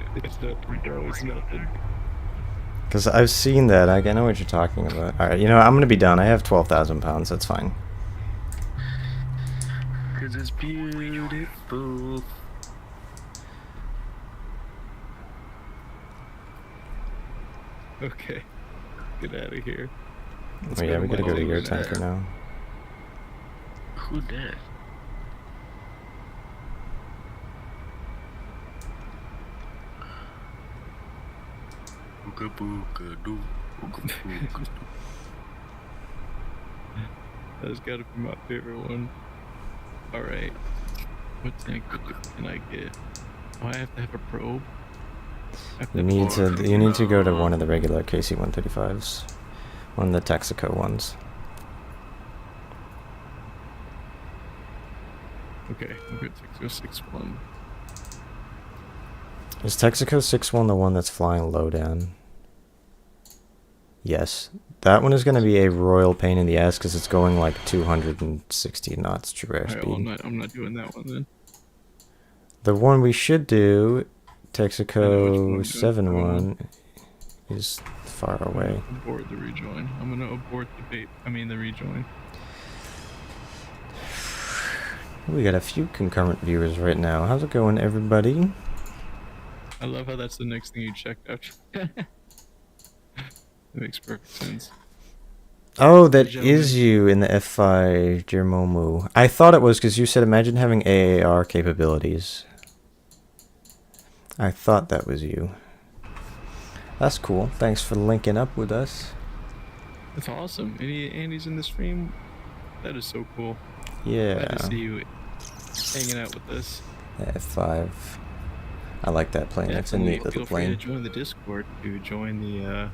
[SPEAKER 2] nothing, bro. It's nothing.
[SPEAKER 1] Because I've seen that. I know what you're talking about. Alright, you know, I'm gonna be done. I have 12,000 pounds. That's fine.
[SPEAKER 3] Cause it's beautiful.
[SPEAKER 2] Okay. Get out of here.
[SPEAKER 1] Oh, yeah, we gotta go to your
[SPEAKER 2] tank.
[SPEAKER 1] tanker now.
[SPEAKER 3] Who that? Ooga booga doo. Ooga booga doo.
[SPEAKER 2] That's gotta be my favorite one. Alright. What tank can I get? Oh, I have to have a probe? I have to
[SPEAKER 1] You need to go to one of the regular KC-135s. One of the Texaco ones.
[SPEAKER 2] Okay, I'm good. Texaco 6-1.
[SPEAKER 1] Is Texaco 6-1 the one that's flying low down? Yes. That one is going to be a royal pain in the ass because it's going like 260 knots true airspeed.
[SPEAKER 2] Alright, well, I'm not doing that one then.
[SPEAKER 1] The one we should do,
[SPEAKER 2] I know which one
[SPEAKER 1] Texaco
[SPEAKER 2] I'm
[SPEAKER 1] 7-1, is far away.
[SPEAKER 2] Abort the rejoin. I'm gonna abort the rejoin.
[SPEAKER 1] We got a few concurrent viewers right now. How's it going, everybody?
[SPEAKER 2] I love how that's the next thing you checked out. That makes perfect sense.
[SPEAKER 1] Oh, that
[SPEAKER 2] Gentlemen.
[SPEAKER 1] is you in the F5 Jermomu. I thought it was because you said imagine having AAR capabilities. I thought that was you. That's cool. Thanks for linking up with us.
[SPEAKER 2] That's awesome. Any Andy's in the stream? That is so cool.
[SPEAKER 1] Yeah.
[SPEAKER 2] Glad to see you hanging out with us.
[SPEAKER 1] F5. I like that plane. It's a neat little
[SPEAKER 2] Feel free to
[SPEAKER 1] plane.
[SPEAKER 2] join the Discord to join the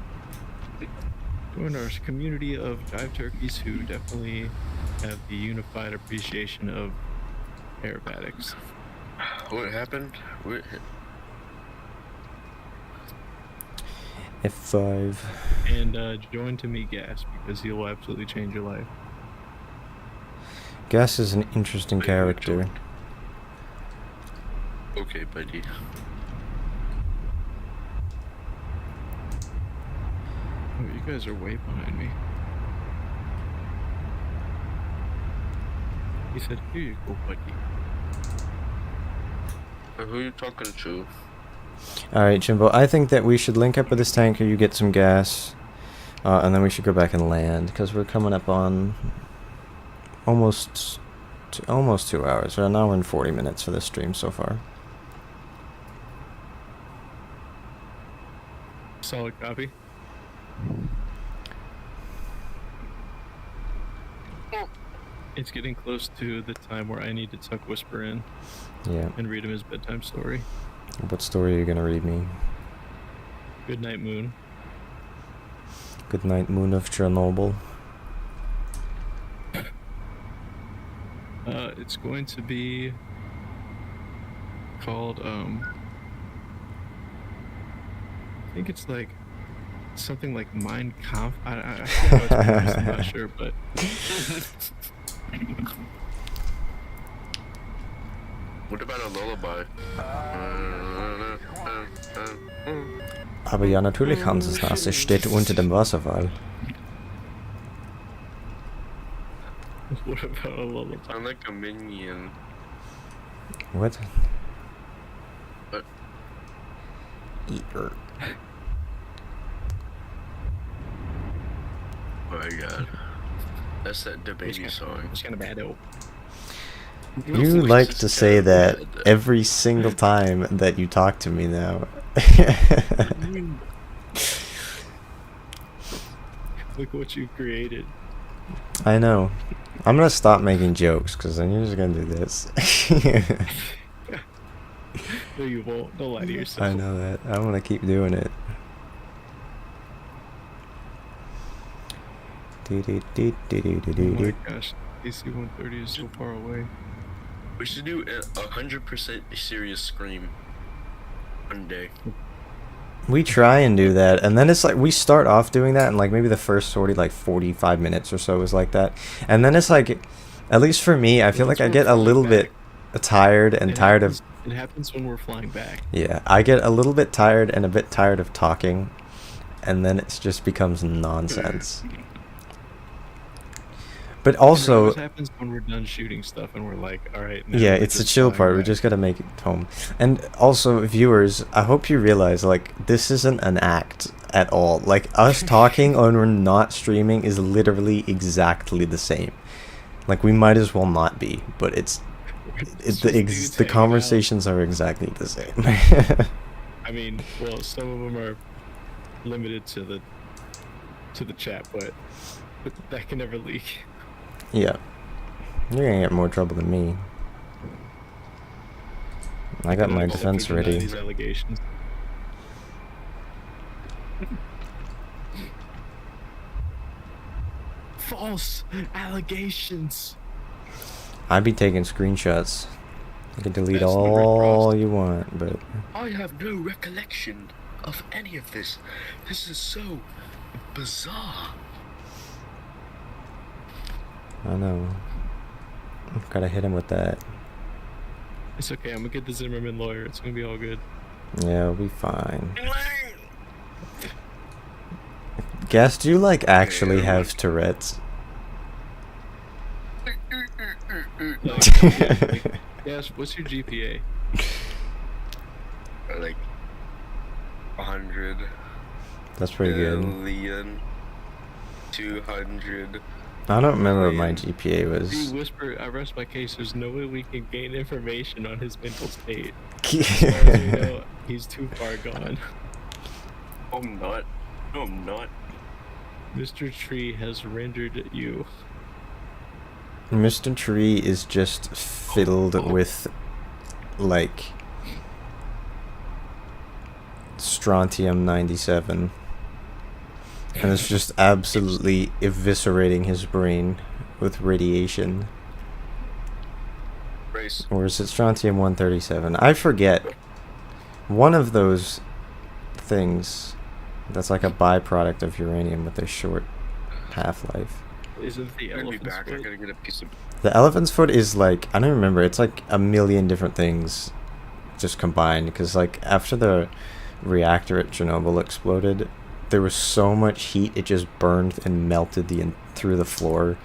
[SPEAKER 2] join our community of dive turkeys who definitely have the unified appreciation of aerobatics.
[SPEAKER 3] What happened? What?
[SPEAKER 1] F5.
[SPEAKER 2] And join to meet Gas because he will absolutely change your life.
[SPEAKER 1] Gas is an interesting character.
[SPEAKER 3] Okay, buddy.
[SPEAKER 2] Oh, you guys are way behind me. He said, "Here you go, buddy."
[SPEAKER 3] Who are you talking to?
[SPEAKER 1] Alright, Jimbo, I think that we should link up with this tanker, you get some gas, and then we should go back and land, because we're coming up on almost 2 hours. We're an hour and 40 minutes for this stream so far.
[SPEAKER 2] Solid copy. It's getting close to the time where I need to tuck Whisper in
[SPEAKER 1] Yeah.
[SPEAKER 2] and read him his bedtime story.
[SPEAKER 1] What story are you gonna read me?
[SPEAKER 2] Good night, Moon.
[SPEAKER 1] Good night, Moon of Chernobyl.
[SPEAKER 2] It's going to be called, I think it's like something like Mein Kampf. I forget how it's pronounced, I'm not sure, but
[SPEAKER 3] What about a lullaby?
[SPEAKER 1] Aber ja, natürlich, Hanses Nase steht unter dem Wasserfall.
[SPEAKER 2] what about a lullaby?
[SPEAKER 3] Sound like a minion.
[SPEAKER 1] What?
[SPEAKER 3] What?
[SPEAKER 1] Eater.
[SPEAKER 3] Oh my god. That's that the baby song.
[SPEAKER 2] It's kind of bad though.
[SPEAKER 1] You like to say that every single time that you talk to me now.
[SPEAKER 2] Look what you've created.
[SPEAKER 1] I know. I'm gonna stop making jokes, because then you're just gonna do this.
[SPEAKER 2] No, you won't. Don't lie to yourself.
[SPEAKER 1] I know that. I'm gonna keep doing it.
[SPEAKER 2] Oh my gosh, AC-130 is so far away.
[SPEAKER 3] We should do a 100% serious scream one day.
[SPEAKER 1] We try and do that, and then it's like we start off doing that, and like maybe the first sortie, like 45 minutes or so, is like that, and then it's like, at least for me, I feel like I get a little bit tired and tired of.
[SPEAKER 2] It happens when we're flying back.
[SPEAKER 1] Yeah, I get a little bit tired and a bit tired of talking, and then it just becomes nonsense. But also,
[SPEAKER 2] What happens when we're done shooting stuff and we're like, all right. Now
[SPEAKER 1] yeah,
[SPEAKER 2] we're
[SPEAKER 1] it's the
[SPEAKER 2] just
[SPEAKER 1] chill
[SPEAKER 2] flying
[SPEAKER 1] part. We
[SPEAKER 2] back.
[SPEAKER 1] just gotta make it home. And also, viewers, I hope you realize, like, this isn't an act at all. Like, us talking when we're not streaming is literally exactly the same. Like, we might as well not be, but
[SPEAKER 2] Just
[SPEAKER 1] the
[SPEAKER 2] dudes hanging out.
[SPEAKER 1] conversations are exactly the same.
[SPEAKER 2] I mean, well, some of them are limited to the chat, but that can never leak.
[SPEAKER 1] Yeah. You're gonna get more trouble than me. I got my
[SPEAKER 2] All
[SPEAKER 1] defense
[SPEAKER 2] deny
[SPEAKER 1] ready.
[SPEAKER 2] These allegations. False allegations.
[SPEAKER 1] I'd be taking screenshots. You can delete
[SPEAKER 2] That's the Rick
[SPEAKER 1] all
[SPEAKER 2] Ross.
[SPEAKER 1] you want, but
[SPEAKER 3] I have no recollection of any of this. This is so bizarre.
[SPEAKER 1] I know. Gotta hit him with that.
[SPEAKER 2] It's okay. I'm gonna get the Zimmerman lawyer. It's gonna be all good.
[SPEAKER 1] Yeah, we'll be fine. Guess, do you like actually have Tourette's?
[SPEAKER 2] Yes. What's your GPA?
[SPEAKER 3] Like 100
[SPEAKER 1] That's pretty good.
[SPEAKER 3] billion, 200.
[SPEAKER 1] I don't remember what my
[SPEAKER 3] billion.
[SPEAKER 1] GPA
[SPEAKER 2] You
[SPEAKER 1] was.
[SPEAKER 2] whisper. I rest my case. There's no way we can gain information on his mental state. As far as we know, he's too far gone.
[SPEAKER 3] I'm not. No, I'm not.
[SPEAKER 2] Mr. Tree has rendered you.
[SPEAKER 1] Mr. Tree is just filled with, like, strontium-97. And it's just absolutely eviscerating his brain with radiation.
[SPEAKER 3] Race.
[SPEAKER 1] Or is it strontium-137? I forget. One of those things that's like a byproduct of uranium with a short half-life.
[SPEAKER 2] Isn't the
[SPEAKER 3] I'll be
[SPEAKER 2] elephant's
[SPEAKER 3] back. I
[SPEAKER 2] foot?
[SPEAKER 3] gotta get a piece of.
[SPEAKER 1] The elephant's foot is like, I don't remember, it's like a million different things just combined, because like after the reactor at Chernobyl exploded, there was so much heat it just burned and melted through the floor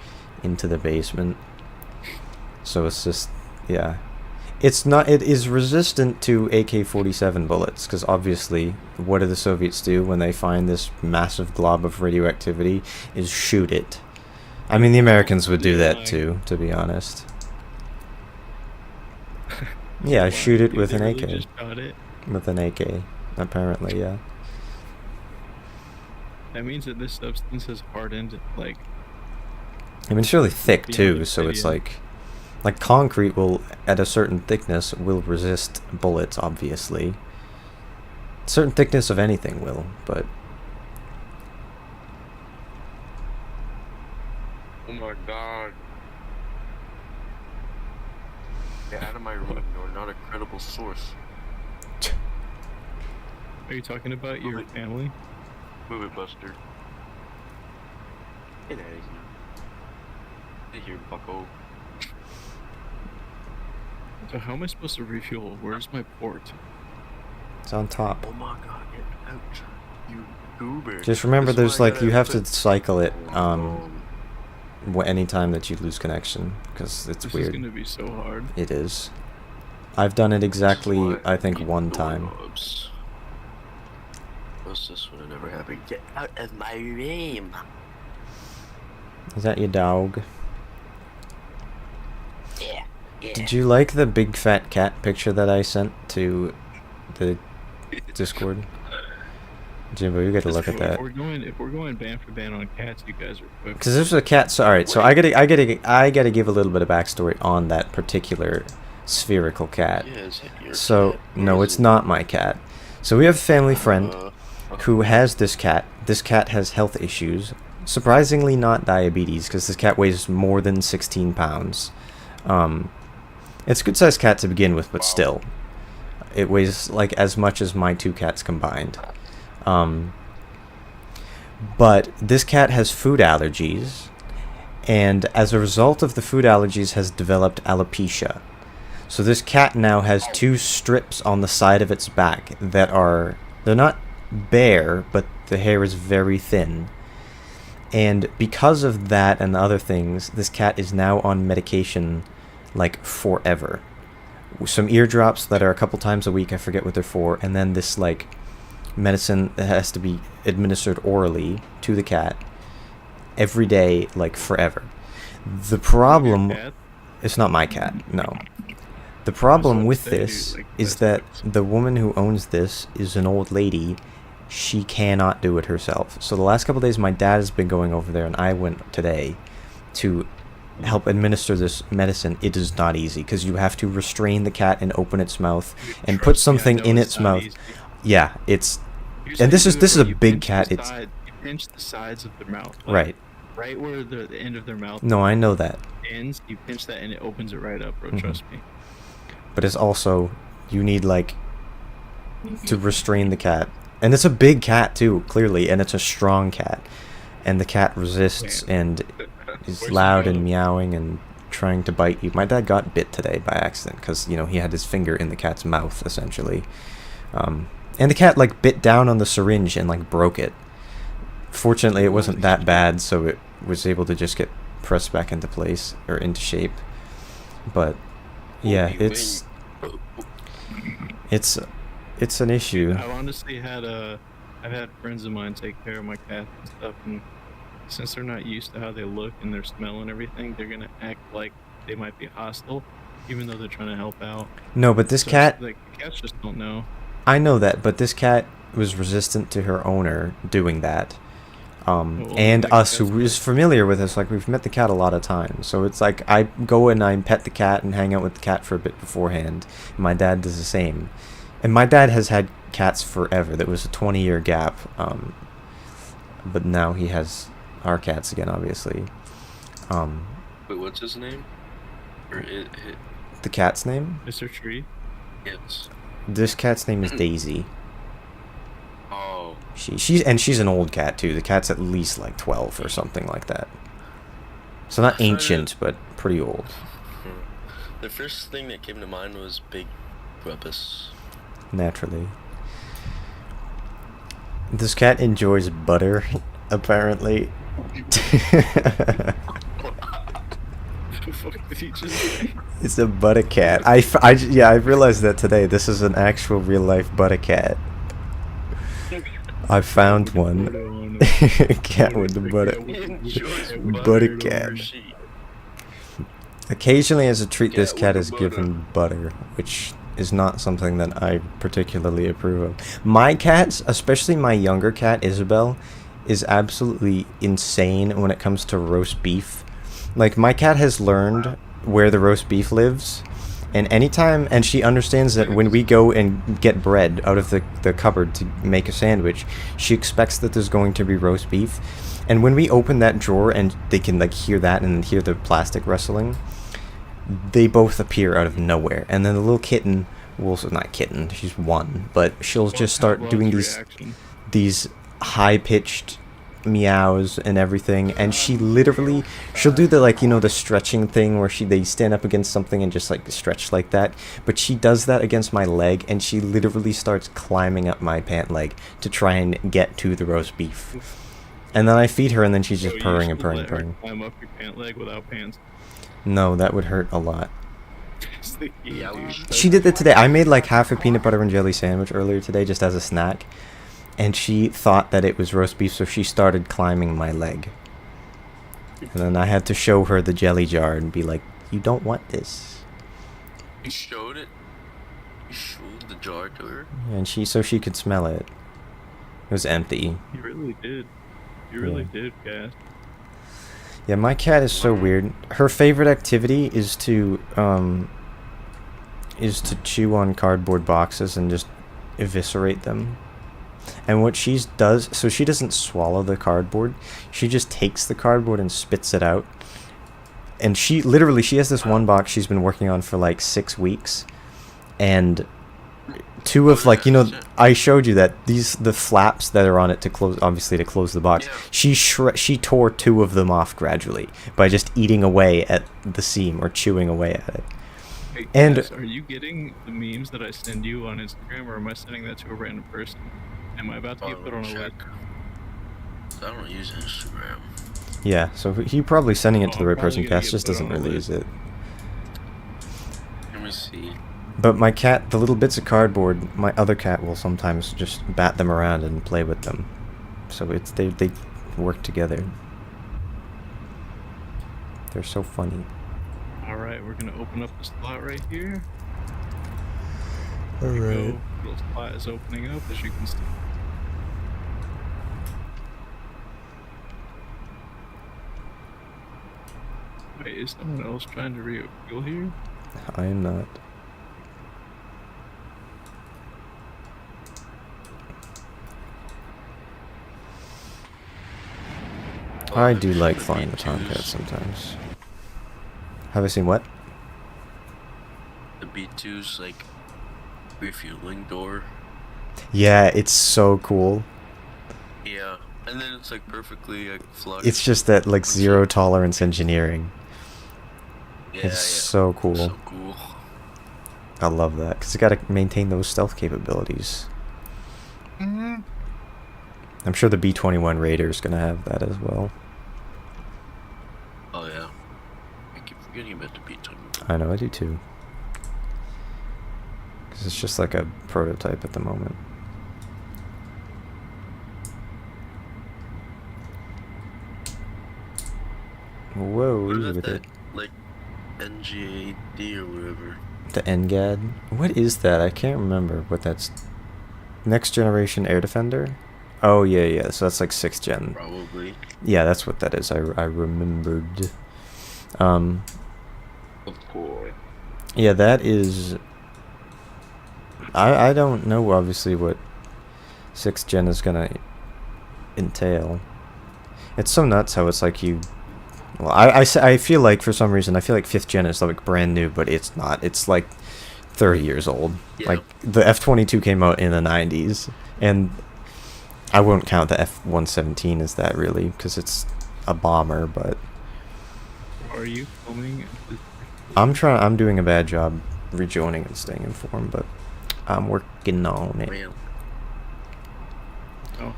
[SPEAKER 1] into the basement. So it's just, yeah. It's not. It is resistant to AK-47 bullets, because obviously, what do the Soviets do when they find this massive glob of radioactivity? Is shoot it. I mean, the Americans would do that too, to be honest. Yeah, shoot it with an
[SPEAKER 2] They
[SPEAKER 1] AK.
[SPEAKER 2] really just shot it.
[SPEAKER 1] With an AK, apparently, yeah.
[SPEAKER 2] That means that this substance has hardened, like,
[SPEAKER 1] I mean, it's really thick
[SPEAKER 2] beyond
[SPEAKER 1] too, so it's
[SPEAKER 2] obsidian.
[SPEAKER 1] like concrete will, at a certain thickness, will resist bullets, obviously. Certain thickness of anything will, but
[SPEAKER 3] Oh my god. Get out of my room, you're not a credible source.
[SPEAKER 2] Are you talking about your
[SPEAKER 3] Move it.
[SPEAKER 2] family?
[SPEAKER 3] Move it, Buster. Get out of here. Get here, bucko.
[SPEAKER 2] So how am I supposed to refuel? Where's my port?
[SPEAKER 1] it's on top.
[SPEAKER 3] Oh my god, get out. You goober.
[SPEAKER 1] Just remember,
[SPEAKER 3] This is why
[SPEAKER 1] there's
[SPEAKER 3] I
[SPEAKER 1] like, you
[SPEAKER 3] gotta
[SPEAKER 1] have to
[SPEAKER 3] put-
[SPEAKER 1] cycle it anytime that you lose connection, because it's
[SPEAKER 2] This is
[SPEAKER 1] weird.
[SPEAKER 2] gonna be so hard.
[SPEAKER 1] It is. I've done it exactly,
[SPEAKER 3] This is why
[SPEAKER 1] I think,
[SPEAKER 3] need
[SPEAKER 1] one
[SPEAKER 3] door
[SPEAKER 1] time.
[SPEAKER 3] knobs. What's this would have never happened? Get out of my room.
[SPEAKER 1] Is that your dog?
[SPEAKER 3] Yeah.
[SPEAKER 1] Did you like the big fat cat picture that I sent to the Discord? Jimbo, you gotta look at that.
[SPEAKER 2] If we're going ban for ban on cats, you guys are quick.
[SPEAKER 1] Because this was a cat. So, all right. So I gotta give a little bit of backstory on that particular spherical cat.
[SPEAKER 3] Yeah, is it your
[SPEAKER 1] So
[SPEAKER 3] cat?
[SPEAKER 1] no,
[SPEAKER 3] Or
[SPEAKER 1] it's
[SPEAKER 3] is it-
[SPEAKER 1] not my cat. So we have a family friend
[SPEAKER 3] Uh,
[SPEAKER 1] who has this cat. This cat has health issues. Surprisingly, not diabetes, because this cat weighs more than 16 pounds. It's a good sized cat to begin with, but
[SPEAKER 3] Wow.
[SPEAKER 1] still, it weighs like as much as my two cats combined. But this cat has food allergies, and as a result of the food allergies has developed alopecia. So this cat now has two strips on the side of its back that are, they're not bare, but the hair is very thin. And because of that and other things, this cat is now on medication like forever. Some eardrops that are a couple times a week, I forget what they're for, and then this like medicine that has to be administered orally to the cat every day, like forever. The problem,
[SPEAKER 2] Cat?
[SPEAKER 1] it's not my cat, no. The problem
[SPEAKER 2] about
[SPEAKER 1] with
[SPEAKER 2] to say,
[SPEAKER 1] this
[SPEAKER 2] like,
[SPEAKER 1] is
[SPEAKER 2] that's
[SPEAKER 1] that the woman who owns this is an old lady. She cannot do it herself. So the last couple days my dad has been going over there, and I went today to help administer this medicine. It is not easy, because you have to restrain the cat and open its mouth and put
[SPEAKER 2] Trust me, I
[SPEAKER 1] something
[SPEAKER 2] know
[SPEAKER 1] in
[SPEAKER 2] it's
[SPEAKER 1] its
[SPEAKER 2] not
[SPEAKER 1] mouth.
[SPEAKER 2] easy.
[SPEAKER 1] Yeah, it's
[SPEAKER 2] Here's
[SPEAKER 1] and
[SPEAKER 2] how
[SPEAKER 1] this
[SPEAKER 2] you
[SPEAKER 1] is
[SPEAKER 2] do it,
[SPEAKER 1] this is
[SPEAKER 2] bro.
[SPEAKER 1] a
[SPEAKER 2] You
[SPEAKER 1] big
[SPEAKER 2] pinch
[SPEAKER 1] cat.
[SPEAKER 2] the
[SPEAKER 1] It's
[SPEAKER 2] side- you pinch the sides of their mouth.
[SPEAKER 1] right.
[SPEAKER 2] Right where the end of their mouth
[SPEAKER 1] No, I know that.
[SPEAKER 2] ends. You pinch that and it opens it right up, bro.
[SPEAKER 1] Mhm.
[SPEAKER 2] Trust me.
[SPEAKER 1] But it's also, you need like to restrain the cat. And it's a big cat too, clearly, and it's a strong cat. And the cat resists and is
[SPEAKER 2] Where's
[SPEAKER 1] loud
[SPEAKER 2] the
[SPEAKER 1] and
[SPEAKER 2] other-
[SPEAKER 1] meowing and trying to bite you. My dad got bit today by accident because, you know, he had his finger in the cat's mouth, essentially. And the cat, like, bit down on the syringe and, like, broke it. Fortunately, it wasn't that bad, so it was able to just get pressed back into place, or into shape. But, yeah,
[SPEAKER 3] Holy
[SPEAKER 1] it's an issue.
[SPEAKER 2] I've honestly I've had friends of mine take care of my cats and stuff, and since they're not used to how they look and their smell and everything, they're gonna act like they might be hostile, even though they're trying to help out.
[SPEAKER 1] No, but this
[SPEAKER 2] So,
[SPEAKER 1] cat,
[SPEAKER 2] like, the cats just don't know.
[SPEAKER 1] I know that, but this cat was resistant to her owner doing that. And
[SPEAKER 2] like,
[SPEAKER 1] us, who
[SPEAKER 2] that's
[SPEAKER 1] is familiar with us, like, we've met the cat a lot of times. So it's like, I go and I pet the cat and hang out with the cat for a bit beforehand. My dad does the same. And my dad has had cats forever. There was a 20-year gap. But now he has our cats again, obviously.
[SPEAKER 3] Wait, what's his name? Or
[SPEAKER 1] The cat's name?
[SPEAKER 2] Mr. Tree.
[SPEAKER 3] it's.
[SPEAKER 1] This cat's name is Daisy.
[SPEAKER 3] Oh.
[SPEAKER 1] She's an old cat too. The cat's at least like 12 or something like that. So not
[SPEAKER 3] Sorry to-
[SPEAKER 1] ancient, but pretty old.
[SPEAKER 3] The first thing that came to mind was Big Rumpus.
[SPEAKER 1] Naturally. This cat enjoys butter, apparently.
[SPEAKER 2] The fuck did he just say?
[SPEAKER 1] It's a butter cat. Yeah, I realized that today. This is an actual real life butter cat. I found one. Cat with the butter. Butter cat. Occasionally, as a treat, this cat is given butter, which is not something that I particularly approve of. My cats, especially my younger cat, Isabel, is absolutely insane when it comes to roast beef. Like, my cat has learned where the roast beef lives, and anytime, and she understands that when we go and get bread out of the cupboard to make a sandwich, she expects that there's going to be roast beef. And when we open that drawer and they can, like, hear that and hear the plastic rustling, they both appear out of nowhere. And then the little kitten will, not kitten, she's one, but she'll just start doing these high-pitched meows and everything, and she'll do the, like, you know, the stretching thing where they stand up against something and just like stretch like that, but she does that against my leg, and she literally starts climbing up my pant leg to try and get to the roast beef. And then I feed her, and then she's just purring and purring and purring.
[SPEAKER 2] Climb up your pant leg without pants.
[SPEAKER 1] No, that would hurt a lot.
[SPEAKER 3] Yeah,
[SPEAKER 1] She did that today. I made like half a peanut butter and jelly sandwich earlier today just as a snack, and she thought that it was roast beef, so she started climbing my leg. And then I had to show her the jelly jar and be like, you don't want this.
[SPEAKER 3] You showed it? You showed the jar to her?
[SPEAKER 1] And so she could smell it. It was empty.
[SPEAKER 2] You really did. You really did, Cass.
[SPEAKER 1] Yeah, my cat is so weird. Her favorite activity is to chew on cardboard boxes and just eviscerate them. And what she does, so she doesn't swallow the cardboard, she just takes the cardboard and spits it out. And she has this one box she's been working on for like 6 weeks, and two of, like, you know, I showed you that the flaps that are on it to close, obviously to close the box, she tore 2 of them off gradually by just eating away at the seam or chewing away at it.
[SPEAKER 2] Hey,
[SPEAKER 1] And
[SPEAKER 2] Cass, are you getting the memes that I send you on Instagram, or am I sending that to a random person? Am I about to get put on a list?
[SPEAKER 3] I don't use Instagram.
[SPEAKER 1] yeah, so he probably sending it to the right
[SPEAKER 2] probably
[SPEAKER 1] person.
[SPEAKER 2] gonna
[SPEAKER 1] Cass
[SPEAKER 2] get
[SPEAKER 1] just
[SPEAKER 2] put
[SPEAKER 1] doesn't
[SPEAKER 2] on the
[SPEAKER 1] really
[SPEAKER 2] list.
[SPEAKER 1] use it.
[SPEAKER 3] Let me see.
[SPEAKER 1] But my cat, the little bits of cardboard, my other cat will sometimes just bat them around and play with them. So they work together. They're so funny.
[SPEAKER 2] Alright, we're gonna open up the slot right here.
[SPEAKER 1] Alright.
[SPEAKER 2] Little slot is opening up, as you can see. Wait, is someone else trying to reappeal here?
[SPEAKER 1] I am not. I do like flying the Tomcat sometimes. Have I seen what?
[SPEAKER 3] The B2's like refueling door.
[SPEAKER 1] Yeah, it's so cool.
[SPEAKER 3] Yeah, and then it's like perfectly like flush.
[SPEAKER 1] It's just that like zero tolerance engineering.
[SPEAKER 3] Yeah,
[SPEAKER 1] It's so cool.
[SPEAKER 3] So cool.
[SPEAKER 1] I love that because you got to maintain those stealth capabilities.
[SPEAKER 3] Mm-hmm.
[SPEAKER 1] I'm sure the B-21 Raider is gonna have that as well.
[SPEAKER 3] Oh yeah. I keep forgetting about the B2.
[SPEAKER 1] I know, I do too. Because it's just like a prototype at the moment. Whoa,
[SPEAKER 3] What
[SPEAKER 1] easy
[SPEAKER 3] is
[SPEAKER 1] with
[SPEAKER 3] that?
[SPEAKER 1] it.
[SPEAKER 3] Like NGAD or whatever.
[SPEAKER 1] The NGAD? What is that? I can't remember what that's. Next Generation Air Defender? Oh, yeah, so that's like 6th gen.
[SPEAKER 3] Probably.
[SPEAKER 1] Yeah, that's what that is. I remembered.
[SPEAKER 3] Of course.
[SPEAKER 1] Yeah, that is. I don't know, obviously, what 6th gen is gonna entail. It's so nuts how it's like you. Well, I feel like, for some reason, I feel like 5th gen is like brand new, but it's not. It's like 30 years old.
[SPEAKER 3] Yeah.
[SPEAKER 1] Like, the F-22 came out in the 90s, and I won't count the F-117 as that, really, because it's a bomber, but
[SPEAKER 2] Are you filming?
[SPEAKER 1] I'm doing a bad job rejoining and staying informed, but I'm working on it.
[SPEAKER 3] Man.
[SPEAKER 2] Oh,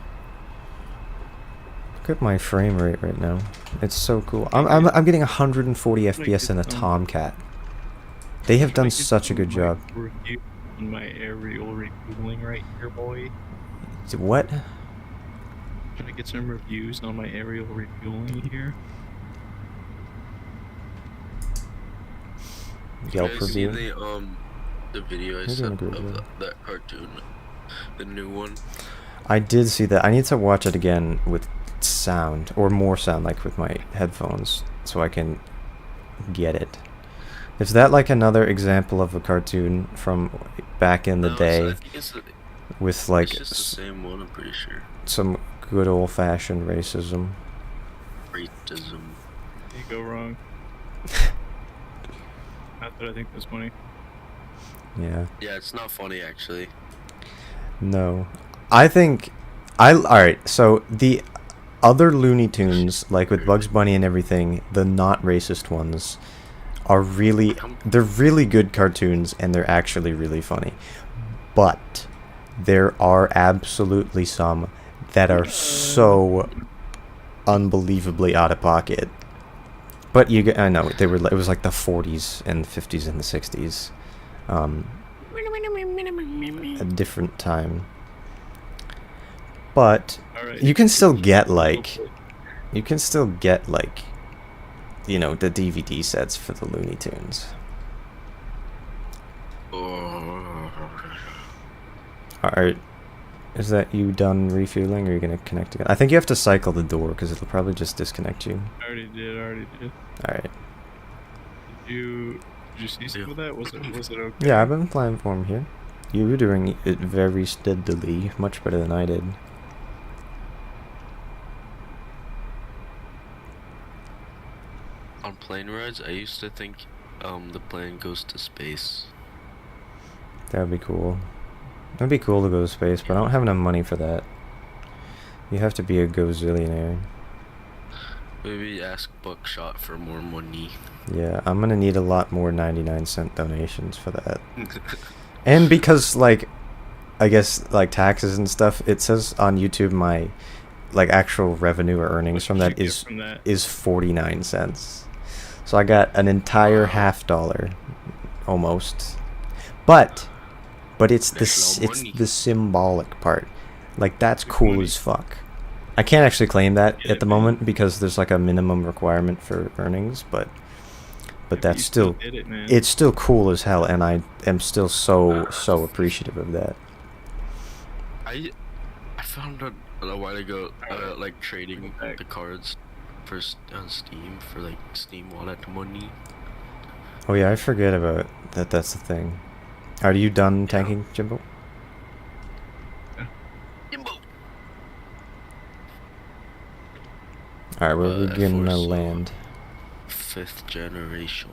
[SPEAKER 1] Look at my frame rate right now. It's so cool. I'm getting 140 FPS in a Tomcat. They have done such a good job.
[SPEAKER 2] Review on my aerial refueling right here, boy.
[SPEAKER 1] What?
[SPEAKER 2] Can I get some reviews on my aerial refueling here?
[SPEAKER 1] Yelp
[SPEAKER 3] You guys see
[SPEAKER 1] review.
[SPEAKER 3] the video I
[SPEAKER 1] You're doing a
[SPEAKER 3] sent
[SPEAKER 1] good
[SPEAKER 3] of
[SPEAKER 1] job.
[SPEAKER 3] that cartoon, the new one.
[SPEAKER 1] I did see that. I need to watch it again with sound, or more sound, like with my headphones, so I can get it. Is that like another example of a cartoon from back in the
[SPEAKER 3] No,
[SPEAKER 1] day
[SPEAKER 3] I think
[SPEAKER 1] with like
[SPEAKER 3] it's just the same one. I'm pretty sure.
[SPEAKER 1] some good old-fashioned racism?
[SPEAKER 3] Racism.
[SPEAKER 2] You go wrong. Not that I think that's funny.
[SPEAKER 1] Yeah.
[SPEAKER 3] Yeah, it's not funny actually.
[SPEAKER 1] No. I think alright, so the other Looney Tunes, like with Bugs Bunny and everything, the not racist ones, are they're really good cartoons and they're actually really funny. But there are absolutely some that are so unbelievably out of pocket. But I know it was like the 40s and 50s and the 60s. A different time. But
[SPEAKER 2] Alright.
[SPEAKER 1] you can still get like the DVD sets for the Looney Tunes. Alright, is that you done refueling, or are you gonna connect again? I think you have to cycle the door because it'll probably just disconnect you.
[SPEAKER 2] I already did.
[SPEAKER 1] Alright.
[SPEAKER 2] Did you see some of that? Was it okay?
[SPEAKER 1] Yeah, I've been flying for him here. You were doing it very steadily, much better than I did.
[SPEAKER 3] On plane rides, I used to think the plane goes to space.
[SPEAKER 1] That would be cool. That'd be cool to go to space, but I don't have enough money for that. You have to be a gazillionaire.
[SPEAKER 3] Maybe ask Buckshot for more money.
[SPEAKER 1] Yeah, I'm gonna need a lot more 99-cent donations for that. And because, like, I guess, like, taxes and stuff, it says on YouTube my, like, actual revenue or earnings from that is 49 cents. So I got an entire $50, almost. But it's the symbolic part. Like, that's cool as fuck. I can't actually claim that at the moment because there's like a minimum requirement for earnings, but that's still it's still cool as hell, and I am still so appreciative of that.
[SPEAKER 3] I found out a while ago, like trading the cards for on Steam for like Steam Wallet money.
[SPEAKER 1] Oh yeah, I forget about that. That's the thing. Are you done tanking, Jimbo?
[SPEAKER 3] Jimbo.
[SPEAKER 1] All right, where we gonna
[SPEAKER 3] Force
[SPEAKER 1] land?
[SPEAKER 3] 5th generation.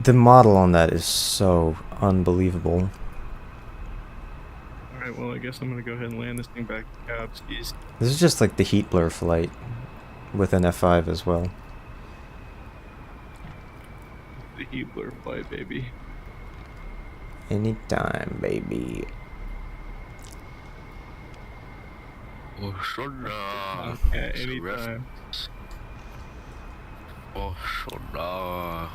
[SPEAKER 1] The model on that is so unbelievable.
[SPEAKER 2] Alright, well, I guess I'm gonna go ahead and land this thing back to Cobski's.
[SPEAKER 1] This is just like the heat blur flight with an F5 as well.
[SPEAKER 2] The Hebler flight, baby.
[SPEAKER 1] Anytime, baby.
[SPEAKER 3] Oh, Shona.
[SPEAKER 2] Yeah, anytime.
[SPEAKER 3] Oh, Shona.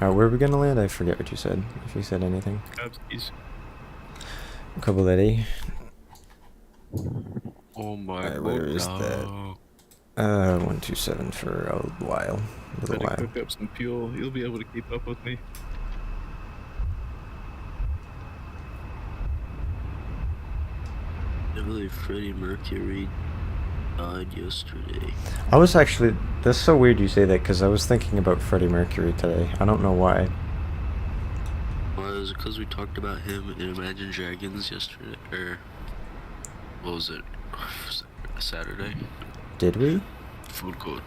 [SPEAKER 1] Alright, where are we gonna land? I forget what you said. If you said anything.
[SPEAKER 2] Cobski's.
[SPEAKER 1] Coballetti.
[SPEAKER 3] Oh my god.
[SPEAKER 1] Where is that? 127 for a while. A little
[SPEAKER 2] Better
[SPEAKER 1] while.
[SPEAKER 2] cook up some fuel. You'll be able to keep up with me.
[SPEAKER 3] I believe Freddie Mercury died yesterday.
[SPEAKER 1] I was actually... That's so weird you say that, because I was thinking about Freddie Mercury today. I don't know why.
[SPEAKER 3] Was it because we talked about him in Imagine Dragons yesterday? Or... what was it? Saturday?
[SPEAKER 1] Did we?
[SPEAKER 3] Food court.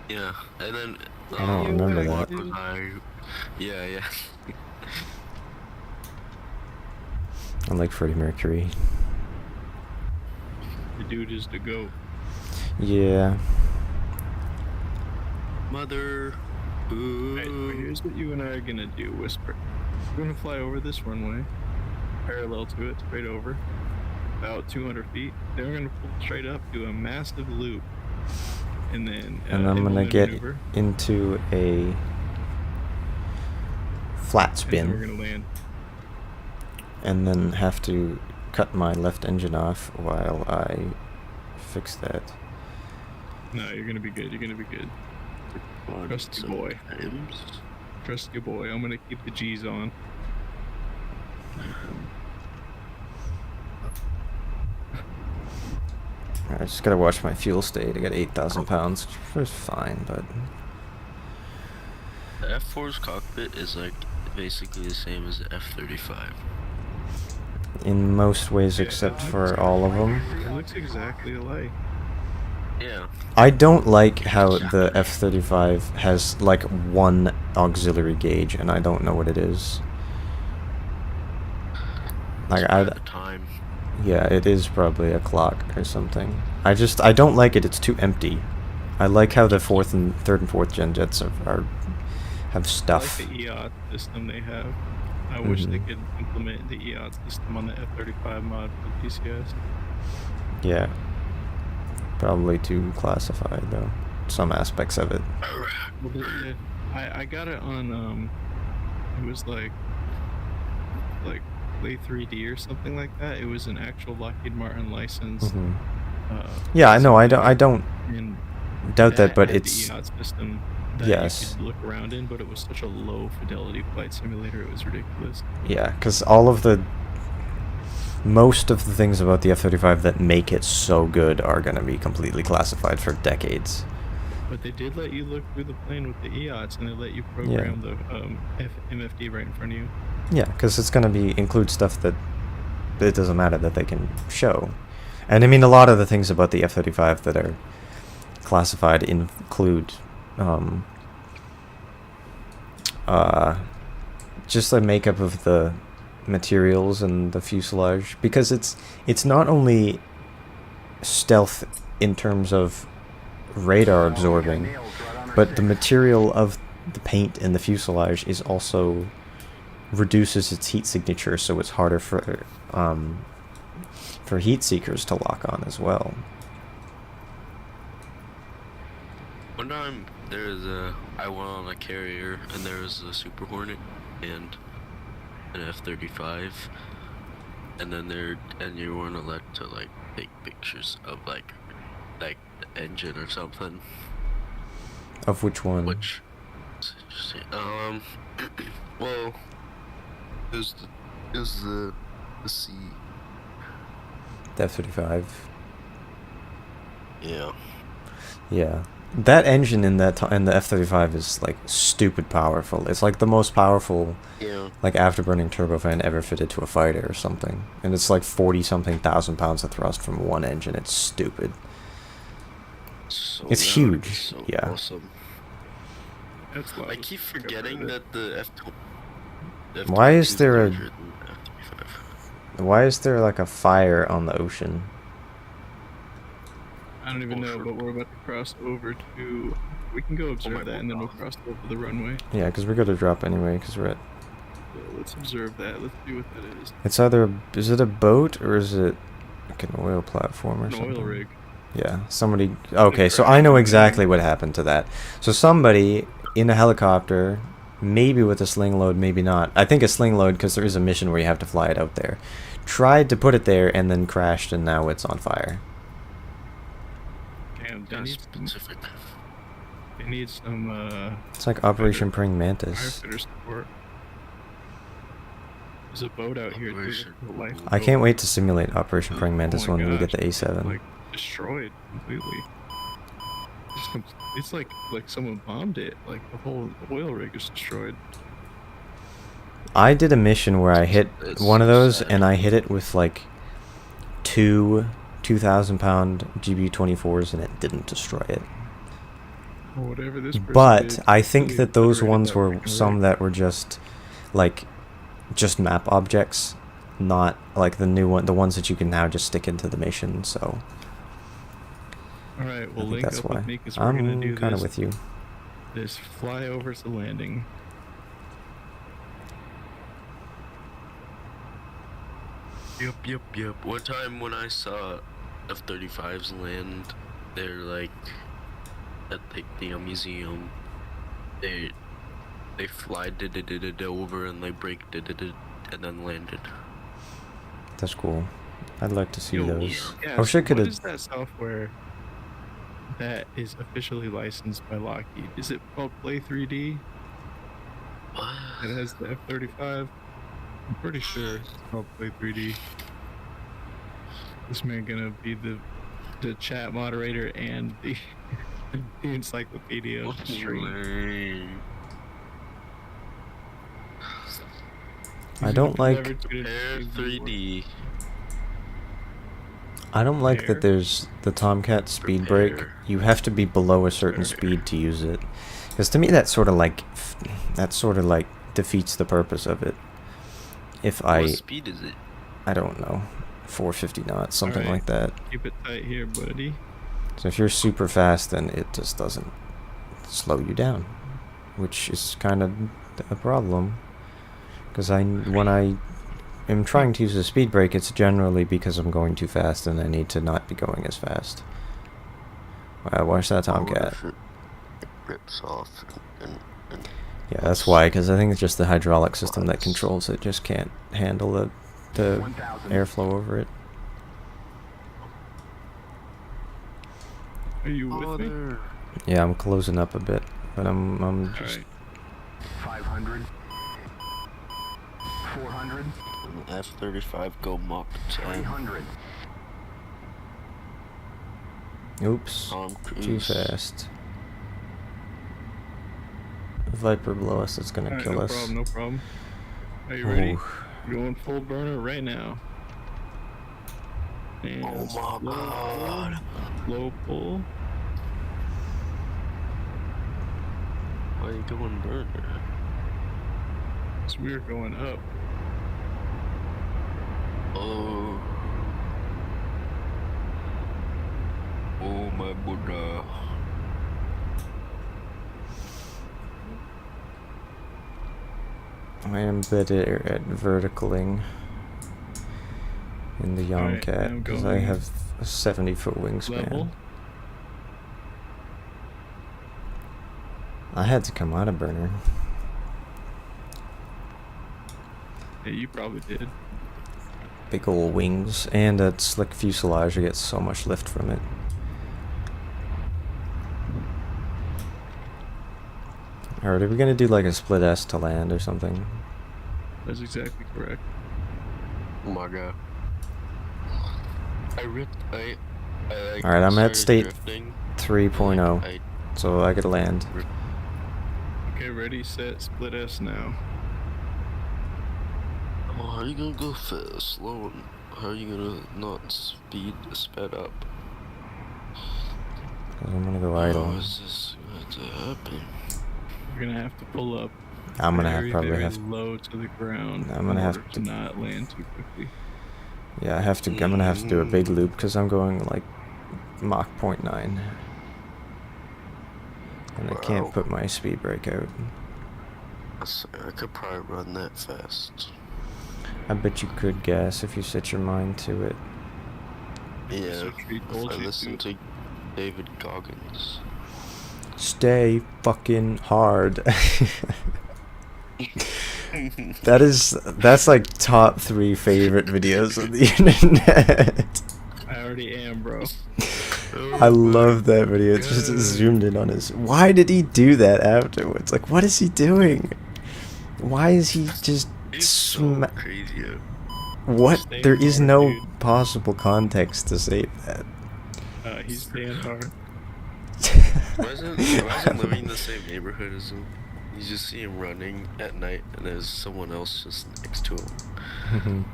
[SPEAKER 3] Yeah, and then...
[SPEAKER 1] I don't remember
[SPEAKER 3] what
[SPEAKER 1] that.
[SPEAKER 3] was I... Yeah.
[SPEAKER 1] I like Freddie Mercury.
[SPEAKER 2] The dude is the GOAT.
[SPEAKER 1] Yeah.
[SPEAKER 3] Mother...
[SPEAKER 2] Alright, so here's what you and I are gonna do, Whisper. We're gonna fly over this runway, parallel to it, straight over. about 200 feet. Then we're gonna pull straight up, do a massive loop, and then
[SPEAKER 1] And I'm gonna
[SPEAKER 2] implement
[SPEAKER 1] get
[SPEAKER 2] maneuver,
[SPEAKER 1] into a flat
[SPEAKER 2] and then we're
[SPEAKER 1] spin,
[SPEAKER 2] gonna land.
[SPEAKER 1] and then have to cut my left engine off while I fix that.
[SPEAKER 2] No, you're gonna be good. You're gonna be good. Trust your boy. Trust your boy. I'm gonna keep the G's on.
[SPEAKER 1] I just gotta watch my fuel state. I got 8,000 pounds, which is fine, but
[SPEAKER 3] The F4's cockpit is like basically the same as the F-35.
[SPEAKER 1] in most ways
[SPEAKER 2] Yeah,
[SPEAKER 1] except
[SPEAKER 2] it
[SPEAKER 1] for
[SPEAKER 2] looks-
[SPEAKER 1] all of them.
[SPEAKER 2] It looks exactly alike.
[SPEAKER 3] Yeah.
[SPEAKER 1] I don't like how the F-35 has like one auxiliary gauge, and I don't know what it is. Like
[SPEAKER 3] At the time.
[SPEAKER 1] yeah, it is probably a clock or something. I don't like it. It's too empty. I like how the third and fourth gen jets have stuff.
[SPEAKER 2] I like the EOT system they have. I wish they
[SPEAKER 1] Mhm.
[SPEAKER 2] could implement the EOT system on the F-35 mod for DCS.
[SPEAKER 1] Yeah, probably too classified though. Some aspects of it.
[SPEAKER 2] Well, I got it on it was like Play 3D or something like that. It was an actual Lockheed Martin licensed.
[SPEAKER 1] Mhm. Yeah, I know. I don't
[SPEAKER 2] And
[SPEAKER 1] doubt that, but
[SPEAKER 2] had
[SPEAKER 1] it's
[SPEAKER 2] the EOT system that
[SPEAKER 1] yes.
[SPEAKER 2] you could look around in, but it was such a low fidelity flight simulator. It was ridiculous.
[SPEAKER 1] Yeah, because most of the things about the F-35 that make it so good are going to be completely classified for decades.
[SPEAKER 2] But they did let you look through the plane with the EOTs, and they let you program the MFD right in front of you.
[SPEAKER 1] Yeah, because it's going to include stuff that it doesn't matter that they can show. And I mean, a lot of the things about the F-35 that are classified include just the makeup of the materials and the fuselage, because it's not only stealth in terms of radar absorbing, but the material of the paint in the fuselage is also reduces its heat signature, so it's harder for heat seekers to lock on as well.
[SPEAKER 3] One time I went on a carrier and there was a Super Hornet and an F-35, and then you weren't allowed to like take pictures of like the engine or something.
[SPEAKER 1] Of which one?
[SPEAKER 3] Which, well, it was the C.
[SPEAKER 1] The F-35.
[SPEAKER 3] Yeah.
[SPEAKER 1] Yeah. That engine in the F-35 is like stupid powerful. It's like the most powerful like afterburning turbofan ever fitted to a fighter or something. And it's like 40-something thousand pounds of thrust from one engine. It's stupid.
[SPEAKER 3] So
[SPEAKER 1] It's
[SPEAKER 3] that would
[SPEAKER 1] huge.
[SPEAKER 3] be so
[SPEAKER 1] Yeah.
[SPEAKER 3] awesome.
[SPEAKER 2] That's
[SPEAKER 3] I keep forgetting that the F-22
[SPEAKER 1] Why is there a-
[SPEAKER 3] larger than the F-35.
[SPEAKER 1] Why is there like a fire on the ocean?
[SPEAKER 2] I don't even know, but we're about to cross over to. We can go observe
[SPEAKER 3] my
[SPEAKER 2] that, and then we'll cross over the runway.
[SPEAKER 1] Yeah, because we're going to drop anyway, because we're at...
[SPEAKER 2] So let's observe that. Let's see what that is.
[SPEAKER 1] It's either... Is it a boat, or is it like an oil platform or
[SPEAKER 2] An
[SPEAKER 1] something?
[SPEAKER 2] oil rig.
[SPEAKER 1] Yeah, somebody... Okay, so I know exactly what happened to that. So somebody in a helicopter, maybe with a sling load, maybe not. I think a sling load, because there is a mission where you have to fly it out there. Tried to put it there and then crashed, and now it's on fire.
[SPEAKER 2] Damn,
[SPEAKER 3] That's specific.
[SPEAKER 2] they need some
[SPEAKER 1] It's like Operation Praying Mantis.
[SPEAKER 2] firefighter support. There's a boat out here.
[SPEAKER 3] Operation-
[SPEAKER 2] Too, life
[SPEAKER 1] I can't wait to simulate Operation Praying
[SPEAKER 2] Oh
[SPEAKER 1] Mantis
[SPEAKER 2] my
[SPEAKER 1] when we get
[SPEAKER 2] gosh,
[SPEAKER 1] the A7.
[SPEAKER 2] Like destroyed completely. It's like someone bombed it. Like the whole oil rig is destroyed.
[SPEAKER 1] I did a mission where I hit
[SPEAKER 3] It's
[SPEAKER 1] one of
[SPEAKER 3] so
[SPEAKER 1] those,
[SPEAKER 3] sad.
[SPEAKER 1] and I hit it with like two 2,000-pound GB24s, and it didn't destroy it.
[SPEAKER 2] Or whatever this person
[SPEAKER 1] But
[SPEAKER 2] did,
[SPEAKER 1] I think
[SPEAKER 2] really
[SPEAKER 1] that those
[SPEAKER 2] obliterated
[SPEAKER 1] ones
[SPEAKER 2] that
[SPEAKER 1] were
[SPEAKER 2] freaking
[SPEAKER 1] some
[SPEAKER 2] rig.
[SPEAKER 1] that were just map objects, not like the ones that you can now just stick into the mission. So
[SPEAKER 2] All right,
[SPEAKER 1] I
[SPEAKER 2] we'll
[SPEAKER 1] think
[SPEAKER 2] link
[SPEAKER 1] that's
[SPEAKER 2] up
[SPEAKER 1] why.
[SPEAKER 2] with me because we're gonna do
[SPEAKER 1] I'm kind of
[SPEAKER 2] this.
[SPEAKER 1] with you.
[SPEAKER 2] This flyover to landing.
[SPEAKER 3] Yep. One time when I saw F-35s land, they're like at like the museum. They fly over and they break and then landed.
[SPEAKER 1] That's cool. I'd like to see
[SPEAKER 2] Yo,
[SPEAKER 1] those.
[SPEAKER 2] Yeah,
[SPEAKER 1] I wish I
[SPEAKER 2] so
[SPEAKER 1] could
[SPEAKER 2] what
[SPEAKER 1] have.
[SPEAKER 2] is that software that is officially licensed by Lockheed? Is it called Play 3D? It has the F-35. I'm pretty sure it's called Play 3D. This man gonna be the chat moderator and the, the encyclopedia of the stream.
[SPEAKER 1] I don't like.
[SPEAKER 2] Never tuned
[SPEAKER 3] Air
[SPEAKER 2] into
[SPEAKER 3] 3D.
[SPEAKER 1] I don't like
[SPEAKER 2] Prepare.
[SPEAKER 1] that there's the Tomcat speed brake.
[SPEAKER 3] Prepare.
[SPEAKER 1] You have to be below a certain speed to use it. Because to me, that sort of like defeats the purpose of it. If
[SPEAKER 3] What speed is it?
[SPEAKER 1] I don't know, 450 knots, something
[SPEAKER 2] Alright.
[SPEAKER 1] like that.
[SPEAKER 2] Keep it tight here, buddy.
[SPEAKER 1] So if you're super fast, then it just doesn't slow you down, which is kind of a problem. Because when I am trying to use a speed brake, it's generally because I'm going too fast and I need to not be going as fast. Wow, watch that Tomcat.
[SPEAKER 3] It rips off and
[SPEAKER 1] Yeah, that's why, because I think it's just the hydraulic system that controls it, just can't handle the
[SPEAKER 4] 1,000.
[SPEAKER 1] airflow over it.
[SPEAKER 2] Are you with me?
[SPEAKER 3] there.
[SPEAKER 1] Yeah, I'm closing up a bit, but I'm just...
[SPEAKER 2] Alright.
[SPEAKER 4] 500. 400.
[SPEAKER 3] F-35 go Mach 10.
[SPEAKER 4] 300.
[SPEAKER 1] Oops,
[SPEAKER 3] Tom Cruise.
[SPEAKER 1] too fast. Viper below us is gonna
[SPEAKER 2] Alright,
[SPEAKER 1] kill
[SPEAKER 2] no
[SPEAKER 1] us.
[SPEAKER 2] problem, no problem. Are you ready?
[SPEAKER 1] Ooh.
[SPEAKER 2] Going full burner right now. And
[SPEAKER 3] Oh my
[SPEAKER 2] slow
[SPEAKER 3] god.
[SPEAKER 2] pull, low pull.
[SPEAKER 3] Why are you going burner?
[SPEAKER 2] So we're going up.
[SPEAKER 3] Oh. Oh my Buddha.
[SPEAKER 1] I am better at verticaling in the
[SPEAKER 2] Alright,
[SPEAKER 1] Yoncat
[SPEAKER 2] I'm
[SPEAKER 1] because I
[SPEAKER 2] going
[SPEAKER 1] have a 70-foot wingspan.
[SPEAKER 2] Level.
[SPEAKER 1] I had to come out of burner.
[SPEAKER 2] Yeah, you probably did.
[SPEAKER 1] Big ol' wings and a slick fuselage. I get so much lift from it. Alright, are we gonna do like a split S to land or something?
[SPEAKER 2] That's exactly correct.
[SPEAKER 3] Oh my god. I like
[SPEAKER 1] Alright, I'm at
[SPEAKER 3] started
[SPEAKER 1] state
[SPEAKER 3] drifting,
[SPEAKER 1] 3.0,
[SPEAKER 3] I
[SPEAKER 1] so I could land.
[SPEAKER 2] Okay, ready, set, split S now.
[SPEAKER 3] Oh, how are you gonna go fast, slow, and how are you gonna not sped up?
[SPEAKER 1] 'Cause I'm gonna go
[SPEAKER 3] How
[SPEAKER 1] idle.
[SPEAKER 3] is this going to happen?
[SPEAKER 2] You're gonna have to pull up
[SPEAKER 1] I'm gonna
[SPEAKER 2] very,
[SPEAKER 1] probably
[SPEAKER 2] very
[SPEAKER 1] have
[SPEAKER 2] low to the ground.
[SPEAKER 1] I'm gonna
[SPEAKER 2] in
[SPEAKER 1] have
[SPEAKER 2] order
[SPEAKER 1] to-
[SPEAKER 2] not land too quickly.
[SPEAKER 1] Yeah, I'm gonna have to do a big loop because I'm going like Mach 0.9. And I can't
[SPEAKER 3] Wow.
[SPEAKER 1] put my speed brake out.
[SPEAKER 3] I could probably run that fast.
[SPEAKER 1] I bet you could gas if you set your mind to it.
[SPEAKER 3] Yeah,
[SPEAKER 2] So she
[SPEAKER 3] if
[SPEAKER 2] told
[SPEAKER 3] I
[SPEAKER 2] you
[SPEAKER 3] listen
[SPEAKER 2] to.
[SPEAKER 3] to David Goggins.
[SPEAKER 1] Stay fucking hard. That's like top 3 favorite videos on the internet.
[SPEAKER 2] I already am, bro.
[SPEAKER 1] I love that video. It's just zoomed in on his. Why did he do that afterwards? Like, what is he doing? Why is he just
[SPEAKER 3] He's so crazy.
[SPEAKER 1] What?
[SPEAKER 2] Stay
[SPEAKER 1] There is
[SPEAKER 2] hard,
[SPEAKER 1] no
[SPEAKER 2] dude.
[SPEAKER 1] possible context to say that.
[SPEAKER 2] He's staying hard.
[SPEAKER 3] Imagine living in the same neighborhood as him. You just see him running at night, and there's someone else just next to him.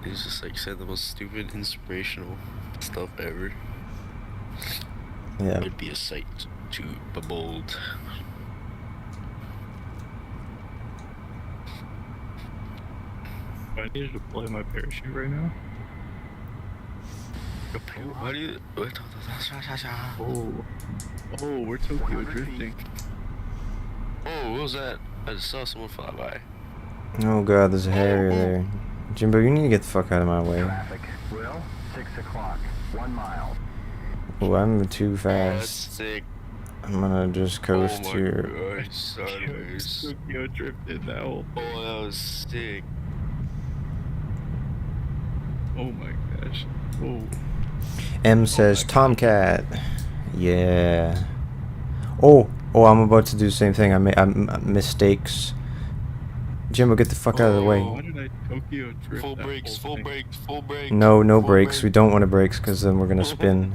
[SPEAKER 3] He's just like saying the most stupid, inspirational stuff ever.
[SPEAKER 1] Yeah.
[SPEAKER 3] It'd be a sight to behold.
[SPEAKER 2] Do I need to deploy my parachute right now?
[SPEAKER 3] How do you?
[SPEAKER 2] Oh, we're Tokyo
[SPEAKER 4] 100
[SPEAKER 2] drifting.
[SPEAKER 3] Oh, what was that? I just saw someone fly by.
[SPEAKER 1] Oh god, there's a Harrier there. Jimbo, you need to get the fuck out of my way.
[SPEAKER 4] Traffic. Will, 6 o'clock. 1 mile.
[SPEAKER 1] Oh, I'm too
[SPEAKER 3] Oh, that's
[SPEAKER 1] fast.
[SPEAKER 3] sick.
[SPEAKER 1] I'm gonna just
[SPEAKER 3] Oh
[SPEAKER 1] coast
[SPEAKER 3] my
[SPEAKER 1] here.
[SPEAKER 3] gosh, sideways.
[SPEAKER 2] Tokyo drifted that whole
[SPEAKER 3] Oh,
[SPEAKER 2] thing.
[SPEAKER 3] that was sick.
[SPEAKER 2] Oh my gosh. Oh.
[SPEAKER 1] M says
[SPEAKER 2] my God.
[SPEAKER 1] Tomcat. Yeah. Oh, I'm about to do the same thing. I made mistakes. Jimbo, get the fuck out of the way.
[SPEAKER 3] Oh.
[SPEAKER 2] Why did I Tokyo drift
[SPEAKER 3] Full
[SPEAKER 2] that
[SPEAKER 3] brakes,
[SPEAKER 2] whole
[SPEAKER 3] full
[SPEAKER 2] thing?
[SPEAKER 3] brakes, full brakes.
[SPEAKER 1] No
[SPEAKER 3] full
[SPEAKER 1] brakes. We
[SPEAKER 3] brakes.
[SPEAKER 1] don't want to brakes because then we're gonna spin.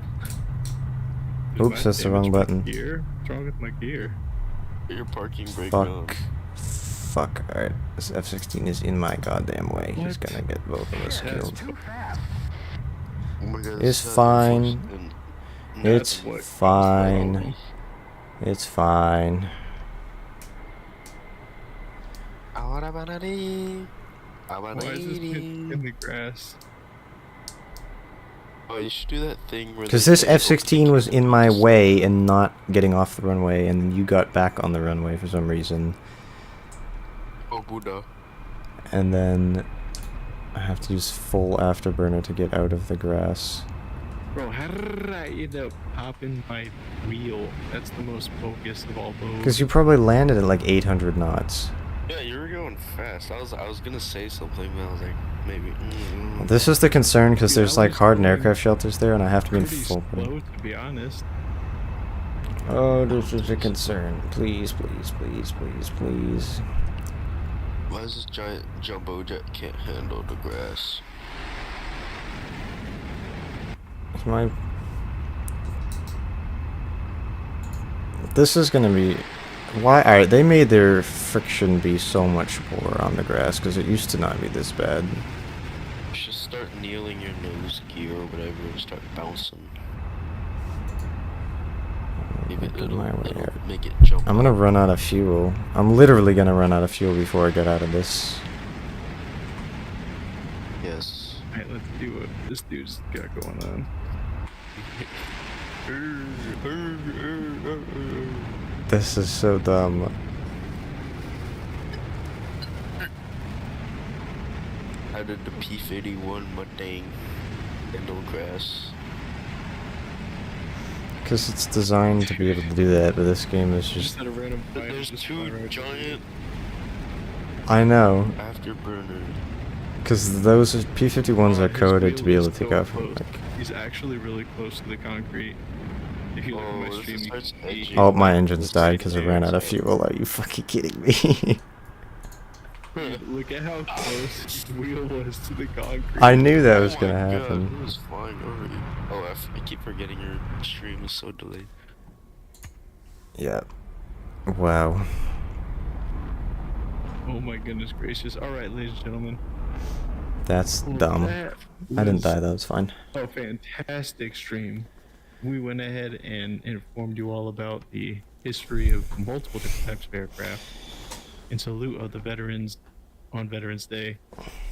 [SPEAKER 2] Did
[SPEAKER 1] Oops,
[SPEAKER 2] I
[SPEAKER 1] that's the
[SPEAKER 2] damage
[SPEAKER 1] wrong
[SPEAKER 2] my
[SPEAKER 1] button.
[SPEAKER 2] Gear? What's wrong with my gear?
[SPEAKER 3] Get your parking brake on.
[SPEAKER 1] Fuck. Alright, this F-16 is in my goddamn way. He's
[SPEAKER 2] What?
[SPEAKER 1] gonna get both of us
[SPEAKER 2] Shit,
[SPEAKER 1] killed.
[SPEAKER 4] Too fast.
[SPEAKER 3] Oh my god,
[SPEAKER 1] It's
[SPEAKER 3] this is
[SPEAKER 1] fine.
[SPEAKER 3] unfortunate.
[SPEAKER 1] It's
[SPEAKER 2] That's what caused the
[SPEAKER 1] fine.
[SPEAKER 2] problem.
[SPEAKER 1] It's fine.
[SPEAKER 2] Why is this pit in the grass?
[SPEAKER 3] Oh, you should do that thing where
[SPEAKER 1] Because
[SPEAKER 3] they
[SPEAKER 1] this
[SPEAKER 3] say,
[SPEAKER 1] F-16
[SPEAKER 3] "Okay,
[SPEAKER 1] was
[SPEAKER 3] keep
[SPEAKER 1] in
[SPEAKER 3] it
[SPEAKER 1] my
[SPEAKER 3] focused."
[SPEAKER 1] way and not getting off the runway, and then you got back on the runway for some reason.
[SPEAKER 3] Oh, Buddha.
[SPEAKER 1] And then I have to use full afterburner to get out of the grass.
[SPEAKER 2] Bro, how did I end up popping my wheel? That's the most focused of all those.
[SPEAKER 1] Because you probably landed at like 800 knots.
[SPEAKER 3] Yeah, you were going fast. I was gonna say something, but I was like, maybe.
[SPEAKER 1] This is the concern because
[SPEAKER 2] Dude,
[SPEAKER 1] there's
[SPEAKER 2] I
[SPEAKER 1] like
[SPEAKER 2] was
[SPEAKER 1] hardened
[SPEAKER 2] going
[SPEAKER 1] aircraft shelters there, and I have to be in
[SPEAKER 2] pretty
[SPEAKER 1] full.
[SPEAKER 2] slow, to be honest.
[SPEAKER 1] Oh, this is a concern. Please, please, please, please, please.
[SPEAKER 3] Why is this giant jumbo jet can't handle the grass?
[SPEAKER 1] Is my... This is gonna be... Why? Alright, they made their friction be so much more on the grass because it used to not be this bad.
[SPEAKER 3] You should start kneeling your nose gear or whatever and start bouncing. Maybe
[SPEAKER 1] Get
[SPEAKER 3] it'll,
[SPEAKER 1] my way
[SPEAKER 3] it'll
[SPEAKER 1] out.
[SPEAKER 3] make it jump.
[SPEAKER 1] I'm gonna run out of fuel. I'm literally gonna run out of fuel before I get out of this.
[SPEAKER 3] Yes.
[SPEAKER 2] Alright, let's do what this dude's got going on.
[SPEAKER 1] This is so dumb.
[SPEAKER 3] How did the P-51 Mustang handle grass?
[SPEAKER 1] Because it's designed to be able to do that, but this game is
[SPEAKER 2] Just
[SPEAKER 1] just...
[SPEAKER 2] at a random
[SPEAKER 3] But
[SPEAKER 2] point,
[SPEAKER 3] there's
[SPEAKER 2] just
[SPEAKER 3] two
[SPEAKER 2] fly right
[SPEAKER 3] giant
[SPEAKER 1] I know.
[SPEAKER 3] afterburners.
[SPEAKER 1] Because those P-51s
[SPEAKER 2] Oh,
[SPEAKER 1] are
[SPEAKER 2] his
[SPEAKER 1] coded to be
[SPEAKER 2] wheel
[SPEAKER 1] able
[SPEAKER 2] is
[SPEAKER 1] to take
[SPEAKER 2] so
[SPEAKER 1] off from,
[SPEAKER 2] close.
[SPEAKER 1] like...
[SPEAKER 2] He's actually really close to the concrete. If you look at my
[SPEAKER 3] Oh,
[SPEAKER 2] stream,
[SPEAKER 3] this
[SPEAKER 2] you can
[SPEAKER 3] starts
[SPEAKER 2] see
[SPEAKER 3] edging.
[SPEAKER 1] Oh, my
[SPEAKER 3] like,
[SPEAKER 1] engine's
[SPEAKER 3] this
[SPEAKER 1] died
[SPEAKER 3] right
[SPEAKER 1] because I
[SPEAKER 3] there,
[SPEAKER 1] ran out of
[SPEAKER 3] so-
[SPEAKER 1] fuel. Are you fucking kidding me?
[SPEAKER 2] Look at how close his wheel was to the concrete.
[SPEAKER 1] I knew that
[SPEAKER 3] Oh
[SPEAKER 1] was
[SPEAKER 3] my
[SPEAKER 1] gonna
[SPEAKER 3] God,
[SPEAKER 1] happen.
[SPEAKER 3] it was flying already. Oh, I keep forgetting your stream is so delayed.
[SPEAKER 1] Yeah. Wow.
[SPEAKER 2] Oh my goodness gracious. Alright, ladies and gentlemen.
[SPEAKER 1] That's
[SPEAKER 2] Well,
[SPEAKER 1] dumb.
[SPEAKER 2] that
[SPEAKER 1] I didn't
[SPEAKER 2] was
[SPEAKER 1] die, that was fine.
[SPEAKER 2] a fantastic stream. We went ahead and informed you all about the history of multiple different types of aircraft in salute of the veterans on Veterans Day.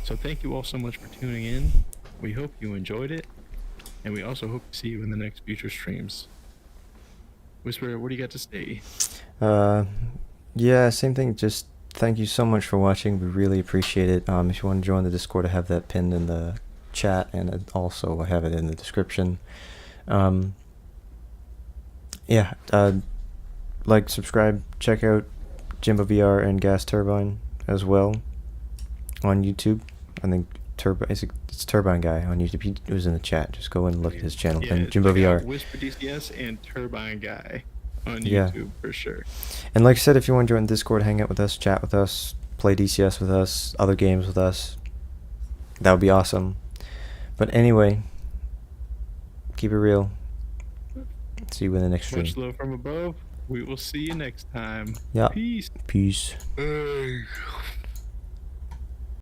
[SPEAKER 2] So thank you all so much for tuning in. We hope you enjoyed it, and we also hope to see you in the next future streams. Whisper, what do you got to say?
[SPEAKER 1] Yeah, same thing. Just thank you so much for watching. We really appreciate it. If you want to join the Discord, I have that pinned in the chat, and also I have it in the description. Yeah, like, subscribe, check out Jimbo VR and Gas Turbine as well on YouTube. I think it's Turbine Guy on YouTube. He was in the chat. Just go and look at his channel.
[SPEAKER 2] Yeah,
[SPEAKER 1] And Jimbo
[SPEAKER 2] check out
[SPEAKER 1] VR.
[SPEAKER 2] Whisper DCS and Turbine Guy on
[SPEAKER 1] Yeah.
[SPEAKER 2] YouTube for sure.
[SPEAKER 1] And like I said, if you want to join Discord, hang out with us, chat with us, play DCS with us, other games with us, that would be awesome. But anyway, keep it real. See you in the next stream.
[SPEAKER 2] Much love from above. We will see you next time.
[SPEAKER 1] Yeah.
[SPEAKER 2] Peace.
[SPEAKER 1] Peace.
[SPEAKER 3] Hey.